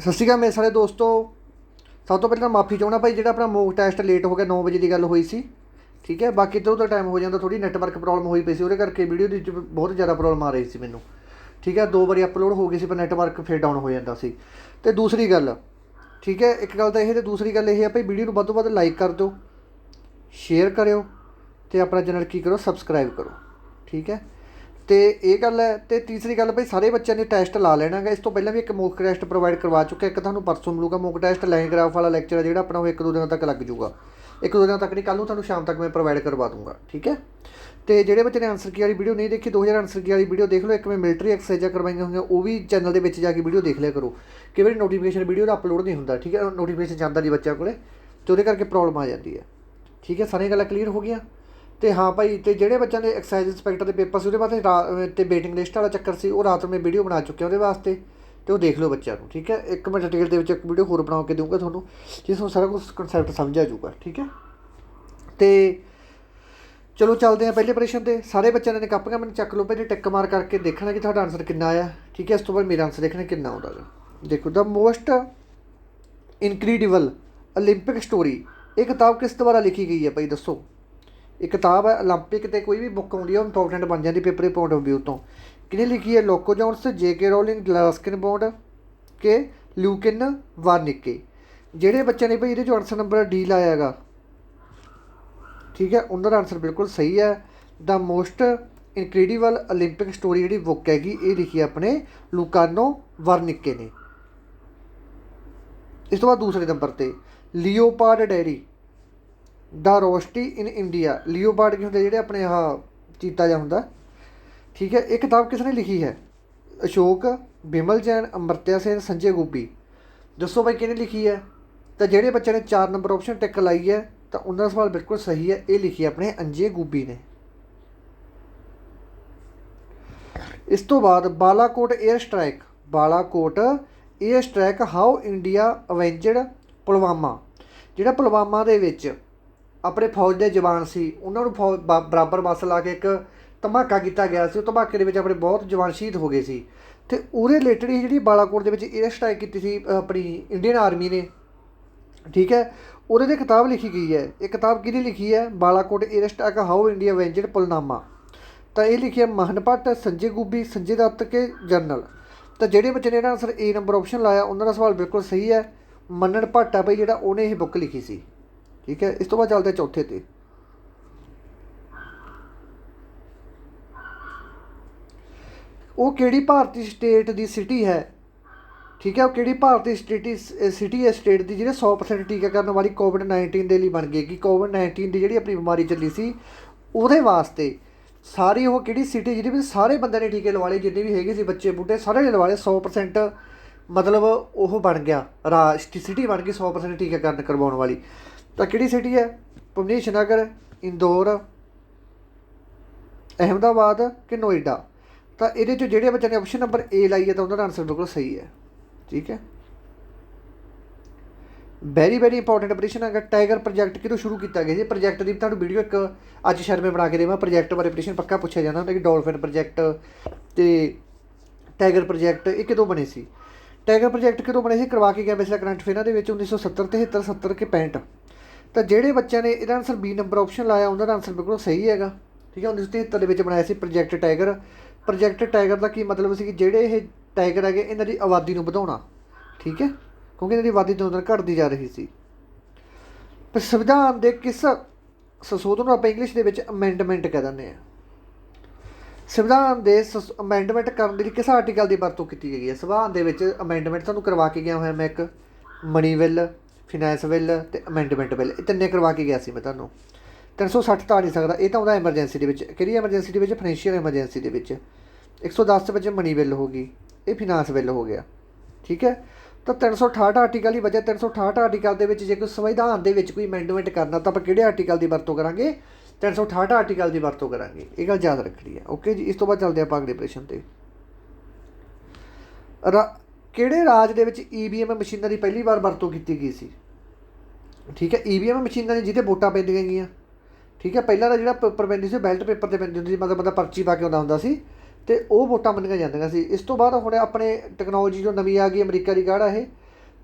ਸਤਿ ਸ਼੍ਰੀ ਅਕਾਲ ਮੇਰੇ ਸਾਰੇ ਦੋਸਤੋ। ਸਭ ਤੋਂ ਪਹਿਲਾਂ ਮਾਫੀ ਚਾਹੁੰਦਾ ਭਾਈ, ਜਿਹੜਾ ਆਪਣਾ ਮੋਕ ਟੈਸਟ ਲੇਟ ਹੋ ਗਿਆ। 9 ਵਜੇ ਦੀ ਗੱਲ ਹੋਈ ਸੀ, ਠੀਕ ਹੈ। ਬਾਕੀ ਇੱਧਰ ਉੱਧਰ ਟਾਈਮ ਹੋ ਜਾਂਦਾ, ਥੋੜੀ ਨੈਟਵਰਕ ਪ੍ਰੋਬਲਮ ਹੋਈ ਪਈ ਸੀ, ਉਹਦੇ ਕਰਕੇ ਵੀਡੀਓ ਦੇ ਵਿੱਚ ਬਹੁਤ ਜ਼ਿਆਦਾ ਪ੍ਰੋਬਲਮ ਆ ਰਹੀ ਸੀ ਮੈਨੂੰ, ਠੀਕ ਹੈ। 2 ਵਾਰੀ ਅਪਲੋਡ ਹੋ ਗਈ ਸੀ ਪਰ ਨੈਟਵਰਕ ਫਿਰ ਡਾਊਨ ਹੋ ਜਾਂਦਾ ਸੀ। ਅਤੇ ਦੂਸਰੀ ਗੱਲ, ਠੀਕ ਹੈ, ਇੱਕ ਗੱਲ ਤਾਂ ਇਹ, ਅਤੇ ਦੂਸਰੀ ਗੱਲ ਇਹ ਹੈ ਭਾਈ, ਵੀਡੀਓ ਨੂੰ ਵੱਧ ਤੋਂ ਵੱਧ ਲਾਈਕ ਕਰ ਦਿਓ, ਸ਼ੇਅਰ ਕਰਿਓ ਅਤੇ ਆਪਣਾ ਚੈਨਲ ਕੀ ਕਰੋ, ਸਬਸਕ੍ਰਾਈਬ ਕਰੋ, ਠੀਕ ਹੈ। ਅਤੇ ਇਹ ਗੱਲ ਹੈ। ਅਤੇ ਤੀਸਰੀ ਗੱਲ ਭਾਈ, ਸਾਰੇ ਬੱਚਿਆਂ ਨੇ ਟੈਸਟ ਲਾ ਲੈਣਾ ਗਾ। ਇਸ ਤੋਂ ਪਹਿਲਾਂ ਵੀ ਇੱਕ ਮੋਕ ਟੈਸਟ ਪ੍ਰੋਵਾਈਡ ਕਰਵਾ ਚੁੱਕਿਆ, ਇੱਕ ਤੁਹਾਨੂੰ ਪਰਸੋਂ ਮਿਲੂਗਾ ਮੋਕ ਟੈਸਟ। ਲਾਈਨ ਗ੍ਰਾਫ ਵਾਲਾ ਲੈਕਚਰ ਹੈ ਜਿਹੜਾ ਆਪਣਾ, ਉਹ 1-2 ਦਿਨਾਂ ਤੱਕ ਲੱਗ ਜੂਗਾ। 1-2 ਦਿਨਾਂ ਤੱਕ ਨਹੀਂ, ਕੱਲ੍ਹ ਨੂੰ ਤੁਹਾਨੂੰ ਸ਼ਾਮ ਤੱਕ ਮੈਂ ਪ੍ਰੋਵਾਈਡ ਕਰਵਾ ਦੂੰਗਾ, ਠੀਕ ਹੈ। ਅਤੇ ਜਿਹੜੇ ਬੱਚੇ ਨੇ ਆਨਸਰ ਕੀ ਵਾਲੀ ਵੀਡੀਓ ਨਹੀਂ ਦੇਖੀ, 2000 ਆਨਸਰ ਕੀ ਵਾਲੀ ਵੀਡੀਓ ਦੇਖ ਲਓ। ਇੱਕ ਮੈਂ ਮਿਲਟਰੀ ਐਕਸਰਸਾਈਜ਼ਾਂ ਕਰਵਾਈਆਂ ਹੋਈਆਂ, ਉਹ ਵੀ ਚੈਨਲ ਦੇ ਵਿੱਚ ਜਾ ਕੇ ਵੀਡੀਓ ਦੇਖ ਲਿਆ ਕਰੋ। ਕਈ ਵਾਰੀ ਨੋਟੀਫਿਕੇਸ਼ਨ ਵੀਡੀਓ ਦਾ ਅਪਲੋਡ ਨਹੀਂ ਹੁੰਦਾ, ਠੀਕ ਹੈ। ਨੋਟੀਫਿਕੇਸ਼ਨ ਜਾਂਦਾ ਨਹੀਂ ਬੱਚਿਆਂ ਕੋਲ, ਅਤੇ ਉਹਦੇ ਕਰਕੇ ਪ੍ਰੋਬਲਮ ਆ ਜਾਂਦੀ ਹੈ, ਠੀਕ ਹੈ। ਸਾਰੀਆਂ ਗੱਲਾਂ ਕਲੀਅਰ ਹੋ ਗਈਆਂ। ਅਤੇ ਹਾਂ ਭਾਈ, ਅਤੇ ਜਿਹੜੇ ਬੱਚਿਆਂ ਦੇ ਐਕਸਾਈਜ਼ ਇੰਸਪੈਕਟਰ ਦੇ ਪੇਪਰ ਸੀ, ਉਹਦੇ ਵਾਸਤੇ ਅਤੇ ਵੇਟਿੰਗ ਲਿਸਟ ਵਾਲਾ ਚੱਕਰ ਸੀ, ਉਹ ਰਾਤ ਨੂੰ ਮੈਂ ਵੀਡੀਓ ਬਣਾ ਚੁੱਕਿਆ ਉਹਦੇ ਵਾਸਤੇ, ਅਤੇ ਉਹ ਦੇਖ ਲਓ ਬੱਚਿਆਂ ਨੂੰ, ਠੀਕ ਹੈ। ਇੱਕ ਮੈਂ ਡਿਟੇਲ ਦੇ ਵਿੱਚ ਇੱਕ ਵੀਡੀਓ ਹੋਰ ਬਣਾ ਕੇ ਦਊਂਗਾ ਤੁਹਾਨੂੰ, ਜਿਸ ਨੂੰ ਸਾਰਾ ਕੁਛ ਕਨਸੈਪਟ ਸਮਝ ਆ ਜਾਊਗਾ, ਠੀਕ ਹੈ। ਅਤੇ ਚਲੋ ਚੱਲਦੇ ਹਾਂ ਪਹਿਲੇ ਪ੍ਰਸ਼ਨ 'ਤੇ। ਸਾਰੇ ਬੱਚਿਆਂ ਨੇ ਕਾਪੀਆਂ ਮੈਨੂੰ ਚੱਕ ਲਓ, ਪਹਿਲੇ ਟਿੱਕ ਮਾਰ ਕਰਕੇ ਦੇਖਣਾ ਕਿ ਤੁਹਾਡਾ ਆਨਸਰ ਕਿੰਨਾ ਆਇਆ, ਠੀਕ ਹੈ। ਇਸ ਤੋਂ ਬਾਅਦ ਮੇਰਾ ਆਨਸਰ ਦੇਖਣਾ ਕਿੰਨਾ ਆਉਂਦਾ ਗਾ। ਦੇਖੋ, ਦ ਮੋਸਟ ਇਨਕ੍ਰੀਡੀਬਲ ਓਲੰਪਿਕ ਸਟੋਰੀ, ਇਹ ਕਿਤਾਬ ਕਿਸ ਦੁਆਰਾ ਲਿਖੀ ਗਈ ਹੈ ਭਾਈ, ਦੱਸੋ। ਇਹ ਕਿਤਾਬ ਹੈ ਓਲੰਪਿਕ, 'ਤੇ ਕੋਈ ਵੀ ਬੁੱਕ ਆਉਂਦੀ ਹੈ ਉਹ ਇੰਪੋਰਟੈਂਟ ਬਣ ਜਾਂਦੀ ਪੇਪਰ ਦੇ ਪੁਆਇੰਟ ਆਫ ਵਿਊ ਤੋਂ। ਕਿਹਨੇ ਲਿਖੀ ਹੈ? ਲੋਕੋ Jones, J.K. Rowling, Ruskin Bond ਕੇ ਲਿਊਕਿਨ ਵਾਰਨਿਕੇ। ਜਿਹੜੇ ਬੱਚਿਆਂ ਨੇ ਭਾਈ ਇਹਦੇ 'ਚੋਂ ਆਨਸਰ ਨੰਬਰ ਡੀ ਲਾਇਆ ਹੈਗਾ, ਠੀਕ ਹੈ, ਉਹਨਾਂ ਦਾ ਆਨਸਰ ਬਿਲਕੁਲ ਸਹੀ ਹੈ। The most incredible Olympic story ਜਿਹੜੀ ਬੁੱਕ ਹੈਗੀ, ਇਹ ਲਿਖੀ ਆਪਣੇ ਲੂਕਾਨੋ ਵਾਰਨਿਕੇ ਨੇ। ਇਸ ਤੋਂ ਬਾਅਦ ਦੂਸਰੇ ਨੰਬਰ 'ਤੇ leopard diary, the rosette in India. Leopard ਕੀ ਹੁੰਦੇ? ਜਿਹੜੇ ਆਪਣੇ ਆਹ ਚੀਤਾ ਜਿਹਾ ਹੁੰਦਾ, ਠੀਕ ਹੈ। ਇਹ ਕਿਤਾਬ ਕਿਸ ਨੇ ਲਿਖੀ ਹੈ? ਅਸ਼ੋਕ, ਬਿਮਲ ਜੈਨ, ਅਮਰਤਿਆ ਸੇਨ, ਸੰਜੇ ਗੋਪੀ। ਦੱਸੋ ਬਾਈ ਕਿਹਨੇ ਲਿਖੀ ਹੈ? ਤਾਂ ਜਿਹੜੇ ਬੱਚਿਆਂ ਨੇ 4 ਨੰਬਰ ਆਪਸ਼ਨ ਟਿਕ ਲਾਈ ਹੈ, ਤਾਂ ਉਹਨਾਂ ਦਾ ਸਵਾਲ ਬਿਲਕੁਲ ਸਹੀ ਹੈ। ਇਹ ਲਿਖੀ ਆਪਣੇ ਅੰਜੇ ਗੂਬੀ ਨੇ। ਇਸ ਤੋਂ ਬਾਅਦ Balakot air strike, Balakot air strike, how India avenged Pulwama. ਜਿਹੜਾ ਪੁਲਵਾਮਾ ਦੇ ਵਿੱਚ ਆਪਣੇ ਫੌਜ ਦੇ ਜਵਾਨ ਸੀ, ਉਹਨਾਂ ਨੂੰ ਬਰਾਬਰ ਬੱਸ ਲਾ ਕੇ ਇੱਕ ਧਮਾਕਾ ਕੀਤਾ ਗਿਆ ਸੀ। ਉਹ ਧਮਾਕੇ ਦੇ ਵਿੱਚ ਆਪਣੇ ਬਹੁਤ ਜਵਾਨ ਸ਼ਹੀਦ ਹੋ ਗਏ ਸੀ, ਅਤੇ ਉਹਦੇ ਰਿਲੇਟਡ ਹੀ ਜਿਹੜੀ ਬਾਲਾਕੋਟ ਦੇ ਵਿੱਚ ਏਅਰ ਸਟ੍ਰਾਈਕ ਕੀਤੀ ਸੀ ਆਪਣੀ ਇੰਡੀਅਨ ਆਰਮੀ ਨੇ, ਠੀਕ ਹੈ। ਉਹਦੇ 'ਤੇ ਕਿਤਾਬ ਲਿਖੀ ਗਈ ਹੈ। ਇਹ ਕਿਤਾਬ ਕਿਹਦੀ ਲਿਖੀ ਹੈ? Balakot air strike, how India avenged Pulwama. ਤਾਂ ਇਹ ਲਿਖਿਆ ਮਹਨ ਭੱਟ, ਸੰਜੇ ਗੂਬੀ, ਸੰਜੇ ਦੱਤ ਕੇ ਜਨਰਲ। ਤਾਂ ਜਿਹੜੇ ਬੱਚੇ ਨੇ ਇਹਦਾ ਆਨਸਰ ਏ ਨੰਬਰ ਆਪਸ਼ਨ ਲਾਇਆ, ਉਹਨਾਂ ਦਾ ਸਵਾਲ ਬਿਲਕੁਲ ਸਹੀ ਹੈ। ਮੰਨਣ ਭੱਟ ਆ ਭਾਈ ਜਿਹੜਾ, ਉਹਨੇ ਇਹ ਬੁੱਕ ਲਿਖੀ ਸੀ, ਠੀਕ ਹੈ। ਇਸ ਤੋਂ ਬਾਅਦ ਚੱਲਦੇ ਚੌਥੇ 'ਤੇ। ਉਹ ਕਿਹੜੀ ਭਾਰਤੀ ਸਟੇਟ ਦੀ ਸਿਟੀ ਹੈ, ਠੀਕ ਹੈ। ਉਹ ਕਿਹੜੀ ਭਾਰਤੀ ਸਿਟੀ ਹੈ ਸਟੇਟ ਦੀ, ਜਿਹੜੇ 100% ਟੀਕਾਕਰਨ ਵਾਲੀ ਕੋਵਿਡ-19 ਦੇ ਲਈ ਬਣ ਗਈ। ਕਿ ਕੋਵਿਡ-19 ਦੀ ਜਿਹੜੀ ਆਪਣੀ ਬਿਮਾਰੀ ਚੱਲੀ ਸੀ, ਉਹਦੇ ਵਾਸਤੇ ਸਾਰੀ ਉਹ ਕਿਹੜੀ ਸਿਟੀ ਜਿਹਦੇ ਵਿੱਚ ਸਾਰੇ ਬੰਦਿਆਂ ਨੇ ਟੀਕੇ ਲਵਾ ਲਏ, ਜਿੰਨੇ ਵੀ ਹੈਗੇ ਸੀ ਬੱਚੇ ਬੁੱਢੇ ਸਾਰੇ ਨੇ ਲਵਾ ਲਏ। 100% ਮਤਲਬ ਉਹ ਬਣ ਗਿਆ, ਸਿਟੀ ਬਣ ਗਈ 100% ਟੀਕਾਕਰਨ ਕਰਵਾਉਣ ਵਾਲੀ। ਤਾਂ ਕਿਹੜੀ ਸਿਟੀ ਹੈ? ਭੁਵਨੇਸ਼ ਨਗਰ, ਇੰਦੌਰ, ਅਹਿਮਦਾਬਾਦ ਕਿ ਨੋਇਡਾ। ਤਾਂ ਇਹਦੇ 'ਚੋਂ ਜਿਹੜੇ ਬੱਚਿਆਂ ਨੇ ਆਪਸ਼ਨ ਨੰਬਰ ਏ ਲਾਈ ਹੈ, ਤਾਂ ਉਹਨਾਂ ਦਾ ਆਨਸਰ ਬਿਲਕੁਲ ਸਹੀ ਹੈ, ਠੀਕ ਹੈ। ਵੈਰੀ ਵੈਰੀ ਇੰਪੋਰਟੈਂਟ ਪ੍ਰਸ਼ਨ ਹੈਗਾ। ਟਾਈਗਰ ਪ੍ਰੋਜੈਕਟ ਕਿਦੋਂ ਸ਼ੁਰੂ ਕੀਤਾ ਗਿਆ ਜੀ? ਪ੍ਰੋਜੈਕਟ ਦੀ ਤੁਹਾਨੂੰ ਵੀਡੀਓ ਇੱਕ ਅੱਜ ਸ਼ਾਇਦ ਮੈਂ ਬਣਾ ਕੇ ਦੇਵਾਂ। ਪ੍ਰੋਜੈਕਟ ਬਾਰੇ ਪ੍ਰਸ਼ਨ ਪੱਕਾ ਪੁੱਛਿਆ ਜਾਂਦਾ ਹੁੰਦਾ ਕਿ ਡੋਲਫਿਨ ਪ੍ਰੋਜੈਕਟ ਅਤੇ ਟਾਈਗਰ ਪ੍ਰੋਜੈਕਟ ਇਹ ਕਦੋਂ ਬਣੇ ਸੀ? ਟਾਈਗਰ ਪ੍ਰੋਜੈਕਟ ਕਦੋਂ ਬਣੇ ਸੀ? ਕਰਵਾ ਕੇ ਗਿਆ ਵੈਸੇ ਕਰੰਟ ਅਫੇਅਰਾਂ ਦੇ ਵਿੱਚ 1970, 73, 70 ਕਿ 65। ਤਾਂ ਜਿਹੜੇ ਬੱਚਿਆਂ ਨੇ ਇਹਦਾ ਆਨਸਰ ਬੀ ਨੰਬਰ ਆਪਸ਼ਨ ਲਾਇਆ, ਉਹਨਾਂ ਦਾ ਆਨਸਰ ਬਿਲਕੁਲ ਸਹੀ ਹੈਗਾ, ਠੀਕ ਹੈ। 1973 ਦੇ ਵਿੱਚ ਬਣਾਇਆ ਸੀ ਪ੍ਰੋਜੈਕਟ ਟਾਈਗਰ। ਪ੍ਰੋਜੈਕਟ ਟਾਈਗਰ ਦਾ ਕੀ ਮਤਲਬ ਸੀ? ਕਿ ਜਿਹੜੇ ਇਹ ਟਾਈਗਰ ਹੈਗੇ, ਇਹਨਾਂ ਦੀ ਆਬਾਦੀ ਨੂੰ ਵਧਾਉਣਾ, ਠੀਕ ਹੈ, ਕਿਉਂਕਿ ਇਹਨਾਂ ਦੀ ਆਬਾਦੀ ਦਿਨੋਂ ਦਿਨ ਘਟਦੀ ਜਾ ਰਹੀ ਸੀ। ਪਰ ਸੰਵਿਧਾਨ ਦੇ ਕਿਸ ਸੰਸ਼ੋਧਨ ਨੂੰ ਆਪਾਂ ਇੰਗਲਿਸ਼ ਦੇ ਵਿੱਚ ਅਮੈਂਡਮੈਂਟ ਕਹਿ ਦਿੰਦੇ ਹਾਂ? ਸੰਵਿਧਾਨ ਦੇ ਅਮੈਂਡਮੈਂਟ ਕਰਨ ਦੇ ਲਈ ਕਿਸ ਆਰਟੀਕਲ ਦੀ ਵਰਤੋਂ ਕੀਤੀ ਗਈ ਹੈ? ਸੰਵਿਧਾਨ ਦੇ ਵਿੱਚ ਅਮੈਂਡਮੈਂਟ ਤੁਹਾਨੂੰ ਕਰਵਾ ਕੇ ਗਿਆ ਹੋਇਆ ਮੈਂ, ਇੱਕ ਮਨੀ ਬਿੱਲ, ਫਿਨੈਂਸ ਬਿੱਲ ਅਤੇ ਅਮੈਂਡਮੈਂਟ ਬਿੱਲ, ਇਹ ਤਿੰਨੇ ਕਰਵਾ ਕੇ ਗਿਆ ਸੀ ਮੈਂ ਤੁਹਾਨੂੰ। 360 ਤਾਂ ਆ ਨਹੀਂ ਸਕਦਾ, ਇਹ ਤਾਂ ਉਹਦਾ ਐਮਰਜੈਂਸੀ ਦੇ ਵਿੱਚ। ਕਿਹੜੀ ਐਮਰਜੈਂਸੀ ਦੇ ਵਿੱਚ? ਫਾਈਨੈਂਸ਼ੀਅਲ ਐਮਰਜੈਂਸੀ ਦੇ ਵਿੱਚ। 110 ਵਿੱਚ ਮਨੀ ਬਿੱਲ ਹੋ ਗਈ, ਇਹ ਫਿਨਾਂਸ ਬਿੱਲ ਹੋ ਗਿਆ, ਠੀਕ ਹੈ। ਤਾਂ 368 ਆਰਟੀਕਲ ਹੀ ਵਜ੍ਹਾ। 368 ਆਰਟੀਕਲ ਦੇ ਵਿੱਚ ਜੇ ਕੋਈ ਸੰਵਿਧਾਨ ਦੇ ਵਿੱਚ ਕੋਈ ਅਮੈਂਡਮੈਂਟ ਕਰਨਾ, ਤਾਂ ਆਪਾਂ ਕਿਹੜੇ ਆਰਟੀਕਲ ਦੀ ਵਰਤੋਂ ਕਰਾਂਗੇ? 368 ਆਰਟੀਕਲ ਦੀ ਵਰਤੋਂ ਕਰਾਂਗੇ। ਇਹ ਗੱਲ ਯਾਦ ਰੱਖਣੀ ਹੈ, ਓਕੇ ਜੀ। ਇਸ ਤੋਂ ਬਾਅਦ ਚੱਲਦੇ ਆਪਾਂ ਅਗਲੇ ਪ੍ਰਸ਼ਨ 'ਤੇ। ਕਿਹੜੇ ਰਾਜ ਦੇ ਵਿੱਚ EVM ਮਸ਼ੀਨਾਂ ਦੀ ਪਹਿਲੀ ਵਾਰ ਵਰਤੋਂ ਕੀਤੀ ਗਈ ਸੀ? ਠੀਕ ਹੈ, EVM ਮਸ਼ੀਨਾਂ ਨੇ ਜਿਹਦੇ ਵੋਟਾਂ ਪੈਂਦੀਆਂ ਗਈਆਂ, ਠੀਕ ਹੈ। ਪਹਿਲਾਂ ਦਾ ਜਿਹੜਾ ਪੇਪਰ ਪੈਂਦੀ ਸੀ, ਬੈਲਟ ਪੇਪਰ 'ਤੇ ਪੈਂਦੀ ਹੁੰਦੀ ਸੀ, ਮਤਲਬ ਬੰਦਾ ਪਰਚੀ ਪਾ ਕੇ ਆਉਂਦਾ ਹੁੰਦਾ ਸੀ, ਅਤੇ ਉਹ ਵੋਟਾਂ ਮੰਨੀਆਂ ਜਾਂਦੀਆਂ ਸੀ। ਇਸ ਤੋਂ ਬਾਅਦ ਹੁਣ ਆਪਣੇ ਟੈਕਨੋਲੋਜੀ ਜੋ ਨਵੀਂ ਆ ਗਈ, ਅਮਰੀਕਾ ਦੀ ਕਾਢ ਆ ਇਹ,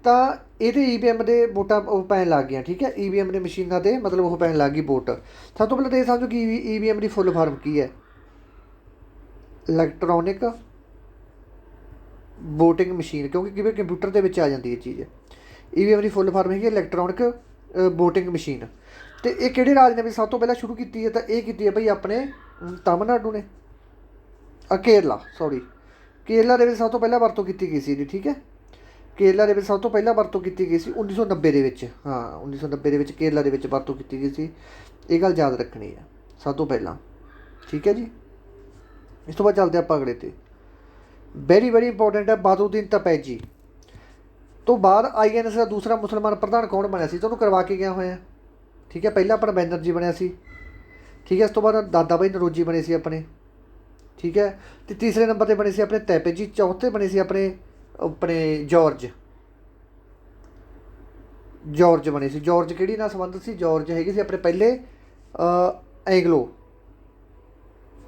ਤਾਂ ਇਹਦੇ EVM ਦੇ ਵੋਟਾਂ ਉਹ ਪੈਣ ਲੱਗ ਗਈਆਂ। ਠੀਕ ਹੈ, EVM ਦੇ ਮਸ਼ੀਨਾਂ 'ਤੇ ਮਤਲਬ ਉਹ ਪੈਣ ਲੱਗ ਗਈ ਵੋਟ। ਸਭ ਤੋਂ ਪਹਿਲਾਂ ਤਾਂ ਇਹ ਸਮਝੋ ਕਿ EVM ਦੀ ਫੁੱਲ ਫਾਰਮ ਕੀ ਹੈ। ਇਲੈਕਟ੍ਰੋਨਿਕ ਵੋਟਿੰਗ ਮਸ਼ੀਨ, ਕਿਉਂਕਿ ਕਿਵੇਂ ਕੰਪਿਊਟਰ ਦੇ ਵਿੱਚ ਆ ਜਾਂਦੀ ਇਹ ਚੀਜ਼। EVM ਦੀ ਫੁੱਲ ਫਾਰਮ ਹੈਗੀ ਇਲੈਕਟ੍ਰੋਨਿਕ ਵੋਟਿੰਗ ਮਸ਼ੀਨ। ਅਤੇ ਇਹ ਕਿਹੜੇ ਰਾਜ ਨੇ ਵੀ ਸਭ ਤੋਂ ਪਹਿਲਾਂ ਸ਼ੁਰੂ ਕੀਤੀ ਹੈ? ਤਾਂ ਇਹ ਕੀਤੀ ਹੈ ਭਾਈ ਆਪਣੇ ਤਾਮਿਲਨਾਡੂ ਨੇ, ਕੇਰਲਾ, ਸੌਰੀ, ਕੇਰਲਾ ਦੇ ਵਿੱਚ ਸਭ ਤੋਂ ਪਹਿਲਾਂ ਵਰਤੋਂ ਕੀਤੀ ਗਈ ਸੀ ਇਹਦੀ। ਠੀਕ ਹੈ, ਕੇਰਲਾ ਦੇ ਵਿੱਚ ਸਭ ਤੋਂ ਪਹਿਲਾਂ ਵਰਤੋਂ ਕੀਤੀ ਗਈ ਸੀ 1990 ਦੇ ਵਿੱਚ। ਹਾਂ, 1990 ਦੇ ਵਿੱਚ ਕੇਰਲਾ ਦੇ ਵਿੱਚ ਵਰਤੋਂ ਕੀਤੀ ਗਈ ਸੀ। ਇਹ ਗੱਲ ਯਾਦ ਰੱਖਣੀ ਹੈ ਸਭ ਤੋਂ ਪਹਿਲਾਂ। ਠੀਕ ਹੈ ਜੀ, ਇਸ ਤੋਂ ਬਾਅਦ ਚੱਲਦੇ ਆਪਾਂ ਅਗਲੇ 'ਤੇ। ਵੈਰੀ ਵੈਰੀ ਇੰਪੋਰਟੈਂਟ ਹੈ, ਬਹਾਦੁਰਦੀਨ ਤਪੈਜੀ ਤੋਂ ਬਾਅਦ INC ਦਾ ਦੂਸਰਾ ਮੁਸਲਮਾਨ ਪ੍ਰਧਾਨ ਕੌਣ ਬਣਿਆ ਸੀ? ਤੁਹਾਨੂੰ ਕਰਵਾ ਕੇ ਗਿਆ ਹੋਇਆ। ਠੀਕ ਹੈ, ਪਹਿਲਾਂ ਆਪਣਾ ਬੈਨਰਜੀ ਬਣਿਆ ਸੀ। ਠੀਕ ਹੈ, ਇਸ ਤੋਂ ਬਾਅਦ ਦਾਦਾ ਭਾਈ ਨਰੋਜੀ ਬਣੇ ਸੀ ਆਪਣੇ। ਠੀਕ ਹੈ, ਅਤੇ ਤੀਸਰੇ ਨੰਬਰ 'ਤੇ ਬਣੇ ਸੀ ਆਪਣੇ ਤੈਪੇਜੀ। ਚੌਥੇ ਬਣੇ ਸੀ ਆਪਣੇ ਆਪਣੇ ਜੋਰਜ ਬਣੇ ਸੀ। ਜੋਰਜ ਕਿਹੜੀ ਨਾਲ ਸੰਬੰਧਿਤ ਸੀ? ਜੋਰਜ ਹੈਗੇ ਸੀ ਆਪਣੇ ਪਹਿਲੇ ਐਂਗਲੋ,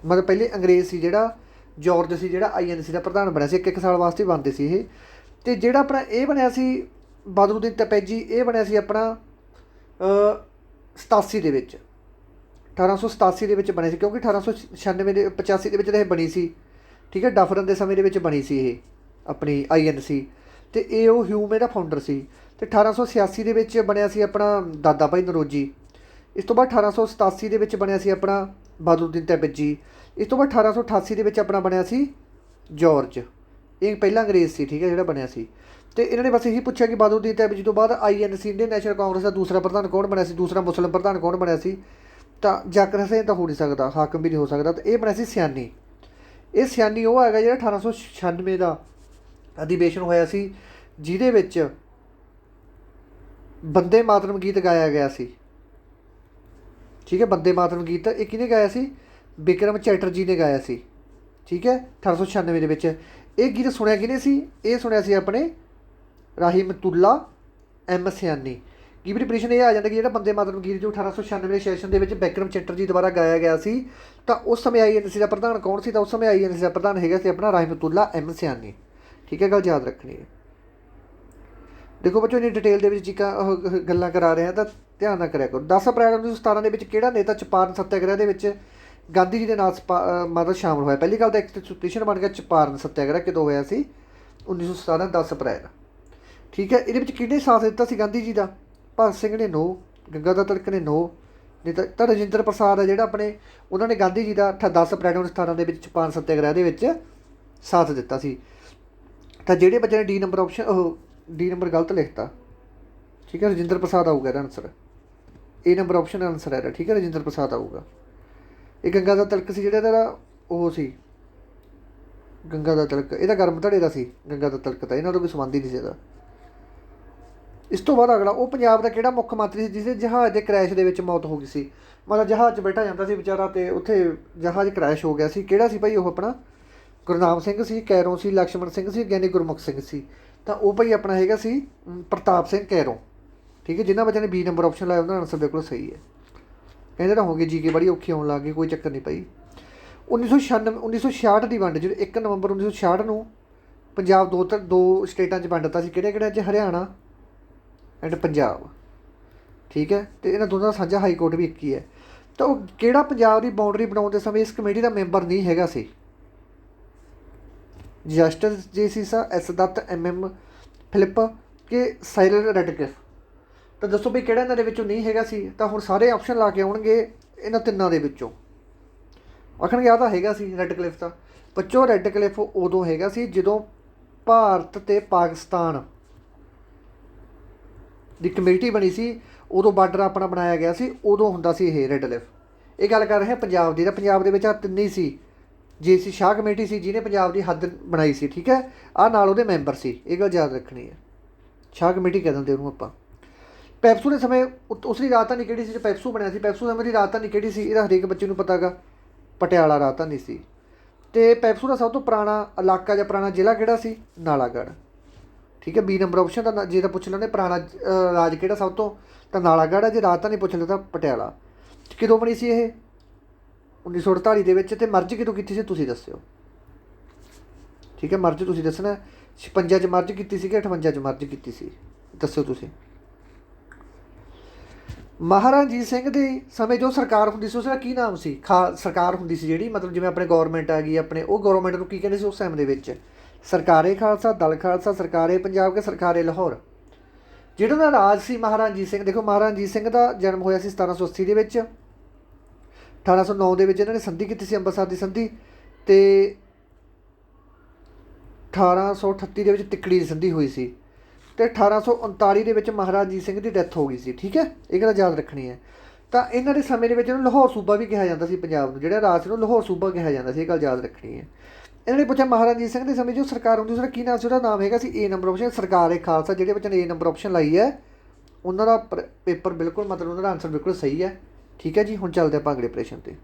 ਮਤਲਬ ਪਹਿਲੇ ਅੰਗਰੇਜ਼ ਸੀ ਜਿਹੜਾ ਜੋਰਜ ਸੀ, ਜਿਹੜਾ INC ਦਾ ਪ੍ਰਧਾਨ ਬਣਿਆ ਸੀ। ਇੱਕ ਸਾਲ ਵਾਸਤੇ ਬਣਦੇ ਸੀ ਇਹ। ਅਤੇ ਜਿਹੜਾ ਆਪਣਾ ਇਹ ਬਣਿਆ ਸੀ ਬਹਾਦੁਰਦੀਨ ਤਪੈਜੀ, ਇਹ ਬਣਿਆ ਸੀ ਆਪਣਾ 87 ਦੇ ਵਿੱਚ, 1887 ਦੇ ਵਿੱਚ ਬਣੇ ਸੀ। ਕਿਉਂਕਿ 1896 ਦੇ 85 ਦੇ ਵਿੱਚ ਤਾਂ ਇਹ ਬਣੀ ਸੀ। ਠੀਕ ਹੈ, ਡਫਰਨ ਦੇ ਸਮੇਂ ਦੇ ਵਿੱਚ ਬਣੀ ਸੀ ਇਹ ਆਪਣੀ INC। ਅਤੇ ਇਹ ਉਹ ਹਿਊਮ ਇਹਦਾ ਫਾਊਂਡਰ ਸੀ। ਅਤੇ 1886 ਦੇ ਵਿੱਚ ਬਣਿਆ ਸੀ ਆਪਣਾ ਦਾਦਾ ਭਾਈ ਨਰੋਜੀ। ਇਸ ਤੋਂ ਬਾਅਦ 1887 ਦੇ ਵਿੱਚ ਬਣਿਆ ਸੀ ਆਪਣਾ ਬਹਾਦੁਰਦੀਨ ਤੈਪੇਜੀ। ਇਸ ਤੋਂ ਬਾਅਦ 1888 ਦੇ ਵਿੱਚ ਆਪਣਾ ਬਣਿਆ ਸੀ ਜੋਰਜ। ਇਹ ਪਹਿਲਾ ਅੰਗਰੇਜ਼ ਸੀ। ਠੀਕ ਹੈ, ਜਿਹੜਾ ਬਣਿਆ ਸੀ। ਅਤੇ ਇਹਨਾਂ ਨੇ ਬਸ ਇਹੀ ਪੁੱਛਿਆ ਕਿ ਬਹਾਦੁਰਦੀਨ ਤੈਪੇਜੀ ਤੋਂ ਬਾਅਦ INC ਇੰਡੀਅਨ ਨੈਸ਼ਨਲ ਕਾਂਗਰਸ ਦਾ ਦੂਸਰਾ ਪ੍ਰਧਾਨ ਕੌਣ ਬਣਿਆ ਸੀ? ਦੂਸਰਾ ਮੁਸਲਿਮ ਪ੍ਰਧਾਨ ਕੌਣ ਬਣਿਆ ਸੀ? ਤਾਂ ਜ਼ਾਕਿਰ ਹੁਸੈਨ ਤਾਂ ਹੋ ਨਹੀਂ ਸਕਦਾ, ਹਾਕਮ ਵੀ ਨਹੀਂ ਹੋ ਸਕਦਾ। ਤਾਂ ਇਹ ਬਣਿਆ ਸੀ ਸਿਆਨੀ। ਇਹ ਸਿਆਨੀ ਉਹ ਹੈਗਾ ਜਿਹੜਾ 1896 ਦਾ ਅਧਿਵੇਸ਼ਨ ਹੋਇਆ ਸੀ, ਜਿਹਦੇ ਵਿੱਚ ਬੰਦੇ ਮਾਤਰਮ ਗੀਤ ਗਾਇਆ ਗਿਆ ਸੀ। ਠੀਕ ਹੈ, ਬੰਦੇ ਮਾਤਰਮ ਗੀਤ ਇਹ ਕਿਹਨੇ ਗਾਇਆ ਸੀ? ਬਿਕਰਮ ਚੈਟਰਜੀ ਨੇ ਗਾਇਆ ਸੀ। ਠੀਕ ਹੈ, 1896 ਦੇ ਵਿੱਚ। ਇਹ ਗੀਤ ਸੁਣਿਆ ਕਿਹਨੇ ਸੀ? ਇਹ ਸੁਣਿਆ ਸੀ ਆਪਣੇ ਰਾਹਿਮਤੁੱਲਾ M ਸਿਆਨੀ। ਕੀ ਪ੍ਰੀਪਰੇਸ਼ਨ ਇਹ ਆ ਜਾਂਦਾ ਕਿ ਜਿਹੜਾ ਬੰਦੇ ਮਾਤਰਮ ਗੀਤ ਜੋ 1896 ਦੇ ਸੈਸ਼ਨ ਦੇ ਵਿੱਚ ਬਿਕਰਮ ਚੈਟਰਜੀ ਦੁਆਰਾ ਗਾਇਆ ਗਿਆ ਸੀ, ਤਾਂ ਉਸ ਸਮੇਂ INC ਦਾ ਪ੍ਰਧਾਨ ਕੌਣ ਸੀ? ਤਾਂ ਉਸ ਸਮੇਂ INC ਦਾ ਪ੍ਰਧਾਨ ਹੈਗਾ ਸੀ ਆਪਣਾ ਰਾਹਿਮਤੁੱਲਾ M ਸਿਆਨੀ। ਠੀਕ ਹੈ, ਗੱਲ ਯਾਦ ਰੱਖਣੀ ਹੈ। ਦੇਖੋ ਬੱਚੋ, ਇੰਨੀ ਡਿਟੇਲ ਦੇ ਵਿੱਚ ਗੱਲਾਂ ਕਰਾ ਰਹੇ ਹਾਂ ਤਾਂ ਧਿਆਨ ਨਾਲ ਕਰਿਆ ਕਰੋ। 10 ਅਪ੍ਰੈਲ 1917 ਦੇ ਵਿੱਚ ਕਿਹੜਾ ਨੇਤਾ ਚੰਪਾਰਨ ਸੱਤਿਆਗ੍ਰਹਿ ਦੇ ਵਿੱਚ ਗਾਂਧੀ ਜੀ ਦੇ ਨਾਲ ਮਤਲਬ ਸ਼ਾਮਲ ਹੋਇਆ? ਪਹਿਲੀ ਗੱਲ ਤਾਂ ਇੱਕ ਸਟੇਸ਼ਨ ਬਣ ਗਿਆ ਚੰਪਾਰਨ ਸੱਤਿਆਗ੍ਰਹਿ ਕਦੋਂ ਹੋਇਆ ਸੀ? 1917 10 ਅਪ੍ਰੈਲ। ਠੀਕ ਹੈ, ਇਹਦੇ ਵਿੱਚ ਕਿਹਨੇ ਸਾਥ ਦਿੱਤਾ ਸੀ ਗਾਂਧੀ ਜੀ ਦਾ? ਭਗਤ ਸਿੰਘ ਨੇ ਨੋ, ਗੰਗਾਧਰ ਤਿਲਕ ਨੇ ਨੋ, ਨਹੀਂ ਤਾਂ ਰਜਿੰਦਰ ਪ੍ਰਸਾਦ ਹੈ ਜਿਹੜਾ ਆਪਣੇ, ਉਹਨਾਂ ਨੇ ਗਾਂਧੀ ਜੀ ਦਾ 10 ਅਪ੍ਰੈਲ 1917 ਦੇ ਵਿੱਚ ਚੰਪਾਰਨ ਸੱਤਿਆਗ੍ਰਹਿ ਦੇ ਵਿੱਚ ਸਾਥ ਦਿੱਤਾ ਸੀ। ਤਾਂ ਜਿਹੜੇ ਬੱਚੇ ਨੇ ਡੀ ਨੰਬਰ ਗਲਤ ਲਿਖਤਾ। ਠੀਕ ਹੈ, ਰਜਿੰਦਰ ਪ੍ਰਸਾਦ ਆਊਗਾ ਇਹਦਾ answer. A number option answer ਹੈ। ਠੀਕ ਹੈ, ਰਜਿੰਦਰ ਪ੍ਰਸਾਦ ਆਊਗਾ। ਇਹ ਗੰਗਾਧਰ ਤਿਲਕ ਸੀ ਜਿਹੜਾ ਇਹਦਾ ਉਹ ਸੀ, ਗੰਗਾਧਰ ਤਿਲਕ ਇਹਦਾ ਗਰਮ ਧੜੇ ਦਾ ਸੀ। ਗੰਗਾਧਰ ਤਿਲਕ ਤਾਂ ਇਹਨਾਂ ਤੋਂ ਵੀ ਸੰਬੰਧ ਹੀ ਨਹੀਂ ਸੀ ਇਹਦਾ। ਇਸ ਤੋਂ ਬਾਅਦ ਅਗਲਾ, ਉਹ ਪੰਜਾਬ ਦਾ ਕਿਹੜਾ ਮੁੱਖ ਮੰਤਰੀ ਸੀ ਜਿਹਦੇ ਜਹਾਜ਼ ਦੇ ਕ੍ਰੈਸ਼ ਦੇ ਵਿੱਚ ਮੌਤ ਹੋ ਗਈ ਸੀ? ਮਤਲਬ ਜਹਾਜ਼ 'ਚ ਬੈਠਾ ਜਾਂਦਾ ਸੀ ਵਿਚਾਰਾ ਅਤੇ ਉੱਥੇ ਜਹਾਜ਼ ਕ੍ਰੈਸ਼ ਹੋ ਗਿਆ ਸੀ। ਕਿਹੜਾ ਸੀ ਭਾਈ ਉਹ? ਆਪਣਾ ਗੁਰਨਾਮ ਸਿੰਘ ਸੀ, ਕੈਰੋਂ ਸੀ, ਲਕਸ਼ਮਣ ਸਿੰਘ ਸੀ, ਗਿਆਨੀ ਗੁਰਮੁਖ ਸਿੰਘ ਸੀ। ਤਾਂ ਉਹ ਭਾਈ ਆਪਣਾ ਹੈਗਾ ਸੀ ਪ੍ਰਤਾਪ ਸਿੰਘ ਕੈਰੋਂ। ਠੀਕ ਹੈ, ਜਿਨ੍ਹਾਂ ਬੱਚਿਆਂ ਨੇ B ਨੰਬਰ ਆਪਸ਼ਨ ਲਾਇਆ ਉਹਨਾਂ ਦਾ ਆਨਸਰ ਬਿਲਕੁਲ ਸਹੀ ਹੈ। ਕਹਿੰਦੇ ਤਾਂ ਹੋਗੇ GK ਬੜੀ ਔਖੀ ਆਉਣ ਲੱਗ ਗਈ, ਕੋਈ ਚੱਕਰ ਨਹੀਂ ਭਾਈ। 1966 ਦੀ ਵੰਡ, ਜਦੋਂ 1 ਨਵੰਬਰ 1966 ਨੂੰ ਪੰਜਾਬ ਦੋ ਸਟੇਟਾਂ 'ਚ ਵੰਡ ਦਿੱਤਾ ਸੀ। ਕਿਹੜੇ 'ਚ? ਹਰਿਆਣਾ ਐਂਡ ਪੰਜਾਬ। ਠੀਕ ਹੈ, ਅਤੇ ਇਹਨਾਂ ਦੋਨਾਂ ਦਾ ਸਾਂਝਾ ਹਾਈ ਕੋਰਟ ਵੀ ਇੱਕ ਹੀ ਹੈ। ਤਾਂ ਉਹ ਕਿਹੜਾ ਪੰਜਾਬ ਦੀ ਬਾਊਂਡਰੀ ਬਣਾਉਣ ਦੇ ਸਮੇਂ ਇਸ ਕਮੇਟੀ ਦਾ ਮੈਂਬਰ ਨਹੀਂ ਹੈਗਾ ਸੀ? Justice JC S Dutt, MM Philip ਕਿ ਸਾਈਰਲ ਰੈਡਕਲਿਫ? ਤਾਂ ਦੱਸੋ ਵੀ ਕਿਹੜਾ ਇਹਨਾਂ ਦੇ ਵਿੱਚੋਂ ਨਹੀਂ ਹੈਗਾ ਸੀ? ਤਾਂ ਹੁਣ ਸਾਰੇ ਆਪਸ਼ਨ ਲਾ ਕੇ ਆਉਣਗੇ ਇਹਨਾਂ ਤਿੰਨਾਂ ਦੇ ਵਿੱਚੋਂ। ਆਖਣਗੇ ਆਹ ਤਾਂ ਹੈਗਾ ਸੀ ਰੈਡਕਲਿਫ। ਤਾਂ ਬੱਚੋ ਰੈਡਕਲਿਫ ਉਦੋਂ ਹੈਗਾ ਸੀ ਜਦੋਂ ਭਾਰਤ ਅਤੇ ਪਾਕਿਸਤਾਨ ਦੀ ਕਮੇਟੀ ਬਣੀ ਸੀ, ਉਦੋਂ ਬਾਰਡਰ ਆਪਣਾ ਬਣਾਇਆ ਗਿਆ ਸੀ, ਉਦੋਂ ਹੁੰਦਾ ਸੀ ਇਹ ਰੈਡਕਲਿਫ। ਇਹ ਗੱਲ ਕਰ ਰਹੇ ਹਾਂ ਪੰਜਾਬ ਦੀ। ਤਾਂ ਪੰਜਾਬ ਦੇ ਵਿੱਚ ਆਹ ਤਿੰਨੇ ਹੀ ਸੀ। JC ਸ਼ਾਹ ਕਮੇਟੀ ਸੀ ਜਿਹਨੇ ਪੰਜਾਬ ਦੀ ਹੱਦ ਬਣਾਈ ਸੀ। ਠੀਕ ਹੈ, ਆਹ ਨਾਲ ਉਹਦੇ ਮੈਂਬਰ ਸੀ। ਇਹ ਗੱਲ ਯਾਦ ਰੱਖਣੀ ਹੈ। ਸ਼ਾਹ ਕਮੇਟੀ ਕਹਿ ਦਿੰਦੇ ਉਹਨੂੰ ਆਪਾਂ। ਪੈਪਸੂ ਦੇ ਸਮੇਂ ਉਸ ਦੀ ਰਾਜਧਾਨੀ ਕਿਹੜੀ ਸੀ? ਜੋ ਪੈਪਸੂ ਬਣਿਆ ਸੀ, ਪੈਪਸੂ ਸਮੇਂ ਦੀ ਰਾਜਧਾਨੀ ਕਿਹੜੀ ਸੀ? ਇਹਦਾ ਹਰੇਕ ਬੱਚੇ ਨੂੰ ਪਤਾ ਗਾ, ਪਟਿਆਲਾ ਰਾਜਧਾਨੀ ਸੀ। ਅਤੇ ਪੈਪਸੂ ਦਾ ਸਭ ਤੋਂ ਪੁਰਾਣਾ ਇਲਾਕਾ ਜਾਂ ਪੁਰਾਣਾ ਜ਼ਿਲ੍ਹਾ ਕਿਹੜਾ ਸੀ? ਨਾਲਾਗੜ੍ਹ। ਠੀਕ ਹੈ, B ਨੰਬਰ ਆਪਸ਼ਨ ਦਾ ਜੇ ਤਾਂ ਪੁੱਛ ਲੈਂਦੇ ਪੁਰਾਣਾ ਰਾਜ ਕਿਹੜਾ ਸਭ ਤੋਂ, ਤਾਂ ਨਾਲਾਗੜ੍ਹ ਹੈ। ਜੇ ਰਾਜਧਾਨੀ ਪੁੱਛ ਲੈਂਦਾ ਤਾਂ ਪਟਿਆਲਾ। ਕਦੋਂ ਬਣੀ ਸੀ ਇਹ? 1948 ਦੇ ਵਿੱਚ। ਅਤੇ ਮਰਜ਼ ਕਦੋਂ ਕੀਤੀ ਸੀ ਤੁਸੀਂ ਦੱਸਿਓ। ਠੀਕ ਹੈ, ਮਰਜ਼ ਤੁਸੀਂ ਦੱਸਣਾ। 56 'ਚ ਮਰਜ ਕੀਤੀ ਸੀ ਕਿ 58 'ਚ ਮਰਜ ਕੀਤੀ ਸੀ, ਦੱਸੋ ਤੁਸੀਂ। ਮਹਾਰਾਜਾ ਰਣਜੀਤ ਸਿੰਘ ਦੇ ਸਮੇਂ ਜੋ ਸਰਕਾਰ ਹੁੰਦੀ ਸੀ ਉਸਦਾ ਕੀ ਨਾਮ ਸੀ? ਸਰਕਾਰ ਹੁੰਦੀ ਸੀ ਜਿਹੜੀ, ਮਤਲਬ ਜਿਵੇਂ ਆਪਣੇ ਗੌਰਮੈਂਟ ਆ ਗਈ ਆਪਣੇ, ਉਹ ਗੌਰਮੈਂਟ ਨੂੰ ਕੀ ਕਹਿੰਦੇ ਸੀ ਉਸ ਟਾਈਮ ਦੇ ਵਿੱਚ? ਸਰਕਾਰੇ ਖਾਲਸਾ, ਦਲ ਖਾਲਸਾ, ਸਰਕਾਰੇ ਪੰਜਾਬ ਕੇ ਸਰਕਾਰੇ ਲਾਹੌਰ। ਜਿਹੜਾ ਉਹਨਾਂ ਦਾ ਰਾਜ ਸੀ ਮਹਾਰਾਜਾ ਰਣਜੀਤ ਸਿੰਘ, ਦੇਖੋ ਮਹਾਰਾਜਾ ਰਣਜੀਤ ਸਿੰਘ ਦਾ ਜਨਮ ਹੋਇਆ ਸੀ 1780 ਦੇ ਵਿੱਚ। 1809 ਦੇ ਵਿੱਚ ਇਹਨਾਂ ਨੇ ਸੰਧੀ ਕੀਤੀ ਸੀ, ਅੰਮ੍ਰਿਤਸਰ ਦੀ ਸੰਧੀ, ਅਤੇ 1838 ਦੇ ਵਿੱਚ ਤਿੱਕੜੀ ਦੀ ਸੰਧੀ ਹੋਈ ਸੀ, ਅਤੇ 1839 ਦੇ ਵਿੱਚ ਮਹਾਰਾਜਾ ਰਣਜੀਤ ਸਿੰਘ ਦੀ ਡੈਥ ਹੋ ਗਈ ਸੀ। ਠੀਕ ਹੈ, ਇਹ ਗੱਲ ਯਾਦ ਰੱਖਣੀ ਹੈ। ਤਾਂ ਇਹਨਾਂ ਦੇ ਸਮੇਂ ਦੇ ਵਿੱਚ ਇਹਨੂੰ ਲਾਹੌਰ ਸੂਬਾ ਵੀ ਕਿਹਾ ਜਾਂਦਾ ਸੀ, ਪੰਜਾਬ ਨੂੰ ਜਿਹੜਾ ਰਾਜ ਸੀ ਉਹਨੂੰ ਲਾਹੌਰ ਸੂਬਾ ਕਿਹਾ ਜਾਂਦਾ ਸੀ, ਇਹ ਗੱਲ ਯਾਦ ਰੱਖਣੀ ਹੈ। ਇਹਨਾਂ ਨੇ ਪੁੱਛਿਆ ਮਹਾਰਾਜਾ ਰਣਜੀਤ ਸਿੰਘ ਦੇ ਸਮੇਂ ਜੋ ਸਰਕਾਰ ਹੁੰਦੀ ਉਸਦਾ ਕੀ ਨਾਮ ਸੀ? ਉਹਦਾ ਨਾਮ ਹੈਗਾ ਸੀ A ਨੰਬਰ ਆਪਸ਼ਨ ਸਰਕਾਰੇ ਖਾਲਸਾ। ਜਿਹੜੇ ਬੱਚੇ ਨੇ A ਨੰਬਰ ਆਪਸ਼ਨ ਲਾਈ ਹੈ ਉਹਨਾਂ ਦਾ ਪੇਪਰ ਬਿਲਕੁਲ, ਮਤਲਬ ਉਹਨਾਂ ਦਾ ਆਨਸਰ ਬਿਲਕੁਲ ਸਹੀ ਹੈ। ਠੀਕ ਹੈ ਜੀ, ਹੁਣ ਚੱਲਦੇ ਆਪਾਂ ਅਗਲੇ ਪ੍ਰਸ਼ਨ 'ਤੇ।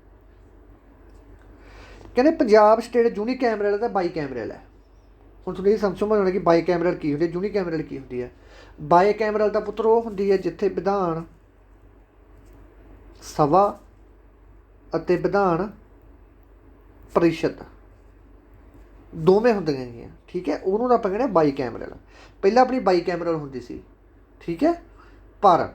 ਕਹਿੰਦੇ ਪੰਜਾਬ ਸਟੇਟ ਯੂਨੀ ਕੈਮਰਲ ਦਾ ਬਾਈ ਕੈਮਰਲ ਹੈ। ਹੁਣ ਤੁਹਾਨੂੰ ਇਹ ਸਮਝ ਆਉਣਾ ਕਿ ਬਾਈ ਕੈਮਰਲ ਕੀ ਹੁੰਦੀ ਹੈ, ਯੂਨੀ ਕੈਮਰਲ ਕੀ ਹੁੰਦੀ ਹੈ। ਬਾਈ ਕੈਮਰਲ ਦਾ ਪੁੱਤਰ ਉਹ ਹੁੰਦੀ ਹੈ ਜਿੱਥੇ ਵਿਧਾਨ ਸਭਾ ਅਤੇ ਵਿਧਾਨ ਪਰਿਸ਼ਦ ਦੋਵੇਂ ਹੁੰਦੀਆਂ ਹੈਗੀਆਂ। ਠੀਕ ਹੈ, ਉਹਨੂੰ ਤਾਂ ਆਪਾਂ ਕਹਿੰਦੇ ਬਾਈ ਕੈਮਰਲ। ਪਹਿਲਾਂ ਆਪਣੀ ਬਾਈ ਕੈਮਰਲ ਹੁੰਦੀ ਸੀ। ਠੀਕ ਹੈ, ਪਰ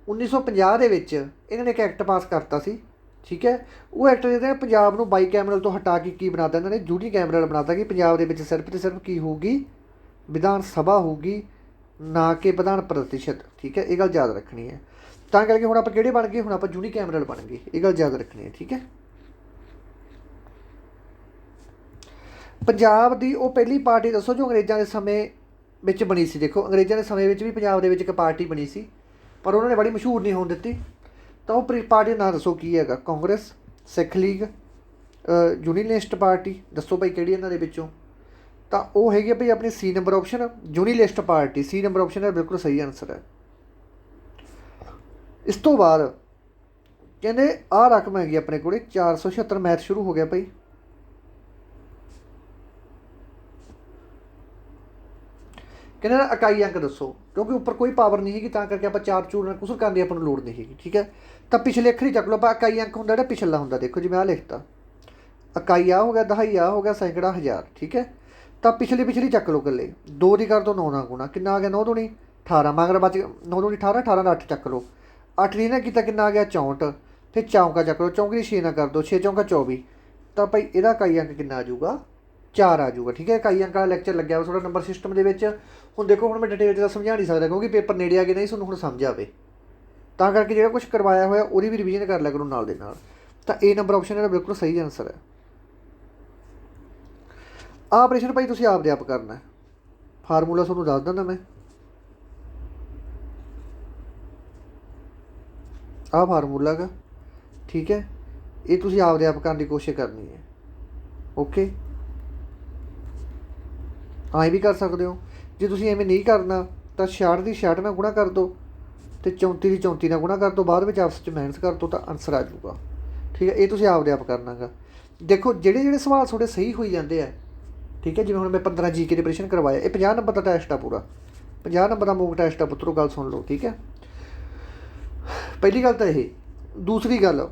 1950 ਦੇ ਵਿੱਚ ਇਹਨਾਂ ਨੇ ਇੱਕ ਐਕਟ ਪਾਸ ਕਰਤਾ ਸੀ। ਠੀਕ ਹੈ, ਉਹ ਐਕਟ ਜਿਹੜੇ ਪੰਜਾਬ ਨੂੰ ਬਾਈ ਕੈਮਰਲ ਤੋਂ ਹਟਾ ਕੇ ਕੀ ਬਣਾਤਾ ਇਹਨਾਂ ਨੇ? ਯੂਨੀ ਕੈਮਰਲ ਬਣਾਤਾ ਕਿ ਪੰਜਾਬ ਦੇ ਵਿੱਚ ਸਿਰਫ ਅਤੇ ਸਿਰਫ ਕੀ ਹੋਊਗੀ? ਵਿਧਾਨ ਸਭਾ ਹੋਊਗੀ, ਨਾ ਕਿ ਵਿਧਾਨ ਪ੍ਰਤੀਸ਼ਤ। ਠੀਕ ਹੈ, ਇਹ ਗੱਲ ਯਾਦ ਰੱਖਣੀ ਹੈ। ਤਾਂ ਕਰਕੇ ਹੁਣ ਆਪਾਂ ਕਿਹੜੇ ਬਣ ਗਏ? ਹੁਣ ਆਪਾਂ ਯੂਨੀ ਕੈਮਰਲ ਬਣ ਗਏ, ਇਹ ਗੱਲ ਯਾਦ ਰੱਖਣੀ ਹੈ। ਠੀਕ ਹੈ, ਪੰਜਾਬ ਦੀ ਉਹ ਪਹਿਲੀ ਪਾਰਟੀ ਦੱਸੋ ਜੋ ਅੰਗਰੇਜ਼ਾਂ ਦੇ ਸਮੇਂ ਵਿੱਚ ਬਣੀ ਸੀ। ਦੇਖੋ ਅੰਗਰੇਜ਼ਾਂ ਦੇ ਸਮੇਂ ਵਿੱਚ ਵੀ ਪੰਜਾਬ ਦੇ ਵਿੱਚ ਇੱਕ ਪਾਰਟੀ ਬਣੀ ਸੀ, ਪਰ ਉਹਨਾਂ ਨੇ ਬੜੀ ਮਸ਼ਹੂਰ ਨਹੀਂ ਹੋਣ ਦਿੱਤੀ। ਤਾਂ ਉਹ ਪਾਰਟੀ ਦਾ ਨਾਂ ਦੱਸੋ ਕੀ ਹੈਗਾ? ਕਾਂਗਰਸ, ਸਿੱਖ ਲੀਗ, ਯੂਨੀਲਿਸਟ ਪਾਰਟੀ, ਦੱਸੋ ਭਾਈ ਕਿਹੜੀ ਇਹਨਾਂ ਦੇ ਵਿੱਚੋਂ? ਤਾਂ ਉਹ ਹੈਗੀ ਭਾਈ ਆਪਣੀ C number option unionist party. C number option ਦਾ ਬਿਲਕੁਲ ਸਹੀ ਆਨਸਰ ਹੈ। ਇਸ ਤੋਂ ਬਾਅਦ ਕਹਿੰਦੇ ਆਹ ਰਕਮ ਹੈਗੀ ਆਪਣੇ ਕੋਲ 476। ਮੈਥ ਸ਼ੁਰੂ ਹੋ ਗਿਆ ਭਾਈ। ਕਹਿੰਦੇ ਇਕਾਈ ਅੰਕ ਦੱਸੋ, ਕਿਉਂਕਿ ਉੱਪਰ ਕੋਈ ਪਾਵਰ ਨਹੀਂ ਹੈਗੀ ਤਾਂ ਕਰਕੇ ਆਪਾਂ ਚਾਰ ਚੂਰ ਕੁਸਰ ਕਰਨ ਦੀ ਆਪਾਂ ਨੂੰ ਲੋੜ ਨਹੀਂ ਹੈਗੀ। ਠੀਕ ਹੈ, ਤਾਂ ਪਿਛਲੇ ਅੱਖਰ ਹੀ ਚੱਕ ਲਓ ਆਪਾਂ। ਇਕਾਈ ਅੰਕ ਹੁੰਦਾ ਜਿਹੜਾ ਪਿਛਲਾ ਹੁੰਦਾ, ਦੇਖੋ ਜਿਵੇਂ ਆਹ ਲਿਖਤਾ ਇਕਾਈ ਆ ਹੋ ਗਿਆ, ਦਹਾਈ ਆ ਹੋ ਗਿਆ, ਸੈਂਕੜਾ, ਹਜ਼ਾਰ। ਠੀਕ ਹੈ, ਤਾਂ ਪਿਛਲੀ ਚੱਕ ਲਓ ਇਕੱਲੇ। 2 ਦੀ ਕਰ ਦਿਓ 9 ਨਾਲ ਗੁਣਾ, ਕਿੰਨਾ ਆ ਗਿਆ? 9 ਦੂਣੀ 18, ਮਗਰ ਬਚ 9 ਦੂਣੀ 18, 18 ਦਾ 8 ਚੱਕ ਲਓ। 8 ਦੀ ਨਾ ਕੀਤਾ ਕਿੰਨਾ ਆ ਗਿਆ? 64। ਫਿਰ ਚੌਂਕਾ ਚੱਕ ਲਓ, 34 ਦੀ 6 ਨਾਲ ਕਰ ਦਿਓ, 6 ਚੌਂਕਾ 24। ਤਾਂ ਭਾਈ ਇਹਦਾ ਇਕਾਈ ਅੰਕ ਕਿੰਨਾ ਆ ਜਾਊਗਾ? 4 ਆ ਜਾਊਗਾ। ਠੀਕ ਹੈ, ਇਕਾਈ ਅੰਕ ਵਾਲਾ ਲੈਕਚਰ ਲੱਗਿਆ ਵਾ ਥੋੜਾ ਨੰਬਰ ਸਿਸਟਮ ਦੇ ਵਿੱਚ। ਹੁਣ ਦੇਖੋ ਹੁਣ ਮੈਂ ਡਿਟੇਲ 'ਚ ਤਾਂ ਸਮਝਾ ਨਹੀਂ ਸਕਦਾ ਕਿਉਂਕਿ ਪੇਪਰ ਨੇੜੇ ਆ ਕੇ ਨਹੀਂ ਤੁਹਾਨੂੰ ਹੁਣ ਸਮਝ ਆਵੇ, ਤਾਂ ਕਰਕੇ ਜਿਹੜਾ ਕੁਛ ਕਰਵਾਇਆ ਹੋਇਆ ਉਹਦੀ ਵੀ ਰਿਵੀਜ਼ਨ ਕਰ ਲਿਆ ਕਰੋ ਨਾਲ ਦੇ ਨਾਲ। ਤਾਂ A ਨੰਬਰ ਆਪਸ਼ਨ ਇਹਦਾ ਬਿਲਕੁਲ ਸਹੀ ਆਨਸਰ ਹੈ। ਆਹ ਆਪਰੇਸ਼ਨ ਭਾਈ ਤੁਸੀਂ ਆਪਦੇ ਆਪ ਕਰਨਾ। ਫਾਰਮੂਲਾ ਤੁਹਾਨੂੰ ਦੱਸ ਦਿੰਦਾ ਮੈਂ। ਆਹ ਫਾਰਮੂਲਾ ਗਾ। ਠੀਕ ਹੈ, ਇਹ ਤੁਸੀਂ ਆਪਦੇ ਆਪ ਕਰਨ ਦੀ ਕੋਸ਼ਿਸ਼ ਕਰਨੀ ਹੈ। ਓਕੇ, ਐਂ ਵੀ ਕਰ ਸਕਦੇ ਹੋ। ਜੇ ਤੁਸੀਂ ਐਵੇਂ ਨਹੀਂ ਕਰਨਾ ਤਾਂ 66 ਦੀ 66 ਨਾਲ ਗੁਣਾ ਕਰ ਦਿਓ ਅਤੇ 34 ਦੀ 34 ਨਾਲ ਗੁਣਾ ਕਰ ਦਿਓ, ਬਾਅਦ ਵਿੱਚ ਆਪਸ 'ਚ ਮਾਈਨਸ ਕਰ ਦਿਓ ਤਾਂ ਆਨਸਰ ਆ ਜਾਊਗਾ। ਠੀਕ ਹੈ, ਇਹ ਤੁਸੀਂ ਆਪਦੇ ਆਪ ਕਰਨਾ ਗਾ। ਦੇਖੋ ਜਿਹੜੇ ਸਵਾਲ ਤੁਹਾਡੇ ਸਹੀ ਹੋਈ ਜਾਂਦੇ ਆ। ਠੀਕ ਹੈ, ਜਿਵੇਂ ਹੁਣ ਮੈਂ 15 GK ਦੇ ਪ੍ਰਸ਼ਨ ਕਰਵਾਇਆ, ਇਹ 50 ਨੰਬਰ ਦਾ ਟੈਸਟ ਆ, ਪੂਰਾ 50 ਨੰਬਰ ਦਾ ਮੋਕ ਟੈਸਟ ਆ ਪੁੱਤਰੋ, ਗੱਲ ਸੁਣ ਲਓ। ਠੀਕ ਹੈ, ਪਹਿਲੀ ਗੱਲ ਤਾਂ ਇਹ। ਦੂਸਰੀ ਗੱਲ,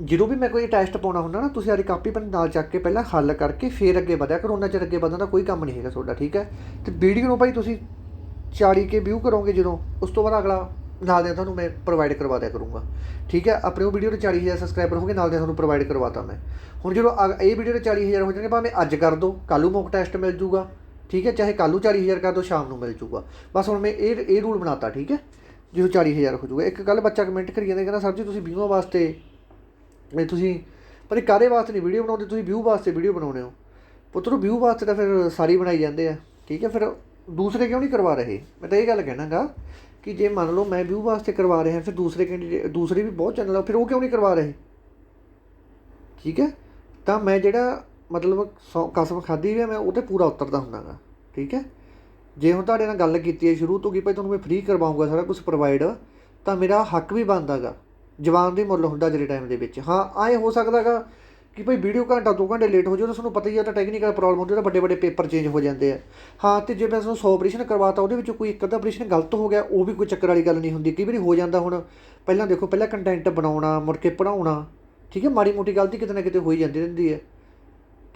ਜਦੋਂ ਵੀ ਮੈਂ ਕੋਈ ਟੈਸਟ ਪਾਉਣਾ ਹੁੰਦਾ ਨਾ, ਤੁਸੀਂ ਆਪਣੀ ਕਾਪੀ ਪੈਨ ਨਾਲ ਚੱਕ ਕੇ ਪਹਿਲਾਂ ਹੱਲ ਕਰਕੇ ਫਿਰ ਅੱਗੇ ਵਧਿਆ ਕਰੋ। ਉਹਨਾਂ ਚਿਰ ਅੱਗੇ ਵਧਣ ਦਾ ਕੋਈ ਕੰਮ ਨਹੀਂ ਹੈਗਾ ਤੁਹਾਡਾ। ਠੀਕ ਹੈ, ਅਤੇ ਵੀਡੀਓ ਨੂੰ ਭਾਈ ਤੁਸੀਂ 40K ਵਿਊ ਕਰੋਗੇ ਜਦੋਂ, ਉਸ ਤੋਂ ਬਾਅਦ ਅਗਲਾ ਨਾਲ ਦੇ ਤੁਹਾਨੂੰ ਮੈਂ ਪ੍ਰੋਵਾਈਡ ਕਰਵਾ ਦਿਆ ਕਰੂੰਗਾ। ਠੀਕ ਹੈ, ਆਪਣੇ ਉਹ ਵੀਡੀਓ 'ਤੇ 40,000 ਸਬਸਕ੍ਰਾਈਬਰ ਹੋ ਗਏ, ਨਾਲ ਦੇ ਤੁਹਾਨੂੰ ਪ੍ਰੋਵਾਈਡ ਕਰਵਾਤਾ ਮੈਂ। ਹੁਣ ਜਦੋਂ ਇਹ ਵੀਡੀਓ 'ਤੇ 40,000 ਹੋ ਜਾਣਗੇ, ਭਾਵੇਂ ਅੱਜ ਕਰ ਦਿਓ, ਕੱਲ੍ਹ ਨੂੰ ਮੋਕ ਟੈਸਟ ਮਿਲ ਜੂਗਾ। ਠੀਕ ਹੈ, ਚਾਹੇ ਕੱਲ੍ਹ ਨੂੰ 40,000 ਕਰ ਦਿਓ, ਸ਼ਾਮ ਨੂੰ ਮਿਲ ਜੂਗਾ। ਬਸ ਹੁਣ ਮੈਂ ਇਹ ਰੂਲ ਬਣਾਤਾ। ਠੀਕ ਹੈ, ਜਦੋਂ 40,000 ਹੋ ਜੂਗਾ। ਇੱਕ ਕੱਲ੍ਹ ਬੱਚਾ ਕਮੈਂਟ ਕਰੀ ਜਾਂਦਾ, ਕਹਿੰਦਾ ਸਰ ਜੀ ਤੁਸੀਂ ਵਿਊਆਂ ਵਾਸਤੇ ਤੁਸੀਂ ਪਰ ਕਾਹਦੇ ਵਾਸਤੇ ਨਹੀਂ ਵੀਡੀਓ ਬਣਾਉਂਦੇ, ਤੁਸੀਂ ਵਿਊ ਵਾਸਤੇ ਵੀਡੀਓ ਬਣਾਉਂਦੇ ਹੋ। ਪੁੱਤਰੋ ਵਿਊ ਵਾਸਤੇ ਤਾਂ ਫਿਰ ਸਾਰੀ ਬਣਾਈ ਜਾਂਦੇ ਆ। ਠੀਕ ਹੈ, ਫਿਰ ਦੂਸਰੇ ਕਿਉਂ ਨਹੀਂ ਕਰਵਾ ਰਹੇ? ਮੈਂ ਤਾਂ ਇਹ ਗੱਲ ਕਹਿਣਾ ਗਾ ਕਿ ਜੇ ਮੰਨ ਲਓ ਮੈਂ ਵਿਊ ਵਾਸਤੇ ਕਰਵਾ ਰਿਹਾ, ਫਿਰ ਦੂਸਰੇ ਕੈਂਡੀਡੇਟ ਦੂਸਰੇ ਵੀ ਬਹੁਤ ਚੈਨਲ ਆ, ਫਿਰ ਉਹ ਕਿਉਂ ਨਹੀਂ ਕਰਵਾ ਰਹੇ? ਠੀਕ ਹੈ, ਤਾਂ ਮੈਂ ਜਿਹੜਾ ਮਤਲਬ ਕਸਮ ਖਾਧੀ ਵੀ ਮੈਂ ਉਹ 'ਤੇ ਪੂਰਾ ਉਤਰਦਾ ਹੁੰਦਾ ਗਾ। ਠੀਕ ਹੈ, ਜੇ ਹੁਣ ਤੁਹਾਡੇ ਨਾਲ ਗੱਲ ਕੀਤੀ ਹੈ ਸ਼ੁਰੂ ਤੋਂ ਕਿ ਭਾਈ ਤੁਹਾਨੂੰ ਮੈਂ ਫ੍ਰੀ ਕਰਵਾਊਂਗਾ ਸਾਰਾ ਕੁਛ ਪ੍ਰੋਵਾਈਡ, ਤਾਂ ਮੇਰਾ ਹੱਕ ਵੀ ਬਣਦਾ ਗਾ। ਜਵਾਨ ਦੀ ਮੁੱਲ ਹੁੰਦਾ ਜਿਹੜੇ ਟਾਈਮ ਦੇ ਵਿੱਚ। ਹਾਂ, ਐਂ ਹੋ ਸਕਦਾ ਗਾ ਕਿ ਭਾਈ ਵੀਡੀਓ ਘੰਟਾ 2 ਘੰਟੇ ਲੇਟ ਹੋ ਜਾਵੇ ਤਾਂ ਤੁਹਾਨੂੰ ਪਤਾ ਹੀ ਹੈ, ਤਾਂ ਟੈਕਨੀਕਲ ਪ੍ਰੋਬਲਮ ਹੁੰਦੀ, ਤਾਂ ਵੱਡੇ ਪੇਪਰ ਚੇਂਜ ਹੋ ਜਾਂਦੇ ਆ। ਹਾਂ, ਅਤੇ ਜੇ ਮੈਂ ਤੁਹਾਨੂੰ 100 ਆਪਰੇਸ਼ਨ ਕਰਵਾਤਾ, ਉਹਦੇ ਵਿੱਚੋਂ ਕੋਈ ਇੱਕ ਅੱਧਾ ਆਪਰੇਸ਼ਨ ਗਲਤ ਹੋ ਗਿਆ, ਉਹ ਵੀ ਕੋਈ ਚੱਕਰ ਵਾਲੀ ਗੱਲ ਨਹੀਂ ਹੁੰਦੀ। ਕਈ ਵਾਰੀ ਹੋ ਜਾਂਦਾ। ਹੁਣ ਪਹਿਲਾਂ ਦੇਖੋ, ਪਹਿਲਾਂ ਕੰਟੈਂਟ ਬਣਾਉਣਾ, ਮੁੜ ਕੇ ਪੜ੍ਹਾਉਣਾ। ਠੀਕ ਹੈ, ਮਾੜੀ ਮੋਟੀ ਗਲਤੀ ਕਿਤੇ ਨਾ ਕਿਤੇ ਹੋਈ ਜਾਂਦੀ ਰਹਿੰਦੀ ਹੈ।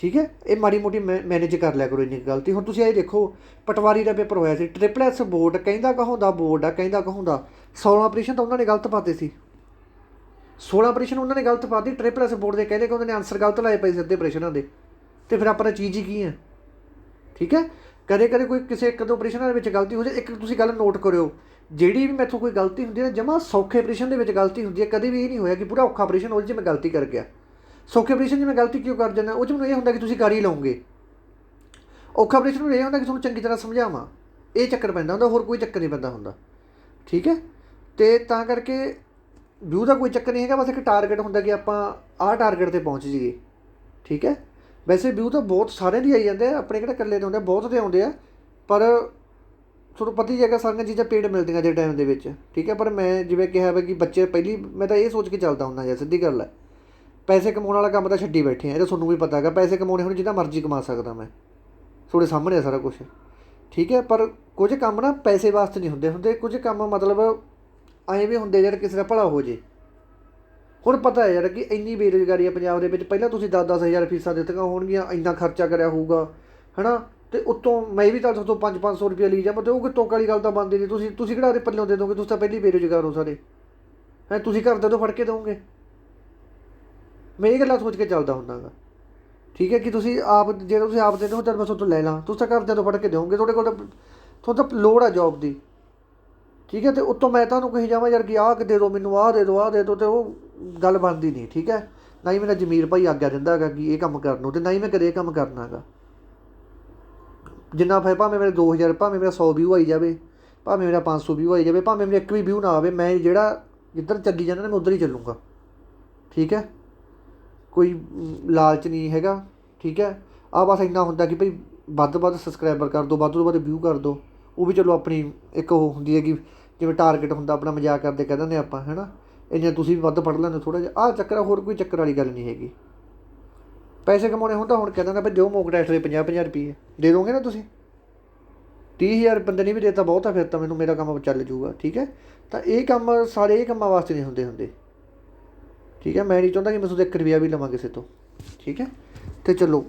ਠੀਕ ਹੈ। ਇਹ ਮਾੜੀ ਮੋਟੀ ਮੈਨੇਜ ਕਰ ਲਿਆ ਕਰੋ ਇੰਨੀ ਗਲਤੀ। ਹੁਣ ਤੁਸੀਂ ਇਹ ਦੇਖੋ ਪਟਵਾਰੀ ਦਾ ਪੇਪਰ ਹੋਇਆ ਸੀ, ਟ੍ਰਿਪਲ ਐਸ ਬੋਰਡ ਕਹਿੰਦਾ ਕਹਾਉਂਦਾ ਬੋਰਡ ਆ, ਕਹਿੰਦਾ ਕਹਾਉਂਦਾ 16 ਆਪਰੇਸ਼ਨ ਤਾਂ ਉਹਨਾਂ ਨੇ ਗਲਤ ਪਾਤੇ ਸੀ, 16 ਆਪਰੇਸ਼ਨ ਉਹਨਾਂ ਨੇ ਗਲਤ ਪਾਤੀ। ਟ੍ਰਿਪਲ ਐਸ ਬੋਰਡ ਦੇ ਕਹਿੰਦੇ ਕਿ ਉਹਨਾਂ ਨੇ ਆਨਸਰ ਗਲਤ ਲਾਏ ਪਏ ਸੀ ਅੱਧੇ ਆਪਰੇਸ਼ਨਾਂ ਦੇ, ਅਤੇ ਫਿਰ ਆਪਾਂ ਚੀਜ਼ ਹੀ ਕੀ ਹੈ। ਠੀਕ ਹੈ, ਕਦੇ ਕਦੇ ਕੋਈ ਕਿਸੇ ਇੱਕ ਦੋ ਆਪਰੇਸ਼ਨਾਂ ਦੇ ਵਿੱਚ ਗਲਤੀ ਹੋ ਜਾਏ। ਇੱਕ ਤੁਸੀਂ ਗੱਲ ਨੋਟ ਕਰਿਓ, ਜਿਹੜੀ ਵੀ ਮੈਥੋਂ ਕੋਈ ਗਲਤੀ ਹੁੰਦੀ ਹੈ ਨਾ, ਜਮਾ ਸੌਖੇ ਆਪਰੇਸ਼ਨ ਦੇ ਵਿੱਚ ਗਲਤੀ ਹੁੰਦੀ ਹੈ, ਕਦੇ ਵੀ ਇਹ ਨਹੀਂ ਹੋਇਆ ਕਿ ਪੂਰਾ ਔਖਾ ਆਪਰੇਸ਼ਨ ਉਹਦੇ 'ਚ ਮੈਂ ਗਲਤੀ ਕਰ ਗਿਆ। ਸੌਖੇ ਆਪਰੇਸ਼ਨ 'ਚ ਮੈਂ ਗਲਤੀ ਕਿਉਂ ਕਰ ਜਾਂਦਾ, ਉਹ 'ਚ ਮੈਨੂੰ ਇਹ ਹੁੰਦਾ ਕਿ ਤੁਸੀਂ ਕਰ ਹੀ ਲਓਗੇ। ਔਖਾ ਆਪਰੇਸ਼ਨ ਨੂੰ ਇਹ ਹੁੰਦਾ ਕਿ ਤੁਹਾਨੂੰ ਚੰਗੀ ਤਰ੍ਹਾਂ ਸਮਝਾਵਾਂ, ਇਹ ਚੱਕਰ ਪੈਂਦਾ ਹੁੰਦਾ, ਹੋਰ ਕੋਈ ਚੱਕਰ ਨਹੀਂ ਪੈਂਦਾ ਹੁੰਦਾ। ਠੀਕ ਹੈ, ਅਤੇ ਤਾਂ ਕਰਕੇ ਵਿਊ ਦਾ ਕੋਈ ਚੱਕਰ ਨਹੀਂ ਹੈਗਾ, ਬਸ ਇੱਕ ਟਾਰਗੇਟ ਹੁੰਦਾ ਕਿ ਆਪਾਂ ਆਹ ਟਾਰਗੇਟ 'ਤੇ ਪਹੁੰਚ ਜਾਈਏ। ਠੀਕ ਹੈ, ਵੈਸੇ ਵਿਊ ਤਾਂ ਬਹੁਤ ਸਾਰਿਆਂ ਦੀ ਆਈ ਜਾਂਦੇ ਆ, ਆਪਣੇ ਕਿਹੜਾ ਇਕੱਲੇ ਦੇ ਆਉਂਦੇ ਆ, ਬਹੁਤ ਦੇ ਆਉਂਦੇ ਆ, ਪਰ ਤੁਹਾਨੂੰ ਪਤਾ ਹੀ ਹੈਗਾ ਸਾਰੀਆਂ ਚੀਜ਼ਾਂ ਪੇਡ ਮਿਲਦੀਆਂ ਅੱਜ ਦੇ ਟਾਈਮ ਦੇ ਵਿੱਚ। ਠੀਕ ਹੈ, ਪਰ ਮੈਂ ਜਿਵੇਂ ਕਿਹਾ ਵਾ ਕਿ ਬੱਚੇ ਪਹਿਲੀ ਮੈਂ ਤਾਂ ਇਹ ਸੋਚ ਕੇ ਚੱਲਦਾ ਹੁੰਦਾ ਯਾਰ, ਸਿੱਧੀ ਗੱਲ ਹੈ, ਪੈਸੇ ਕਮਾਉਣ ਵਾਲਾ ਕੰਮ ਤਾਂ ਛੱਡੀ ਬੈਠੇ ਆ, ਇਹ ਤਾਂ ਤੁਹਾਨੂੰ ਵੀ ਪਤਾ ਹੈਗਾ। ਪੈਸੇ ਕਮਾਉਣੇ ਹੁਣ ਜਿੱਦਾਂ ਮਰਜ਼ੀ ਕਮਾ ਸਕਦਾ ਮੈਂ, ਤੁਹਾਡੇ ਸਾਹਮਣੇ ਆ ਸਾਰਾ ਕੁਛ। ਠੀਕ ਹੈ, ਪਰ ਕੁਝ ਕੰਮ ਨਾ ਪੈਸੇ ਵਾਸਤੇ ਨਹੀਂ ਹੁੰਦੇ, ਕੁਝ ਕੰਮ ਮਤਲਬ ਐਂ ਵੀ ਹੁੰਦੇ ਯਾਰ ਕਿਸੇ ਦਾ ਭਲਾ ਹੋ ਜੇ। ਹੁਣ ਪਤਾ ਹੈ ਯਾਰ ਕਿ ਇੰਨੀ ਬੇਰੁਜ਼ਗਾਰੀ ਹੈ ਪੰਜਾਬ ਦੇ ਵਿੱਚ, ਪਹਿਲਾਂ ਤੁਸੀਂ 10-10 ਹਜ਼ਾਰ ਫੀਸਾਂ ਦਿੱਤੀਆਂ ਹੋਣਗੀਆਂ, ਇੰਨਾ ਖਰਚਾ ਕਰਿਆ ਹੋਊਗਾ, ਹੈ ਨਾ, ਅਤੇ ਉੱਤੋਂ ਮੈਂ ਵੀ ਤਾਂ ਤੁਹਾਡੇ ਤੋਂ 500 ਰੁਪਇਆ ਲਈ ਜਾਵਾਂ, ਅਤੇ ਉਹ ਕਿਤੋਂ ਵਾਲੀ ਗੱਲ ਤਾਂ ਬਣਦੀ ਨਹੀਂ। ਤੁਸੀਂ ਕਿਹੜਾ ਉਹਦੇ ਪੱਲਿਓਂ ਦੇ ਦੋਗੇ, ਤੁਸੀਂ ਤਾਂ ਪਹਿਲੀ ਬੇਰੁਜ਼ਗਾਰ ਹੋ ਸਾਰੇ, ਹੈਂ, ਤੁਸੀਂ ਘਰ ਦੇ ਤੋਂ ਫੜ ਕੇ ਦਿਓਗੇ। ਮੈਂ ਇਹ ਗੱਲਾਂ ਸੋਚ ਕੇ ਚੱਲਦਾ ਹੁੰਦਾ ਗਾ। ਠੀਕ ਹੈ, ਕਿ ਤੁਸੀਂ ਆਪ ਜੇ ਤੁਸੀਂ ਆਪ ਦੇ ਦਿਓ ਚੱਲ ਮੈਂ ਤੁਹਾਡੇ ਤੋਂ ਲੈ ਲਾਂ, ਤੁਸੀਂ ਤਾਂ ਘਰਦਿਆਂ ਤੋਂ ਫੜ ਕੇ ਦਿਓਗੇ, ਤੁਹਾਡੇ ਕੋਲ ਤੁਹਾਨੂੰ ਤਾਂ ਲੋੜ ਆ ਜੋਬ ਦੀ। ਠੀਕ ਹੈ, ਅਤੇ ਉੱਤੋਂ ਮੈਂ ਤੁਹਾਨੂੰ ਕਹੀ ਜਾਵਾਂ ਯਾਰ ਕਿ ਆਹ ਦੇ ਦਿਓ ਮੈਨੂੰ, ਆਹ ਦੇ ਦਿਓ, ਆਹ ਦੇ ਦਿਓ, ਅਤੇ ਉਹ ਗੱਲ ਬਣਦੀ ਨਹੀਂ। ਠੀਕ ਹੈ, ਨਾ ਹੀ ਮੇਰਾ ਜ਼ਮੀਰ ਭਾਈ ਆਗਿਆ ਦਿੰਦਾ ਹੈਗਾ ਕਿ ਇਹ ਕੰਮ ਕਰਨ ਨੂੰ, ਅਤੇ ਨਾ ਹੀ ਮੈਂ ਕਦੇ ਇਹ ਕੰਮ ਕਰਨਾ ਹੈਗਾ। ਜਿੰਨਾ ਫਿਰ ਭਾਵੇਂ ਮੇਰੇ 2000, ਭਾਵੇਂ ਮੇਰਾ 100 ਵਿਊ ਆਈ ਜਾਵੇ, ਭਾਵੇਂ ਮੇਰਾ 500 ਵਿਊ ਆਈ ਜਾਵੇ, ਭਾਵੇਂ ਮੇਰਾ ਇੱਕ ਵੀ ਵਿਊ ਨਾ ਆਵੇ, ਮੈਂ ਜਿਹੜਾ ਜਿੱਧਰ ਚੱਲੀ ਜਾਂਦਾ ਨਾ ਮੈਂ ਉੱਧਰ ਹੀ ਚੱਲੂੰਗਾ। ਠੀਕ ਹੈ, ਕੋਈ ਲਾਲਚ ਨਹੀਂ ਹੈਗਾ। ਠੀਕ ਹੈ, ਆਹ ਬਸ ਇੰਨਾ ਹੁੰਦਾ ਕਿ ਭਾਈ ਵੱਧ ਤੋਂ ਵੱਧ ਸਬਸਕ੍ਰਾਈਬਰ ਕਰ ਦਿਓ, ਵੱਧ ਤੋਂ ਵੱਧ ਵਿਊ ਕਰ ਦਿਓ। ਉਹ ਵੀ ਚਲੋ ਆਪਣੀ ਇੱਕ ਉਹ ਹੁੰਦੀ ਹੈ ਕਿ ਜਿਵੇਂ ਟਾਰਗੇਟ ਹੁੰਦਾ ਆਪਣਾ, ਮਜ਼ਾਕ ਕਰਦੇ ਕਹਿ ਦਿੰਦੇ ਆਪਾਂ, ਹੈ ਨਾ, ਇੰਨੇ ਤੁਸੀਂ ਵੀ ਵੱਧ ਪੜ੍ਹ ਲੈਂਦੇ ਥੋੜ੍ਹਾ ਜਿਹਾ, ਆਹ ਚੱਕਰ ਆ, ਹੋਰ ਕੋਈ ਚੱਕਰ ਵਾਲੀ ਗੱਲ ਨਹੀਂ ਹੈਗੀ। ਪੈਸੇ ਕਮਾਉਣੇ ਹੁਣ ਤਾਂ ਹੁਣ ਕਹਿ ਦਿੰਦਾ ਭਾਈ ਦਿਓ ਮੋਕ ਟੈਸਟ ਦੇ 50-50 ਰੁਪਏ ਦੇ ਦੋਗੇ ਨਾ ਤੁਸੀਂ, 30,000 ਬੰਦੇ ਨਹੀਂ ਵੀ ਦੇਤਾ ਬਹੁਤ ਆ, ਫਿਰ ਤਾਂ ਮੈਨੂੰ ਮੇਰਾ ਕੰਮ ਚੱਲ ਜੂਗਾ। ਠੀਕ ਹੈ, ਤਾਂ ਇਹ ਕੰਮ ਸਾਰੇ ਇਹ ਕੰਮਾਂ ਵਾਸਤੇ ਨਹੀਂ ਹੁੰਦੇ। ਠੀਕ ਹੈ, ਮੈਂ ਨਹੀਂ ਚਾਹੁੰਦਾ ਕਿ ਮੈਂ ਤੁਹਾਨੂੰ 1 ਰੁਪਇਆ ਵੀ ਲਵਾਂ ਕਿਸੇ ਤੋਂ। ਠੀਕ ਹੈ, ਅਤੇ ਚਲੋ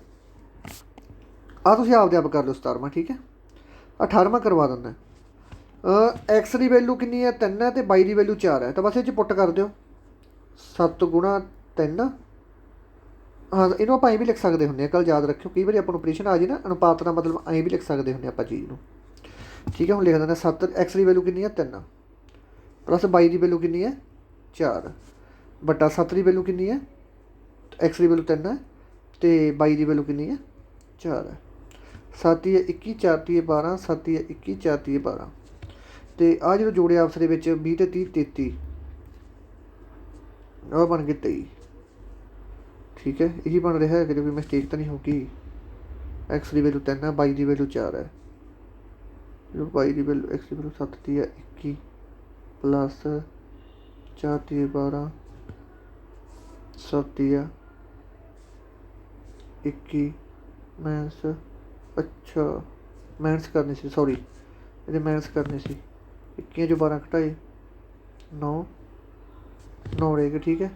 ਆਹ ਤੁਸੀਂ ਆਪਦੇ ਆਪ ਕਰ ਲਓ 17ਵਾਂ। ਠੀਕ ਹੈ, 18ਵਾਂ ਕਰਵਾ ਦਿੰਦਾ। ਐਕਸ ਦੀ ਵੈਲੂ ਕਿੰਨੀ ਹੈ, 3 ਹੈ, ਅਤੇ 22 ਦੀ ਵੈਲੂ 4 ਹੈ, ਤਾਂ ਬਸ ਇਹ 'ਚ ਪੁੱਟ ਕਰ ਦਿਓ 7 ਗੁਣਾ 3। ਹਾਂ, ਇਹਨੂੰ ਆਪਾਂ ਐਂ ਵੀ ਲਿਖ ਸਕਦੇ ਹੁੰਦੇ ਹਾਂ, ਕੱਲ ਯਾਦ ਰੱਖਿਓ, ਕਈ ਵਾਰੀ ਆਪਾਂ ਨੂੰ ਆਪਰੇਸ਼ਨ ਆ ਜਾਏ ਨਾ, ਅਨੁਪਾਤ ਦਾ ਮਤਲਬ ਐਂ ਵੀ ਲਿਖ ਸਕਦੇ ਹੁੰਦੇ ਆਪਾਂ ਚੀਜ਼ ਨੂੰ। ਠੀਕ ਹੈ, ਹੁਣ ਲਿਖ ਦਿੰਦੇ 7, ਐਕਸ ਦੀ ਵੈਲੂ ਕਿੰਨੀ ਹੈ 3, ਪਲੱਸ 22 ਦੀ ਵੈਲੂ ਕਿੰਨੀ ਹੈ 4, ਬਟਾ 7 ਦੀ ਵੈਲੂ ਕਿੰਨੀ ਹੈ, ਐਕਸ ਦੀ ਵੈਲੂ 3 ਹੈ, ਅਤੇ 22 ਦੀ ਵੈਲੂ ਕਿੰਨੀ ਹੈ 4 ਹੈ। 7 × 21, 4 × 12, 7 × 21, 4 × 12, ਅਤੇ ਆਹ ਜਦੋਂ ਜੋੜੇ ਆਪਸ ਦੇ ਵਿੱਚ 20 ਅਤੇ 30 33, ਆਹ ਬਣ ਗਏ 23। ਠੀਕ ਹੈ, ਇਹੀ ਬਣ ਰਿਹਾ ਹੈ, ਕਿਤੇ ਕੋਈ ਮਿਸਟੇਕ ਤਾਂ ਨਹੀਂ ਹੋਊਗੀ। ਐਕਸ ਦੀ ਵੈਲੂ 3 ਹੈ, 22 ਦੀ ਵੈਲੂ 4 ਹੈ, 22 ਦੀ ਵੈਲੂ ਐਕਸ ਦੀ ਵੈਲੂ 7 ਦੀ ਹੈ 21 ਪਲੱਸ 4 ਦੀ 12, 7 ਦੀ ਹੈ 21 ਮਾਈਨਸ, ਅੱਛਾ ਮਾਈਨਸ ਕਰਨੀ ਸੀ, ਸੌਰੀ ਇਹਦੇ ਮਾਈਨਸ ਕਰਨੀ ਸੀ, 21 'ਚੋਂ 12 ਘਟਾਏ 9 ਰਹਿ ਗਏ। ਠੀਕ ਹੈ,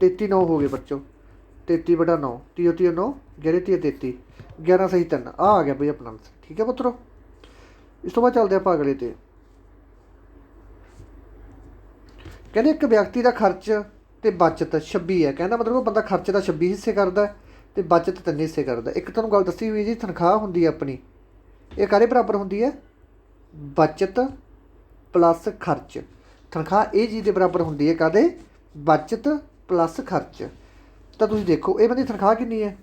33 9 ਹੋ ਗਏ ਬੱਚੋ, 33 ਬਟਾ 9, 30 30 9, 11 30 33, 11 ਸਹੀ 3, ਆ ਗਿਆ ਬਈ ਆਪਣਾ ਆਨਸਰ। ਠੀਕ ਹੈ ਪੁੱਤਰੋ, ਇਸ ਤੋਂ ਬਾਅਦ ਚੱਲਦੇ ਆਪਾਂ ਅਗਲੇ 'ਤੇ। ਕਹਿੰਦੇ ਇੱਕ ਵਿਅਕਤੀ ਦਾ ਖਰਚ ਅਤੇ ਬੱਚਤ 26 ਹੈ, ਕਹਿੰਦਾ ਮਤਲਬ ਉਹ ਬੰਦਾ ਖਰਚ ਦਾ 26 ਹਿੱਸੇ ਕਰਦਾ ਅਤੇ ਬੱਚਤ 3 ਹਿੱਸੇ ਕਰਦਾ। ਇੱਕ ਤੁਹਾਨੂੰ ਗੱਲ ਦੱਸੀ ਹੋਈ ਜੀ, ਤਨਖਾਹ ਹੁੰਦੀ ਹੈ ਆਪਣੀ, ਇਹ ਕਾਹਦੇ ਬਰਾਬਰ ਹੁੰਦੀ ਹੈ, ਬੱਚਤ ਪਲੱਸ ਖਰਚ। ਤਨਖਾਹ ਇਹ ਚੀਜ਼ ਦੇ ਬਰਾਬਰ ਹੁੰਦੀ ਹੈ, ਕਾਹਦੇ, ਬੱਚਤ ਪਲੱਸ ਖਰਚ। ਤਾਂ ਤੁਸੀਂ ਦੇਖੋ ਇਹ ਬੰਦੇ ਦੀ ਤਨਖਾਹ ਕਿੰਨੀ ਹੈ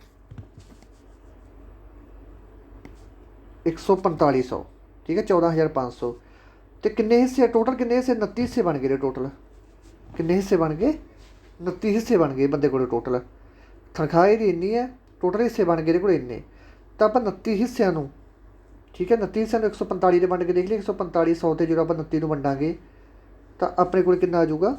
14500। ਠੀਕ ਹੈ, 14500, ਅਤੇ ਕਿੰਨੇ ਹਿੱਸੇ ਟੋਟਲ, ਕਿੰਨੇ ਹਿੱਸੇ 29 ਹਿੱਸੇ ਬਣ ਗਏ ਨੇ ਟੋਟਲ। ਕਿੰਨੇ ਹਿੱਸੇ ਬਣ ਗਏ, 29 ਹਿੱਸੇ ਬਣ ਗਏ ਬੰਦੇ ਕੋਲ ਟੋਟਲ। ਤਨਖਾਹ ਇਹਦੀ ਇੰਨੀ ਹੈ, ਟੋਟਲ ਹਿੱਸੇ ਬਣ ਗਏ ਇਹਦੇ ਕੋਲ ਇੰਨੇ, ਤਾਂ ਆਪਾਂ 29 ਹਿੱਸਿਆਂ ਨੂੰ, ਠੀਕ ਹੈ, 29 ਹਿੱਸਿਆਂ ਨੂੰ 145 ਦੇ ਵੰਡ ਕੇ ਦੇਖ ਲਈ, 145 100 'ਤੇ ਜਦੋਂ ਆਪਾਂ 29 ਨੂੰ ਵੰਡਾਂਗੇ ਤਾਂ ਆਪਣੇ ਕੋਲ ਕਿੰਨਾ ਆ ਜਾਊਗਾ,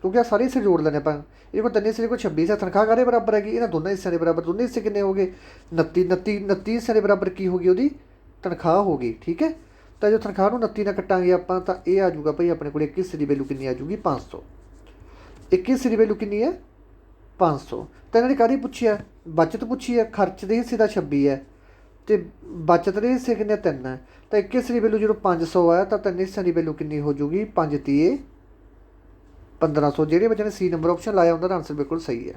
ਕਿਉਂਕਿ ਆਹ ਸਾਰੇ ਹਿੱਸੇ ਜੋੜ ਲੈਣੇ ਆਪਾਂ। ਇਹਦੇ ਕੋਲ 3 ਹਿੱਸੇ, ਦੇ ਕੋਲ 26 ਹੈ, ਤਨਖਾਹ ਕਾਹਦੇ ਬਰਾਬਰ ਹੈਗੀ, ਇਹਨਾਂ ਦੋਨਾਂ ਹਿੱਸਿਆਂ ਦੇ ਬਰਾਬਰ। ਦੋਨੇ ਹਿੱਸੇ ਕਿੰਨੇ ਹੋ ਗਏ 29 ਹਿੱਸਿਆਂ ਦੇ ਬਰਾਬਰ ਕੀ ਹੋ ਗਈ, ਉਹਦੀ ਤਨਖਾਹ ਹੋ ਗਈ। ਠੀਕ ਹੈ, ਤਾਂ ਜੋ ਤਨਖਾਹ ਨੂੰ 29 ਨਾਲ ਕੱਟਾਂਗੇ ਆਪਾਂ, ਤਾਂ ਇਹ ਆ ਜਾਊਗਾ ਭਾਈ ਆਪਣੇ ਕੋਲ 1 ਹਿੱਸੇ ਦੀ ਵੈਲੂ ਕਿੰਨੀ ਆ ਜਾਊਗੀ 500। 1 ਹਿੱਸੇ ਦੀ ਵੈਲੂ ਕਿੰਨੀ ਹੈ 500। ਤਾਂ ਇਹਨਾਂ ਨੇ ਕਾਹਦੀ ਪੁੱਛੀ ਹੈ? ਬਚਤ ਪੁੱਛੀ ਹੈ। ਖਰਚ ਦੇ ਹਿੱਸੇ ਦਾ 26 ਹੈ ਅਤੇ ਬਚਤ ਦੇ ਹਿੱਸੇ ਕਿੰਨੇ 3 ਹੈ। ਤਾਂ ਇੱਕ ਹਿੱਸੇ ਦੀ ਵੈਲੂ ਜਦੋਂ 500 ਹੈ ਤਾਂ 3 ਹਿੱਸਿਆਂ ਦੀ ਵੈਲੂ ਕਿੰਨੀ ਹੋ ਜੂਗੀ? 5 ਤੀਏ 1500। ਜਿਹੜੇ ਬੱਚੇ ਨੇ C ਨੰਬਰ ਆਪਸ਼ਨ ਲਾਇਆ ਉਹਨਾਂ ਦਾ ਆਨਸਰ ਬਿਲਕੁਲ ਸਹੀ ਹੈ।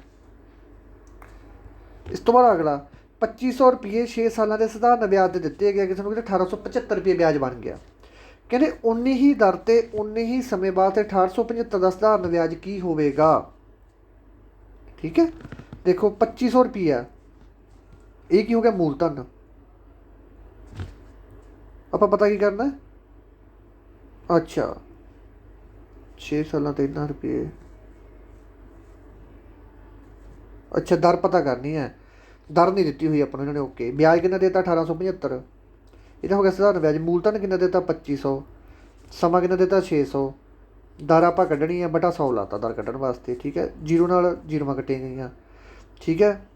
ਇਸ ਤੋਂ ਬਾਅਦ ਅਗਲਾ 2500 ਰੁਪਏ 6 ਸਾਲਾਂ ਦੇ ਸਧਾਰਨ ਵਿਆਜ 'ਤੇ ਦਿੱਤੇ ਗਏ। ਕਿਸੇ ਨੂੰ ਕਹਿੰਦੇ 1875 ਰੁਪਏ ਵਿਆਜ ਬਣ ਗਿਆ। ਕਹਿੰਦੇ ਉਨੀ ਹੀ ਦਰ 'ਤੇ ਉਨੇ ਹੀ ਸਮੇਂ ਬਾਅਦ 1875 ਦਾ ਸਧਾਰਨ ਵਿਆਜ ਕੀ ਹੋਵੇਗਾ? ਠੀਕ ਹੈ, ਦੇਖੋ 2500 ਰੁਪਈਆ ਇਹ ਕੀ ਹੋ ਗਿਆ? ਮੂਲਧਨ। ਆਪਾਂ ਪਤਾ ਕੀ ਕਰਨਾ? ਅੱਛਾ 6 ਸਾਲਾਂ 'ਤੇ ਇੰਨਾ ਰੁਪਏ। ਅੱਛਾ ਦਰ ਪਤਾ ਕਰਨੀ ਹੈ, ਦਰ ਨਹੀਂ ਦਿੱਤੀ ਹੋਈ ਆਪਾਂ ਨੂੰ ਇਹਨਾਂ ਨੇ। ਓਕੇ, ਵਿਆਜ ਕਿੰਨਾ ਦੇਤਾ? 1875। ਇਹਦਾ ਹੋ ਗਿਆ ਸਧਾਰਨ ਵਿਆਜ। ਮੂਲਧਨ ਕਿੰਨਾ ਦੇਤਾ? 2500। ਸਮਾਂ ਕਿੰਨਾ ਦੇਤਾ? 600। ਦਰ ਆਪਾਂ ਕੱਢਣੀ ਹੈ, ਬਟਾ 100 ਲਾਤਾ ਦਰ ਕੱਢਣ ਵਾਸਤੇ। ਠੀਕ ਹੈ, ਜੀਰੋ ਨਾਲ ਜੀਰੋਆਂ ਕੱਟੀਆਂ ਗਈਆਂ। ਠੀਕ ਹੈ,